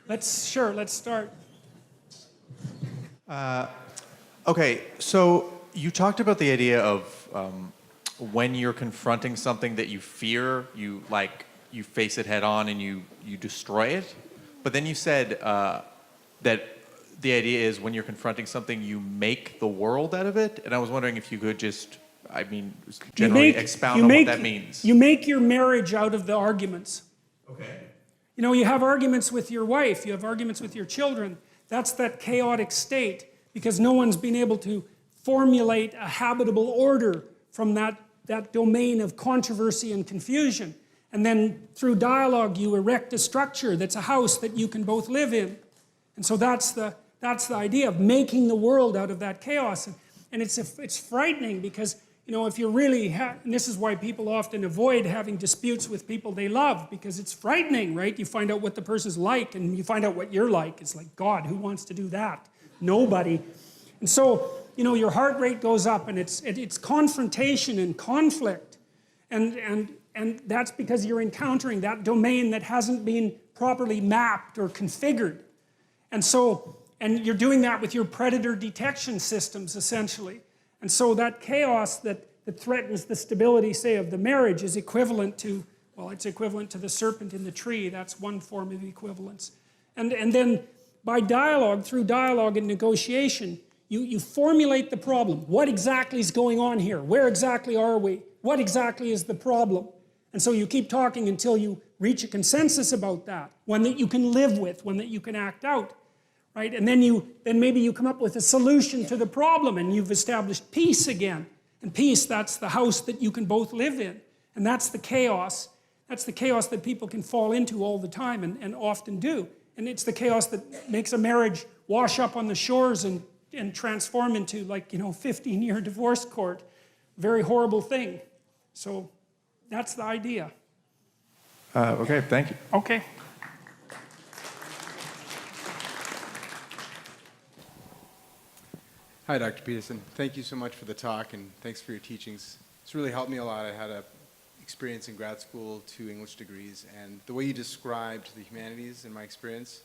let's start. Okay, so you talked about the idea of when you're confronting something that you fear, you face it head on and you destroy it. But then you said that the idea is when you're confronting something, you make the world out of it. And I was wondering if you could just, generally expound on what that means. You make your marriage out of the arguments. Okay. You know, you have arguments with your wife, you have arguments with your children. That's that chaotic state, because no one's been able to formulate a habitable order from that domain of controversy and confusion. And then through dialogue, you erect a structure that's a house that you can both live in. And so that's the idea of making the world out of that chaos. And it's frightening because, you know, if you really and this is why people often avoid having disputes with people they love, because it's frightening, right? You find out what the person's like, and you find out what you're like. It's like, God, who wants to do that? Nobody. And so, you know, your heart rate goes up, and it's confrontation and conflict. And that's because you're encountering that domain that hasn't been properly mapped or configured. And so, and you're doing that with your predator detection systems, essentially. And so that chaos that threatens the stability, say, of the marriage is equivalent to, well, it's equivalent to the serpent in the tree. That's one form of equivalence. And then by dialogue, through dialogue and negotiation, you formulate the problem. What exactly is going on here? Where exactly are we? What exactly is the problem? And so you keep talking until you reach a consensus about that, one that you can live with, one that you can act out. Right? And then maybe you come up with a solution to the problem, and you've established peace again. And peace, that's the house that you can both live in. And that's the chaos That's the chaos that people can fall into all the time and often do. And it's the chaos that makes a marriage wash up on the shores and transform into 15-year divorce court. Very horrible thing. So that's the idea. Okay, thank you. Okay. Hi, Dr. Peterson. Thank you so much for the talk, and thanks for your teachings. It's really helped me a lot. I had a experience in grad school, 2 English degrees, and the way you described the humanities in my experience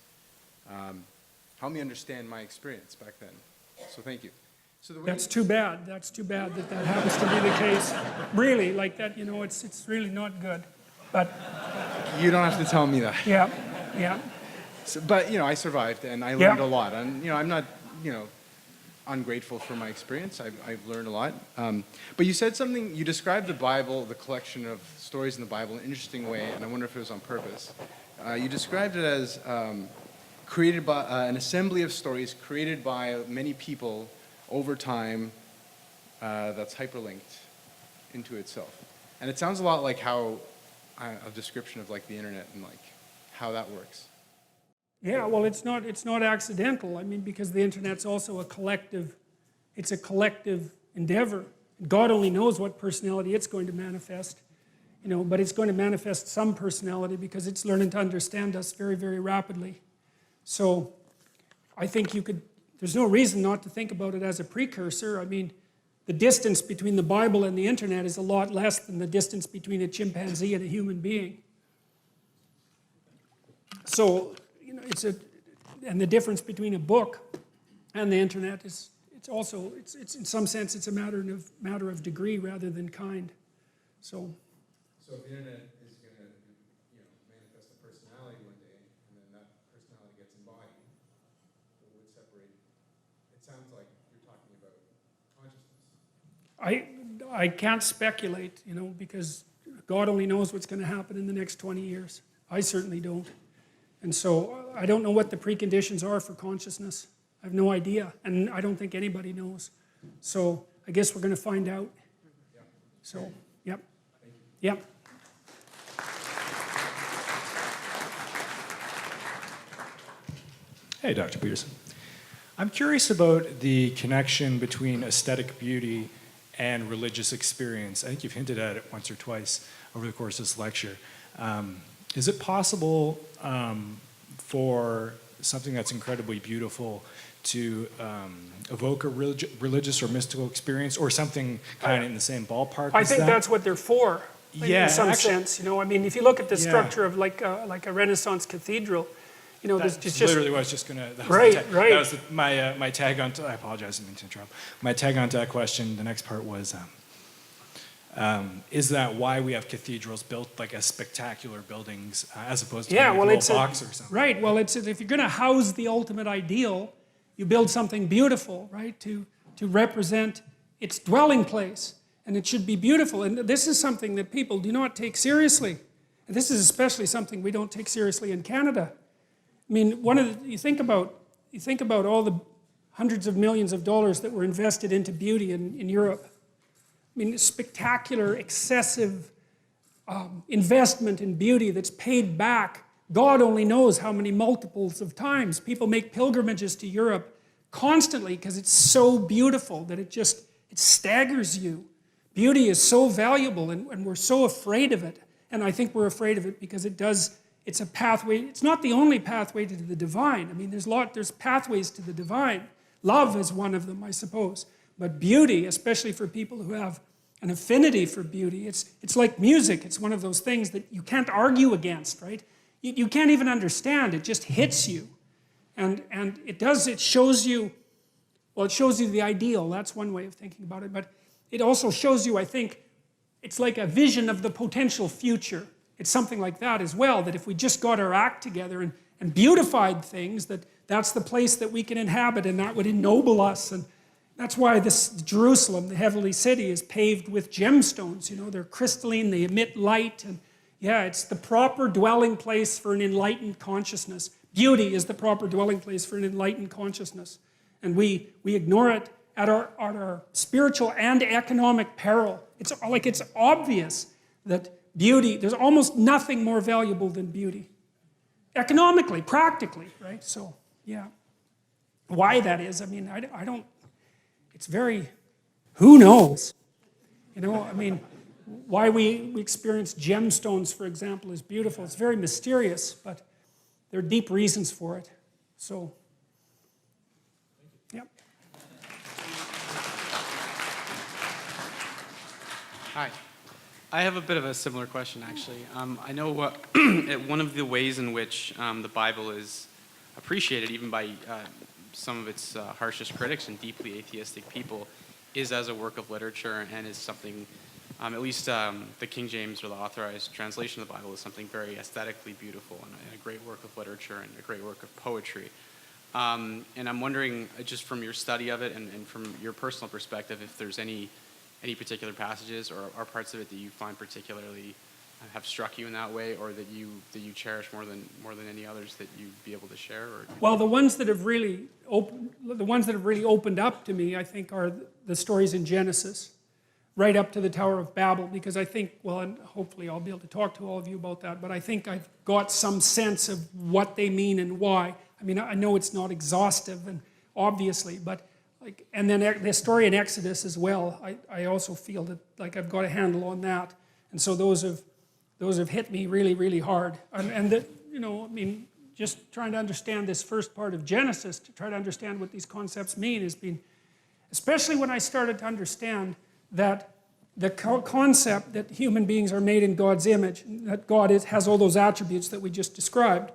helped me understand my experience back then. So thank you. So That's too bad. That's too bad that happens to be the case. Really, like that, it's really not good. But you don't have to tell me that. yeah, yeah. So, but I survived, and I learned a lot. And I'm not, ungrateful for my experience. I've learned a lot. But you said something. You described the Bible, the collection of stories in the Bible, in an interesting way, and I wonder if it was on purpose. You described it as created by an assembly of stories created by many people over time. That's hyperlinked into itself, and it sounds a lot like how a description of the internet and how that works. Yeah, well, it's not accidental. I mean, because the internet's also it's a collective endeavor. God only knows what personality it's going to manifest, but it's going to manifest some personality because it's learning to understand us very, very rapidly. So I think there's no reason not to think about it as a precursor. I mean, the distance between the Bible and the internet is a lot less than the distance between a chimpanzee and a human being. So, and the difference between a book and the internet is, it's in some sense, it's a matter of degree rather than kind. So if the internet is going to, manifest a personality one day, and then that personality gets embodied, what would separate? It sounds like you're talking about consciousness. I can't speculate, because God only knows what's going to happen in the next 20 years. I certainly don't. And so I don't know what the preconditions are for consciousness. I have no idea, and I don't think anybody knows. So I guess we're going to find out. So, yep. Yep. Hey, Dr. Peterson. I'm curious about the connection between aesthetic beauty and religious experience. I think you've hinted at it once or twice over the course of this lecture. Is it possible for something that's incredibly beautiful to evoke a religious or mystical experience, or something kind of in the same ballpark? I think that's what they're for, Yeah, in some actually, sense. I mean, if you look at the Yeah. structure of like a Renaissance cathedral, there's That's just literally what I was just going to... Right. That was my tag on... I apologize, I didn't mean to interrupt. My tag on to that question, the next part was, is that why we have cathedrals built as spectacular buildings as opposed to a little box or something? Right, well, if you're going to house the ultimate ideal, you build something beautiful, right, to represent its dwelling place. And it should be beautiful. And this is something that people do not take seriously. And this is especially something we don't take seriously in Canada. I mean, you think about all the hundreds of millions of dollars that were invested into beauty in Europe. I mean, spectacular, excessive investment in beauty that's paid back. God only knows how many multiples of times. People make pilgrimages to Europe constantly because it's so beautiful that it staggers you. Beauty is so valuable, and we're so afraid of it. And I think we're afraid of it because it's a pathway. It's not the only pathway to the divine. I mean, there's pathways to the divine. Love is one of them, I suppose. But beauty, especially for people who have an affinity for beauty, it's like music. It's one of those things that you can't argue against, right? You can't even understand. It just hits you. And it shows you the ideal. That's one way of thinking about it. But it also shows you, I think, it's like a vision of the potential future. It's something like that as well, that if we just got our act together and beautified things, that's the place that we can inhabit, and that would ennoble us. And that's why this Jerusalem, the heavenly city, is paved with gemstones. They're crystalline, they emit light. And yeah, it's the proper dwelling place for an enlightened consciousness. Beauty is the proper dwelling place for an enlightened consciousness. And we ignore it at our spiritual and economic peril. It's obvious that beauty, there's almost nothing more valuable than beauty. Economically, practically, right? So, yeah. Why that is, I mean, I don't, it's very, who knows? You know, I mean, why we experience gemstones, for example, is beautiful. It's very mysterious, but there are deep reasons for it. So, yeah. Hi. I have a bit of a similar question, actually. I know one of the ways in which the Bible is appreciated, even by some of its harshest critics and deeply atheistic people, is as a work of literature and is something, at least the King James or the authorized translation of the Bible is something very aesthetically beautiful and a great work of literature and a great work of poetry. And I'm wondering, just from your study of it and from your personal perspective, if there's any particular passages or parts of it that you find particularly have struck you in that way, or that you cherish more than any others that you'd be able to share? Or Well, the ones that have really opened up to me, I think, are the stories in Genesis, right up to the Tower of Babel, because I think, well, and hopefully I'll be able to talk to all of you about that, but I think I've got some sense of what they mean and why. I mean, I know it's not exhaustive, and obviously, but like, and then the story in Exodus as well, I also feel that like I've got a handle on that, and so those have hit me really, really hard. And that, you know, I mean, just trying to understand this first part of Genesis, to try to understand what these concepts mean, has been, especially when I started to understand that the concept that human beings are made in God's image, that God has all those attributes that we just described,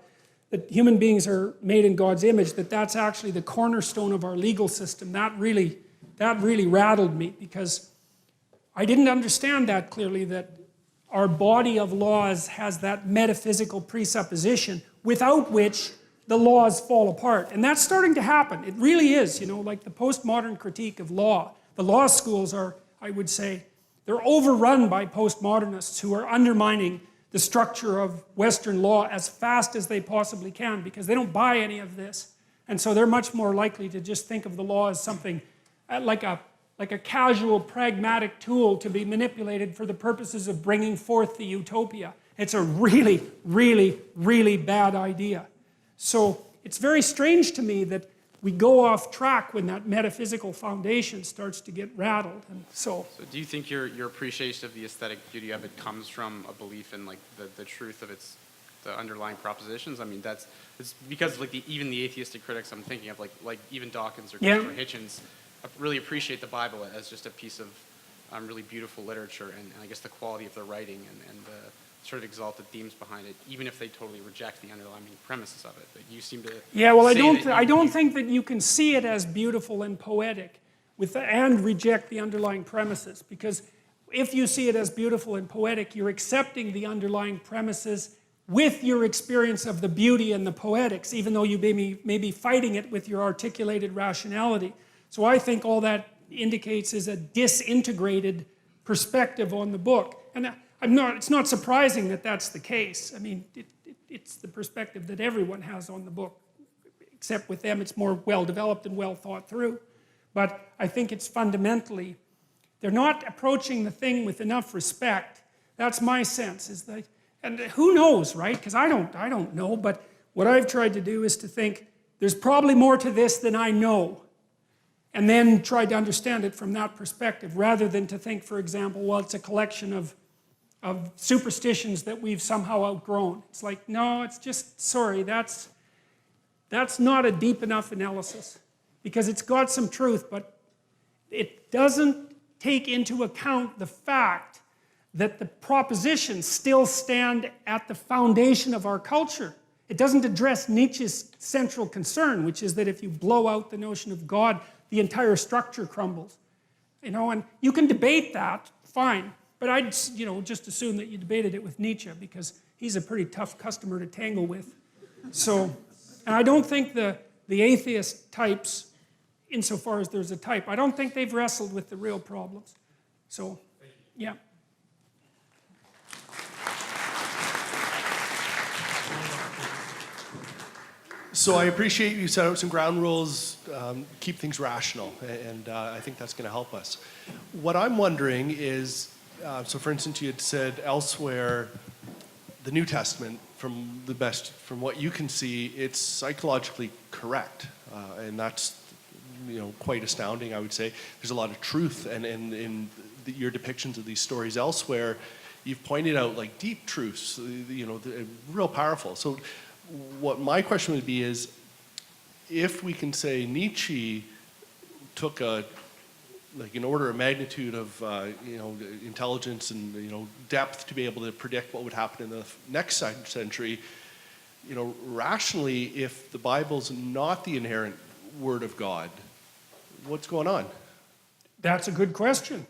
that human beings are made in God's image, that's actually the cornerstone of our legal system. That really rattled me, because I didn't understand that clearly, that our body of laws has that metaphysical presupposition without which the laws fall apart. And that's starting to happen. It really is, you know, like the postmodern critique of law. The law schools are, I would say, they're overrun by postmodernists who are undermining the structure of Western law as fast as they possibly can, because they don't buy any of this. And so they're much more likely to just think of the law as something like a casual, pragmatic tool to be manipulated for the purposes of bringing forth the utopia. It's a really, really, really bad idea. So it's very strange to me that we go off track when that metaphysical foundation starts to get rattled. And so do you think your appreciation of the aesthetic beauty of it comes from a belief in like the truth of the underlying propositions? I mean, it's because like even the atheistic critics I'm thinking of, like even Dawkins or Christopher Hitchens, really appreciate the Bible as just a piece of really beautiful literature, and I guess the quality of the writing and the sort of exalted themes behind it, even if they totally reject the underlying premises of it. But you seem to I don't think that you can see it as beautiful and poetic and reject the underlying premises, because if you see it as beautiful and poetic, you're accepting the underlying premises with your experience of the beauty and the poetics, even though you may be fighting it with your articulated rationality. So I think all that indicates is a disintegrated perspective on the book. And it's not surprising that that's the case. I mean, it's the perspective that everyone has on the book, except with them it's more well-developed and well thought through. But I think it's fundamentally, they're not approaching the thing with enough respect. That's my sense, is that, and who knows, right? Because I don't know, but what I've tried to do is to think, there's probably more to this than I know. And then try to understand it from that perspective, rather than to think, for example, well, it's a collection of superstitions that we've somehow outgrown. It's like, no, it's just, sorry, that's not a deep enough analysis, because it's got some truth, but it doesn't take into account the fact that the propositions still stand at the foundation of our culture. It doesn't address Nietzsche's central concern, which is that if you blow out the notion of God, the entire structure crumbles. You know, and you can debate that, fine. But I'd, you know, just assume that you debated it with Nietzsche, because he's a pretty tough customer to tangle with. So, and I don't think the atheist types, insofar as there's a type, I don't think they've wrestled with the real problems. So, yeah. So I appreciate you set out some ground rules, keep things rational, and I think that's going to help us. What I'm wondering is, So for instance, you had said elsewhere, the New Testament, from what you can see, it's psychologically correct. And that's, quite astounding, I would say. There's a lot of truth, and in your depictions of these stories elsewhere, you've pointed out like deep truths, real powerful. So what my question would be is, if we can say Nietzsche took an order of magnitude of intelligence and depth to be able to predict what would happen in the next century, rationally, if the Bible's not the inerrant word of God, what's going on? That's a good question.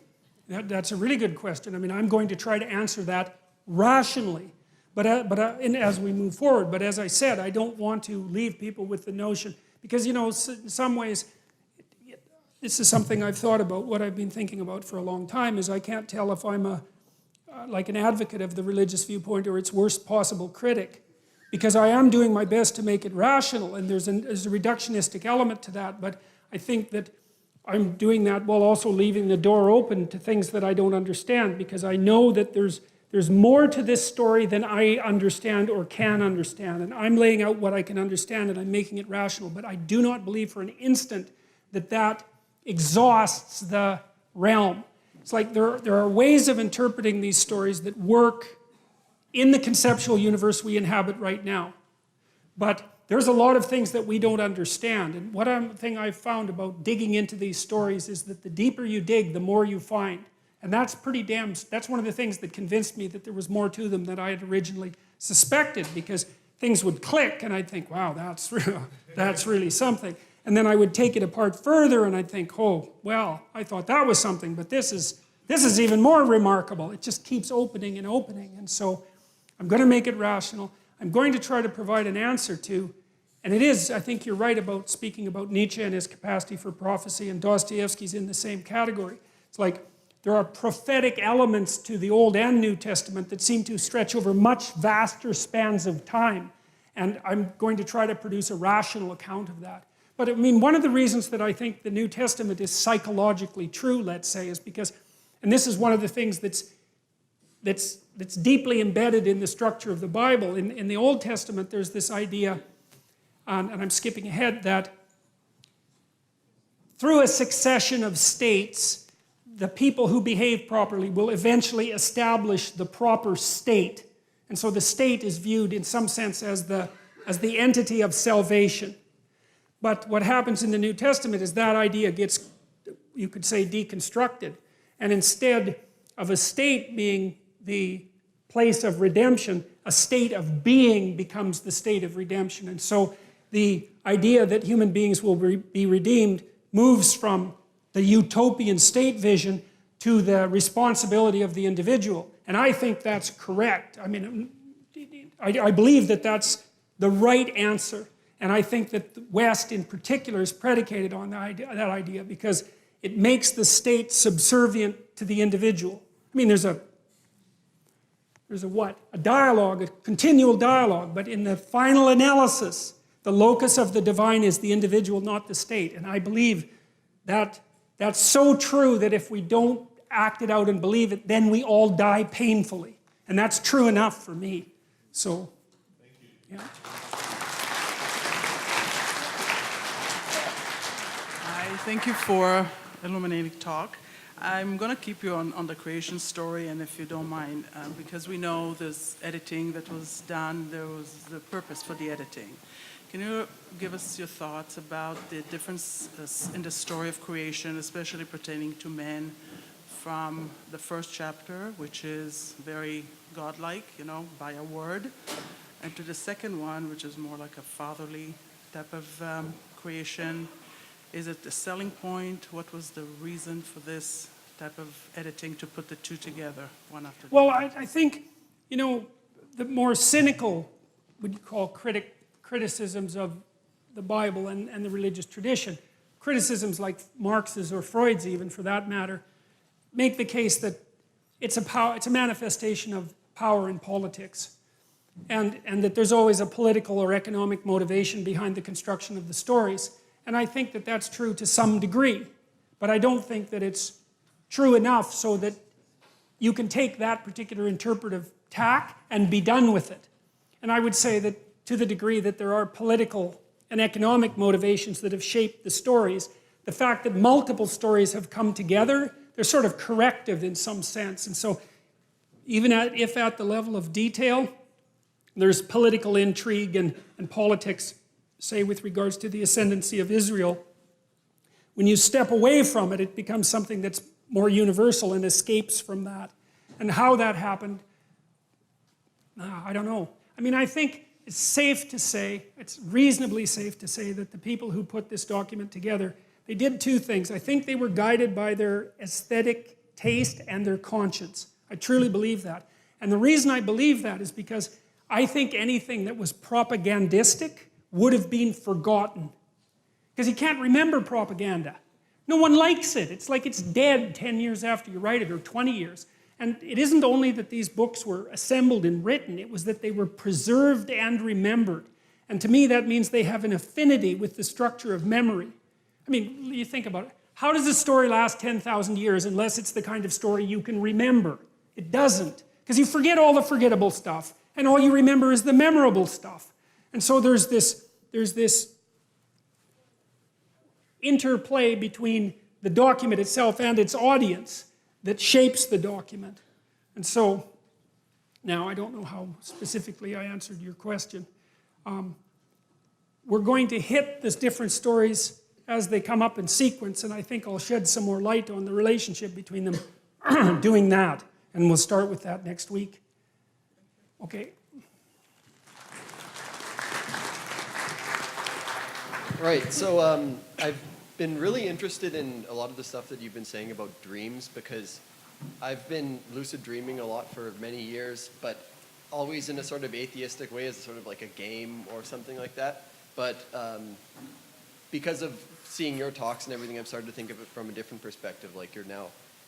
That's a really good question. I mean, I'm going to try to answer that rationally, but as we move forward. But as I said, I don't want to leave people with the notion, because in some ways, this is something I've thought about. What I've been thinking about for a long time is I can't tell if I'm like an advocate of the religious viewpoint or its worst possible critic, because I am doing my best to make it rational, and there's a reductionistic element to that. But I think that I'm doing that while also leaving the door open to things that I don't understand, because I know that there's more to this story than I understand or can understand. And I'm laying out what I can understand, and I'm making it rational. But I do not believe for an instant that exhausts the realm. It's like there are ways of interpreting these stories that work in the conceptual universe we inhabit right now. But there's a lot of things that we don't understand. And one thing I've found about digging into these stories is that the deeper you dig, the more you find. And that's that's one of the things that convinced me that there was more to them than I had originally suspected, because things would click and I'd think, wow, that's really something. And then I would take it apart further and I'd think, oh, well, I thought that was something, but this is even more remarkable. It just keeps opening and opening. And so I'm going to make it rational. I'm going to try to provide an answer to, and it is, I think you're right about speaking about Nietzsche and his capacity for prophecy, and Dostoevsky's in the same category. It's like there are prophetic elements to the Old and New Testament that seem to stretch over much vaster spans of time. And I'm going to try to produce a rational account of that. But I mean, one of the reasons that I think the New Testament is psychologically true, let's say, is because, and this is one of the things that's deeply embedded in the structure of the Bible. In the Old Testament, there's this idea, and I'm skipping ahead, that through a succession of states, the people who behave properly will eventually establish the proper state. And so the state is viewed in some sense as the entity of salvation. But what happens in the New Testament is that idea gets, you could say, deconstructed. And instead of a state being the place of redemption, a state of being becomes the state of redemption. And so the idea that human beings will be redeemed moves from the utopian state vision to the responsibility of the individual. And I think that's correct. I mean, I believe that that's the right answer. And I think that the West in particular is predicated on that idea because it makes the state subservient to the individual. I mean, there's a what? A dialogue, a continual dialogue, but in the final analysis, the locus of the divine is the individual, not the state. And I believe that that's so true that if we don't act it out and believe it, then we all die painfully. And that's true enough for me. So, thank you. Yeah. Thank you for illuminating talk. I'm going to keep you on the creation story, and if you don't mind, because we know this editing that was done, there was the purpose for the editing. Can you give us your thoughts about the difference in the story of creation, especially pertaining to men, from the first chapter, which is very godlike, by a word, and to the second one, which is more like a fatherly type of creation? Is it the selling point? What was the reason for this type of editing to put the two together, one after the other? Well, I think, the more cynical, what you call criticisms of the Bible and the religious tradition, criticisms like Marx's or Freud's even, for that matter, make the case that it's a manifestation of power in politics, and that there's always a political or economic motivation behind the construction of the stories. And I think that that's true to some degree, but I don't think that it's true enough so that you can take that particular interpretive tack and be done with it. And I would say that to the degree that there are political and economic motivations that have shaped the stories, the fact that multiple stories have come together, they're sort of corrective in some sense. And so even if at the level of detail, there's political intrigue and politics, say with regards to the ascendancy of Israel, when you step away from it, it becomes something that's more universal and escapes from that. And how that happened, I don't know. I mean, I think it's safe to say, it's reasonably safe to say that the people who put this document together, they did two things. I think they were guided by their aesthetic taste and their conscience. I truly believe that. And the reason I believe that is because I think anything that was propagandistic would have been forgotten. Because you can't remember propaganda. No one likes it. It's like it's dead 10 years after you write it, or 20 years. And it isn't only that these books were assembled and written, it was that they were preserved and remembered. And to me, that means they have an affinity with the structure of memory. I mean, you think about it. How does a story last 10,000 years unless it's the kind of story you can remember? It doesn't. Because you forget all the forgettable stuff, and all you remember is the memorable stuff. And so there's this interplay between the document itself and its audience that shapes the document. And so, now I don't know how specifically I answered your question. We're going to hit the different stories as they come up in sequence, and I think I'll shed some more light on the relationship between them doing that. And we'll start with that next week. Okay. Right, so I've been really interested in a lot of the stuff that you've been saying about dreams, because I've been lucid dreaming a lot for many years, but always in a sort of atheistic way, as sort of like a game or something like that. But because of seeing your talks and everything, I've started to think of it from a different perspective, like you're now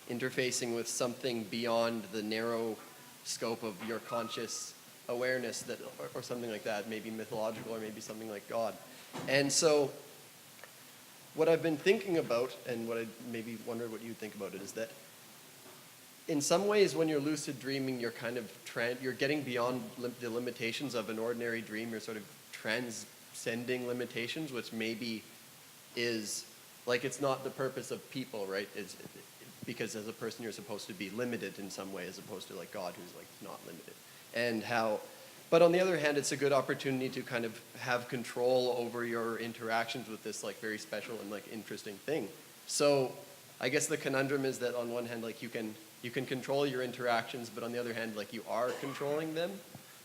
interfacing with something beyond the narrow scope of your conscious awareness, that, or something like that, maybe mythological or maybe something like God. And so what I've been thinking about, and what I maybe wondered what you think about it, is that in some ways when you're lucid dreaming, you're kind of you're getting beyond the limitations of an ordinary dream. You're sort of transcending limitations, which maybe is like, it's not the purpose of people, right? It's because as a person you're supposed to be limited in some way, as opposed to like God, who's like not limited. And how, but on the other hand, it's a good opportunity to kind of have control over your interactions with this like very special and like interesting thing. So I guess the conundrum is that on one hand, like you can control your interactions, but on the other hand, like you are controlling them.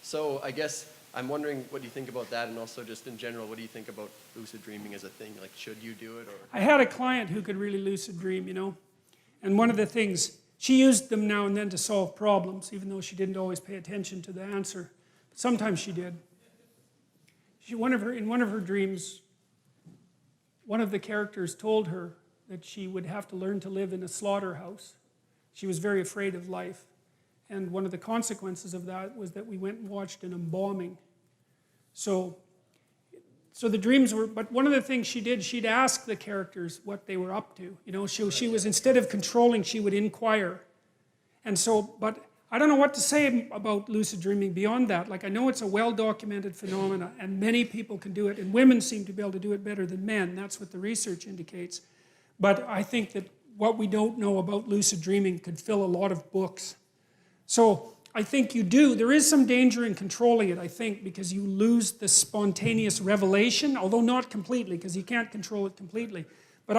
So I guess I'm wondering what you think about that, and also just in general, what do you think about lucid dreaming as a thing? Like, should you do it, or? I had a client who could really lucid dream, you know. And one of the things, she used them now and then to solve problems, even though she didn't always pay attention to the answer. But sometimes she did. In one of her dreams, one of the characters told her that she would have to learn to live in a slaughterhouse. She was very afraid of life. And one of the consequences of that was that we went and watched an embalming. So the dreams were, but one of the things she did, she'd ask the characters what they were up to. You know, she was, instead of controlling, she would inquire. And so, but I don't know what to say about lucid dreaming beyond that. Like, I know it's a well-documented phenomena, and many people can do it, and women seem to be able to do it better than men. That's what the research indicates. But I think that what we don't know about lucid dreaming could fill a lot of books. So I think you do. There is some danger in controlling it, I think, because you lose the spontaneous revelation, although not completely, because you can't control it completely. But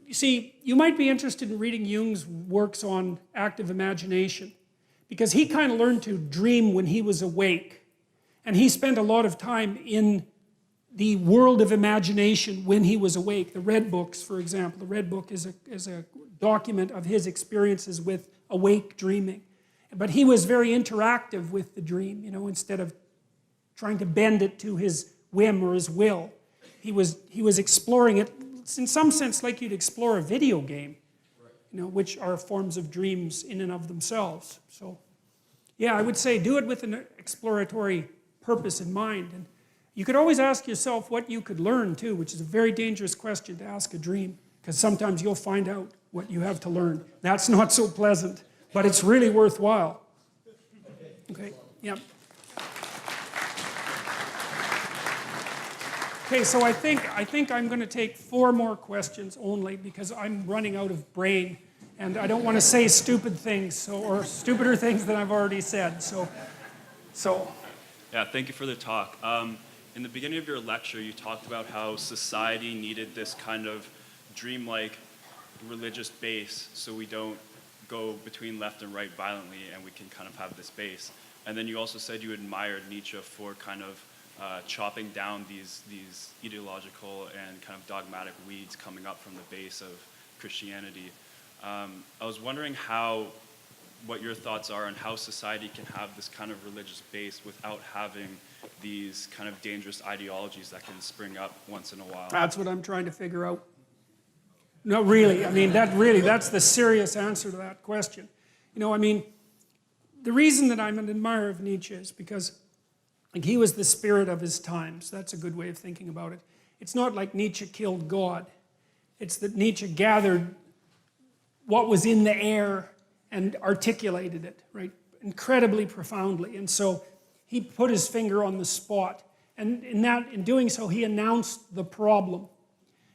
you see, you might be interested in reading Jung's works on active imagination, because he kind of learned to dream when he was awake. And he spent a lot of time in the world of imagination when he was awake. The Red Books, for example. The Red Book is a document of his experiences with awake dreaming. But he was very interactive with the dream, you know, instead of trying to bend it to his whim or his will. He was exploring it, in some sense, like you'd explore a video game, you know, which are forms of dreams in and of themselves. So, yeah, I would say do it with an exploratory purpose in mind. And you could always ask yourself what you could learn, too, which is a very dangerous question to ask a dream, because sometimes you'll find out what you have to learn. That's not so pleasant. But it's really worthwhile. Okay, yeah. Okay, so I think I'm going to take 4 more questions only because I'm running out of brain and I don't want to say stupid things or stupider things than I've already said. So. Yeah, thank you for the talk. In the beginning of your lecture, you talked about how society needed this kind of dreamlike religious base so we don't go between left and right violently and we can kind of have this base. And then you also said you admired Nietzsche for kind of chopping down these ideological and kind of dogmatic weeds coming up from the base of Christianity. I was wondering what your thoughts are on how society can have this kind of religious base without having these kind of dangerous ideologies that can spring up once in a while. That's what I'm trying to figure out. No, really. I mean, that's the serious answer to that question. You know, I mean, the reason that I'm an admirer of Nietzsche is because he was the spirit of his times. That's a good way of thinking about it. It's not like Nietzsche killed God. It's that Nietzsche gathered what was in the air and articulated it, right? Incredibly profoundly. And so he put his finger on the spot. And in doing so, he announced the problem.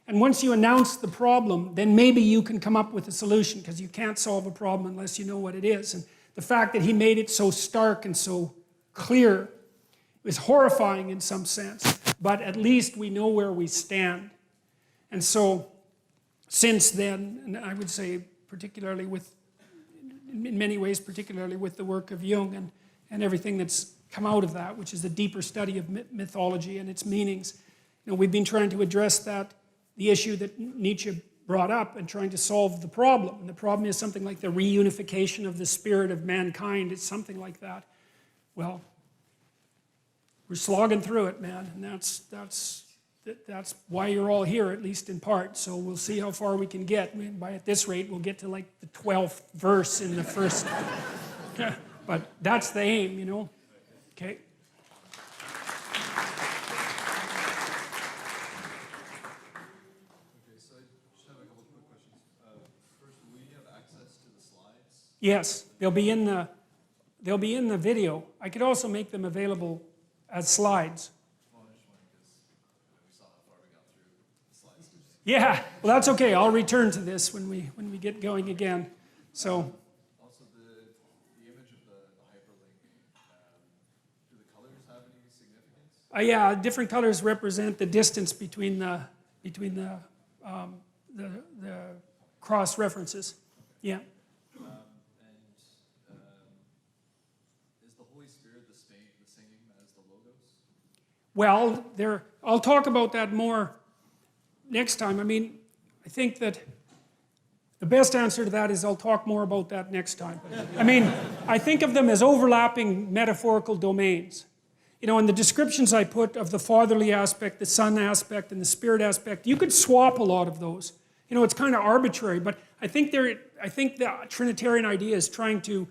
And once you announce the problem, then maybe you can come up with a solution, because you can't solve a problem unless you know what it is. And the fact that he made it so stark and so clear was horrifying in some sense, but at least we know where we stand. And so since then, and I would say particularly in many ways, particularly with the work of Jung and everything that's come out of that, which is the deeper study of mythology and its meanings, you know, we've been trying to address the issue that Nietzsche brought up and trying to solve the problem. And the problem is something like the reunification of the spirit of mankind. It's something like that. Well, we're slogging through it, man, and that's why you're all here, at least in part. So we'll see how far we can get. I mean, at this rate, we'll get to like the 12th verse in the first. But that's the aim, you know. Okay. Yes, they'll be in the video. I could also make them available as slides. Yeah, well that's okay. I'll return to this when we get going again. So. Also, the image of the hyperlink. Do the colors have any significance? Yeah, different colors represent the distance between the cross references. Yeah. Well, I'll talk about that more next time. I mean, I think that the best answer to that is I'll talk more about that next time. I mean, I think of them as overlapping metaphorical domains. You know, in the descriptions I put of the fatherly aspect, the son aspect, and the spirit aspect, you could swap a lot of those. You know, it's kind of arbitrary, but I think the Trinitarian idea is trying to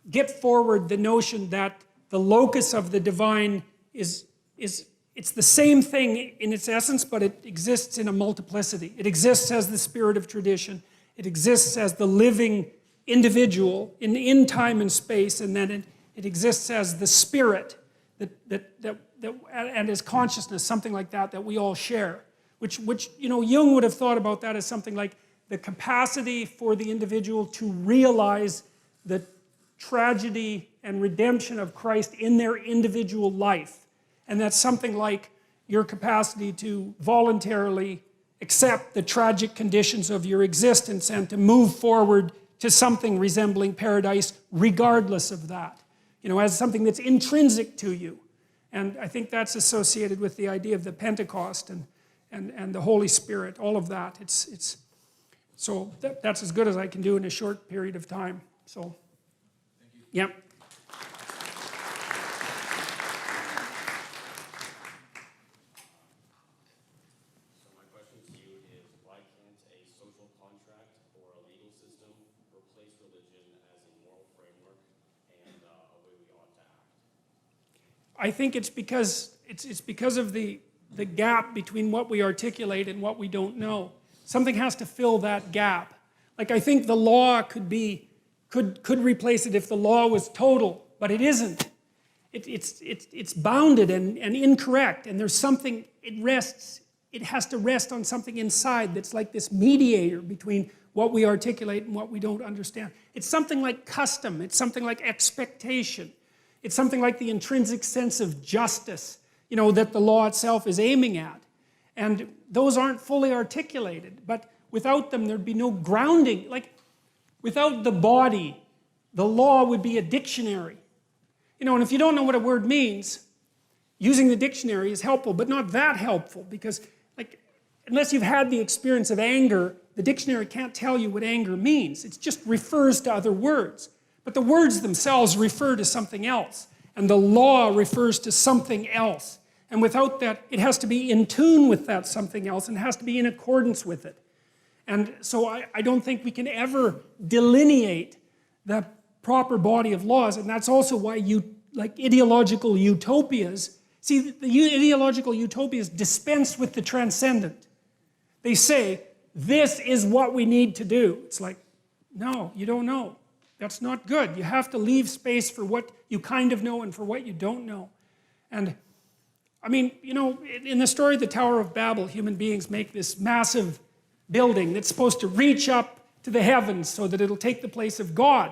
get forward the notion that the locus of the divine it's the same thing in its essence, but it exists in a multiplicity. It exists as the spirit of tradition. It exists as the living individual in time and space, and then it exists as the spirit and as consciousness, something like that we all share. Which you know, Jung would have thought about that as something like the capacity for the individual to realize the tragedy and redemption of Christ in their individual life. And that's something like your capacity to voluntarily accept the tragic conditions of your existence and to move forward to something resembling paradise regardless of that. You know, as something that's intrinsic to you. And I think that's associated with the idea of the Pentecost and the Holy Spirit, all of that. So that's as good as I can do in a short period of time. So, thank you. Yep. I think it's because of the gap between what we articulate and what we don't know. Something has to fill that gap. Like I think the law could be could replace it if the law was total, but it isn't. It's bounded and incorrect, and there's something, it has to rest on something inside that's like this mediator between what we articulate and what we don't understand. It's something like custom, it's something like expectation, it's something like the intrinsic sense of justice, that the law itself is aiming at. And those aren't fully articulated, but without them there'd be no grounding. Like, without the body, the law would be a dictionary. And if you don't know what a word means, using the dictionary is helpful, but not that helpful, because unless you've had the experience of anger, the dictionary can't tell you what anger means. It just refers to other words. But the words themselves refer to something else, and the law refers to something else. And without that, it has to be in tune with that something else, and it has to be in accordance with it. And so I don't think we can ever delineate the proper body of laws, and that's also why ideological utopias, see, the ideological utopias dispense with the transcendent. They say, this is what we need to do. It's like, no, you don't know. That's not good. You have to leave space for what you kind of know and for what you don't know. And I mean, in the story of the Tower of Babel, human beings make this massive building that's supposed to reach up to the heavens so that it'll take the place of God.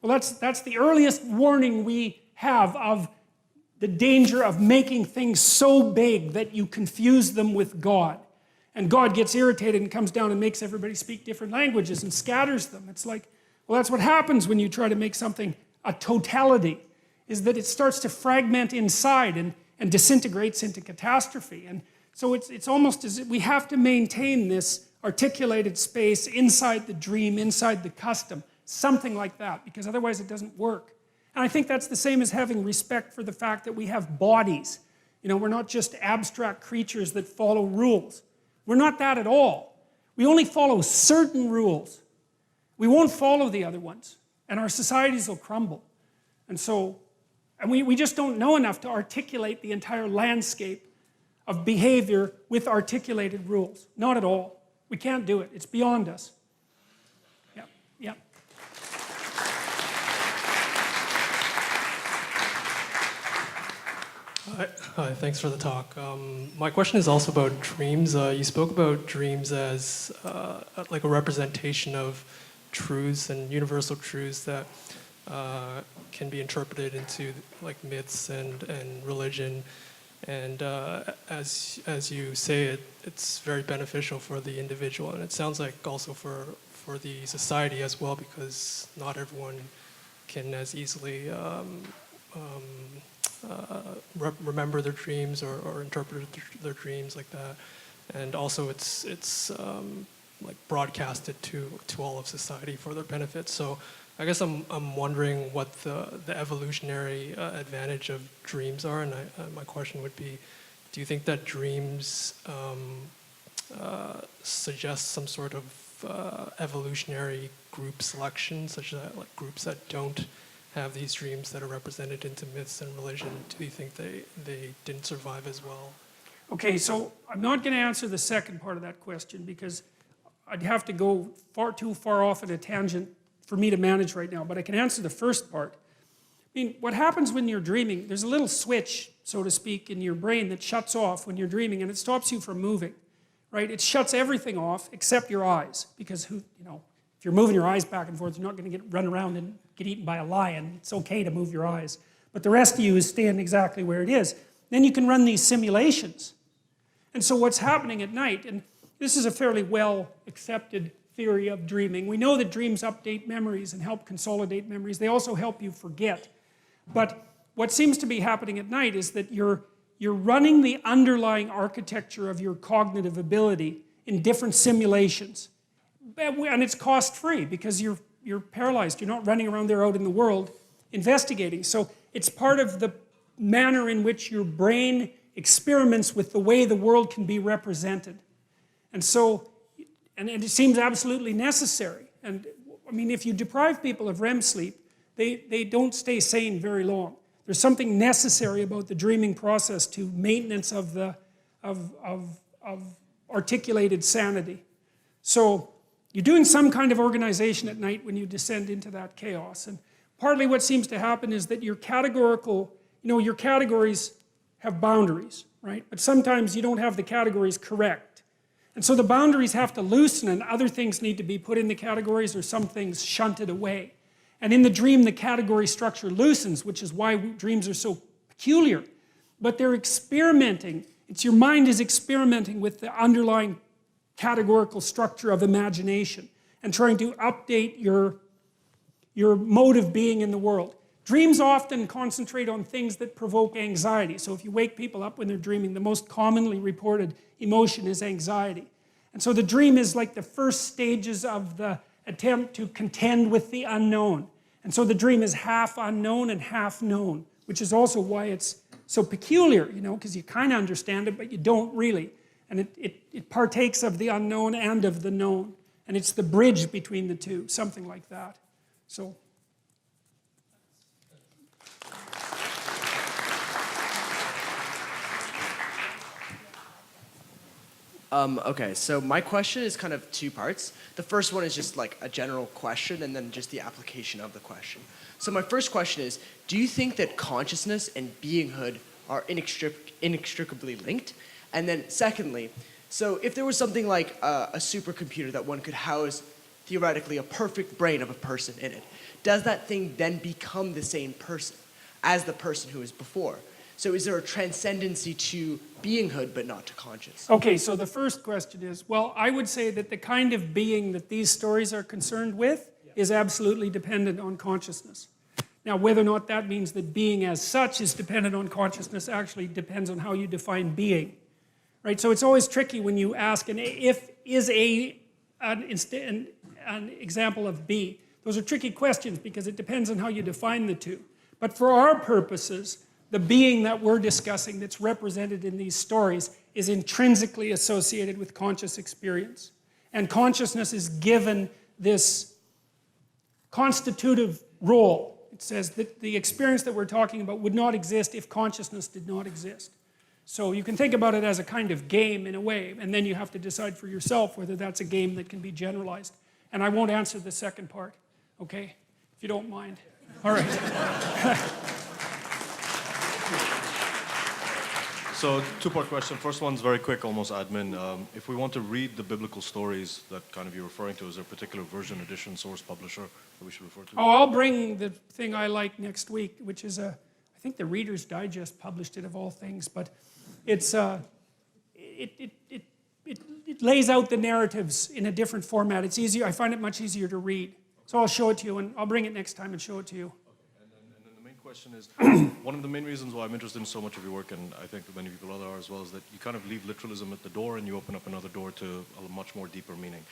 Well, that's the earliest warning we have of the danger of making things so big that you confuse them with God. And God gets irritated and comes down and makes everybody speak different languages and scatters them. It's like, well, that's what happens when you try to make something a totality, is that it starts to fragment inside and disintegrates into catastrophe. And so it's almost as if we have to maintain this articulated space inside the dream, inside the custom, something like that, because otherwise it doesn't work. And I think that's the same as having respect for the fact that we have bodies. We're not just abstract creatures that follow rules. We're not that at all. We only follow certain rules. We won't follow the other ones, and our societies will crumble. And we just don't know enough to articulate the entire landscape of behavior with articulated rules. Not at all. We can't do it. It's beyond us. Yeah. Hi, thanks for the talk. My question is also about dreams. You spoke about dreams as like a representation of truths and universal truths that can be interpreted into like myths and religion. And as you say, it's very beneficial for the individual, and it sounds like also for the society as well, because not everyone can as easily remember their dreams or interpret their dreams like that. And also it's like broadcasted to all of society for their benefit. So I guess I'm wondering what the evolutionary advantage of dreams are, and my question would be, do you think that dreams suggest some sort of evolutionary group selection, such that like groups that don't have these dreams that are represented into myths and religion, do you think they didn't survive as well? Okay, so I'm not going to answer the second part of that question because I'd have to go too far off at a tangent for me to manage right now, but I can answer the first part. I mean, what happens when you're dreaming, there's a little switch, so to speak, in your brain that shuts off when you're dreaming, and it stops you from moving, right? It shuts everything off except your eyes, because if you're moving your eyes back and forth, you're not going to run around and get eaten by a lion. It's okay to move your eyes. But the rest of you is staying exactly where it is. Then you can run these simulations. And so what's happening at night, and this is a fairly well-accepted theory of dreaming. We know that dreams update memories and help consolidate memories. They also help you forget. But what seems to be happening at night is that you're running the underlying architecture of your cognitive ability in different simulations. And it's cost-free because you're paralyzed. You're not running around there out in the world investigating. So it's part of the manner in which your brain experiments with the way the world can be represented. And so, and it seems absolutely necessary. And I mean, if you deprive people of REM sleep, they don't stay sane very long. There's something necessary about the dreaming process to maintenance of articulated sanity. So you're doing some kind of organization at night when you descend into that chaos. And partly what seems to happen is that your categorical, your categories have boundaries, right? But sometimes you don't have the categories correct. And so the boundaries have to loosen and other things need to be put in the categories or some things shunted away. And in the dream, the category structure loosens, which is why dreams are so peculiar. But they're experimenting. It's your mind is experimenting with the underlying categorical structure of imagination and trying to update your mode of being in the world. Dreams often concentrate on things that provoke anxiety. So if you wake people up when they're dreaming, the most commonly reported emotion is anxiety. And so the dream is like the first stages of the attempt to contend with the unknown. And so the dream is half unknown and half known, which is also why it's so peculiar, because you kind of understand it, but you don't really. And it partakes of the unknown and of the known. And it's the bridge between the two, something like that. So. Okay, so my question is kind of two parts. The first one is just like a general question and then just the application of the question. So my first question is, do you think that consciousness and beinghood are inextricably linked? And then secondly, so if there was something like a supercomputer that one could house theoretically a perfect brain of a person in it, does that thing then become the same person as the person who was before? So is there a transcendency to beinghood but not to conscience? Okay, so the first question is, well, I would say that the kind of being that these stories are concerned with is absolutely dependent on consciousness. Now, whether or not that means that being as such is dependent on consciousness actually depends on how you define being. Right? So it's always tricky when you ask, an example of be. Those are tricky questions because it depends on how you define the two. But for our purposes, the being that we're discussing that's represented in these stories is intrinsically associated with conscious experience. And consciousness is given this constitutive role. It says that the experience that we're talking about would not exist if consciousness did not exist. So you can think about it as a kind of game in a way, and then you have to decide for yourself whether that's a game that can be generalized. And I won't answer the second part, okay? If you don't mind. All right. So, two-part question. First one's very quick, almost admin. If we want to read the biblical stories that kind of you're referring to, is there a particular version, edition, source, publisher that we should refer to? Oh, I'll bring the thing I like next week, which is I think the Reader's Digest published it of all things, but it's it lays out the narratives in a different format. It's easier. I find it much easier to read. So I'll show it to you, and I'll bring it next time and show it to you. And then the main question is, one of the main reasons why I'm interested in so much of your work, and I think many people are as well, is that you kind of leave literalism at the door and you open up another door to a much more deeper meaning.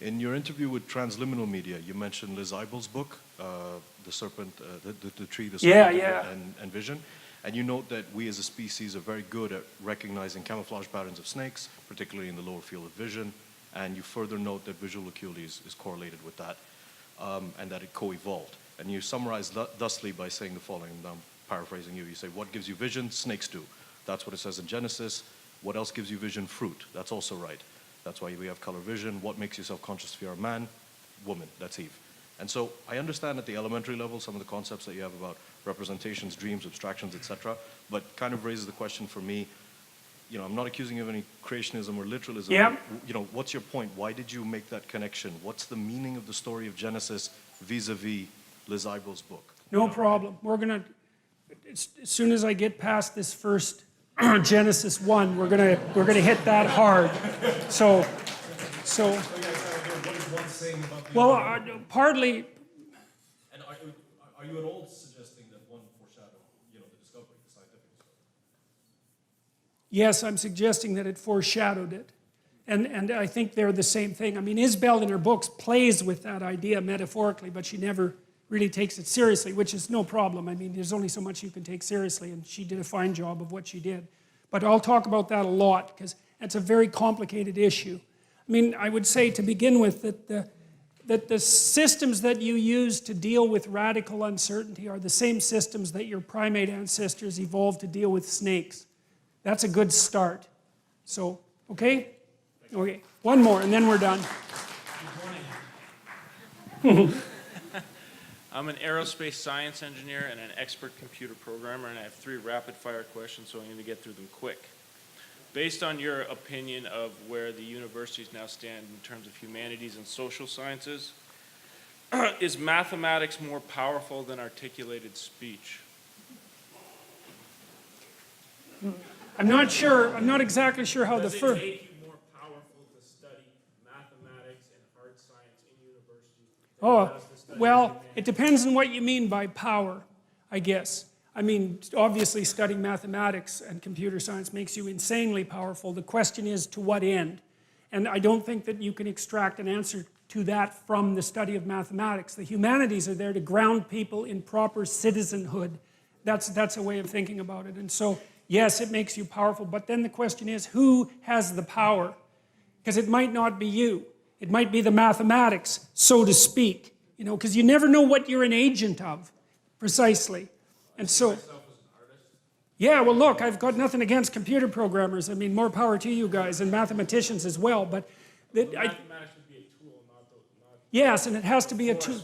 In your interview with Transliminal Media, you mentioned Liz Eibel's book, The Serpent, the Tree, the Serpent, and Vision. And you note that we as a species are very good at recognizing camouflage patterns of snakes, particularly in the lower field of vision. And you further note that visual acuity is correlated with that, and that it co-evolved. And you summarize thusly by saying the following, and I'm paraphrasing you. You say, what gives you vision? Snakes do. That's what it says in Genesis. What else gives you vision? Fruit. That's also right. That's why we have color vision. What makes you self-conscious if you're a man? Woman. That's Eve. And so I understand at the elementary level some of the concepts that you have about representations, dreams, abstractions, etc. But kind of raises the question for me, I'm not accusing you of any creationism or literalism. Yeah. What's your point? Why did you make that connection? What's the meaning of the story of Genesis vis-a-vis Liz Eibel's book? No problem. We're going to, as soon as I get past this first Genesis 1, we're gonna hit that hard. So well, partly. And are you at all suggesting that one foreshadowed, the discovery, the scientific discovery? Yes, I'm suggesting that it foreshadowed it. And I think they're the same thing. I mean, Isabel in her books plays with that idea metaphorically, but she never really takes it seriously, which is no problem. I mean, there's only so much you can take seriously, and she did a fine job of what she did. But I'll talk about that a lot, because that's a very complicated issue. I mean, I would say to begin with that the systems that you use to deal with radical uncertainty are the same systems that your primate ancestors evolved to deal with snakes. That's a good start. So, okay? Okay, one more, and then we're done. Good morning. I'm an aerospace science engineer and an expert computer programmer, and I have 3 rapid-fire questions, so I'm going to get through them quick. Based on your opinion of where the universities now stand in terms of humanities and social sciences, is mathematics more powerful than articulated speech? I'm not sure, I'm not exactly sure how the Does it first... make you more powerful to study mathematics and hard science in university? Oh, well, it depends on what you mean by power, I guess. I mean, obviously studying mathematics and computer science makes you insanely powerful. The question is, to what end? And I don't think that you can extract an answer to that from the study of mathematics. The humanities are there to ground people in proper citizenhood. That's a way of thinking about it. And so, yes, it makes you powerful, but then the question is, who has the power? Because it might not be you. It might be the mathematics, so to speak. You know, because you never know what you're an agent of, precisely. And so, yeah, well, look, I've got nothing against computer programmers. I mean, more power to you guys, and mathematicians as well. But Mathematics would be a tool, not yes, and it has to be a tool.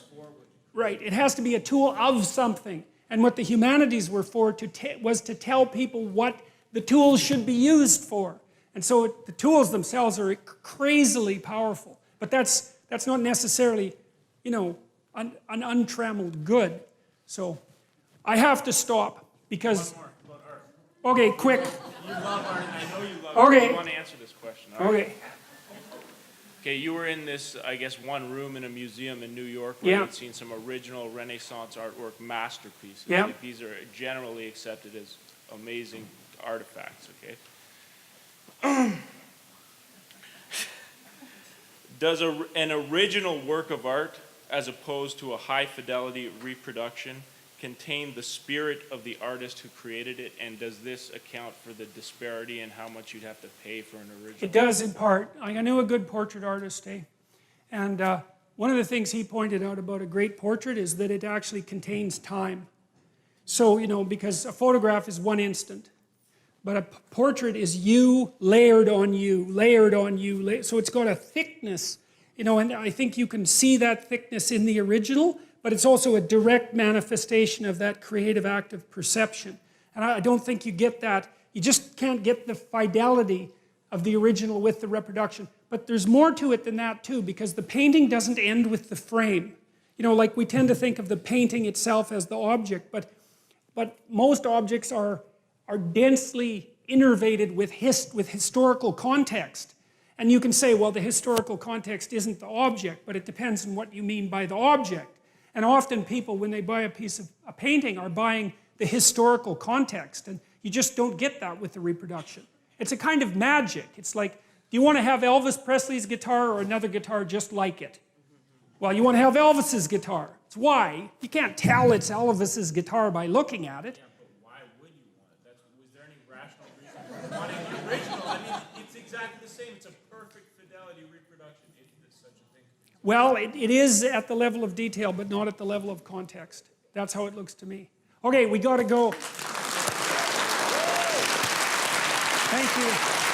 Right, it has to be a tool of something. And what the humanities were for was to tell people what the tools should be used for. And so the tools themselves are crazily powerful. But that's not necessarily, you know, an untrammeled good. So I have to stop because... One more about art. Okay, quick. You love art. I know you love Okay. art. You want to answer this question. All right? Okay. Okay, you were in this, I guess, one room in a museum in New York where Yeah. you'd seen some original Renaissance artwork masterpieces. Yeah. Like, these are generally accepted as amazing artifacts, okay? Does an original work of art, as opposed to a high-fidelity reproduction, contain the spirit of the artist who created it, and does this account for the disparity in how much you'd have to pay for an original? It does in part. I knew a good portrait artist, and one of the things he pointed out about a great portrait is that it actually contains time. So, you know, because a photograph is one instant, but a portrait is you layered on you, layered on you. So it's got a thickness, you know, and I think you can see that thickness in the original, but it's also a direct manifestation of that creative act of perception. And I don't think you get that. You just can't get the fidelity of the original with the reproduction. But there's more to it than that too, because the painting doesn't end with the frame. You know, like we tend to think of the painting itself as the object, but most objects are densely innervated with historical context. And you can say, well, the historical context isn't the object, but it depends on what you mean by the object. And often people, when they buy a piece of a painting, are buying the historical context, and you just don't get that with the reproduction. It's a kind of magic. It's like, do you want to have Elvis Presley's guitar or another guitar just like it? Well, you want to have Elvis's guitar. It's why. You can't tell it's Elvis's guitar by looking at it. Yeah, but why would you want it? Was there any rational reason for wanting the original? I mean, it's exactly the same. It's a perfect fidelity reproduction, if there's such a thing. Well, it is at the level of detail, but not at the level of context. That's how it looks to me. Okay, we got to go. Thank you.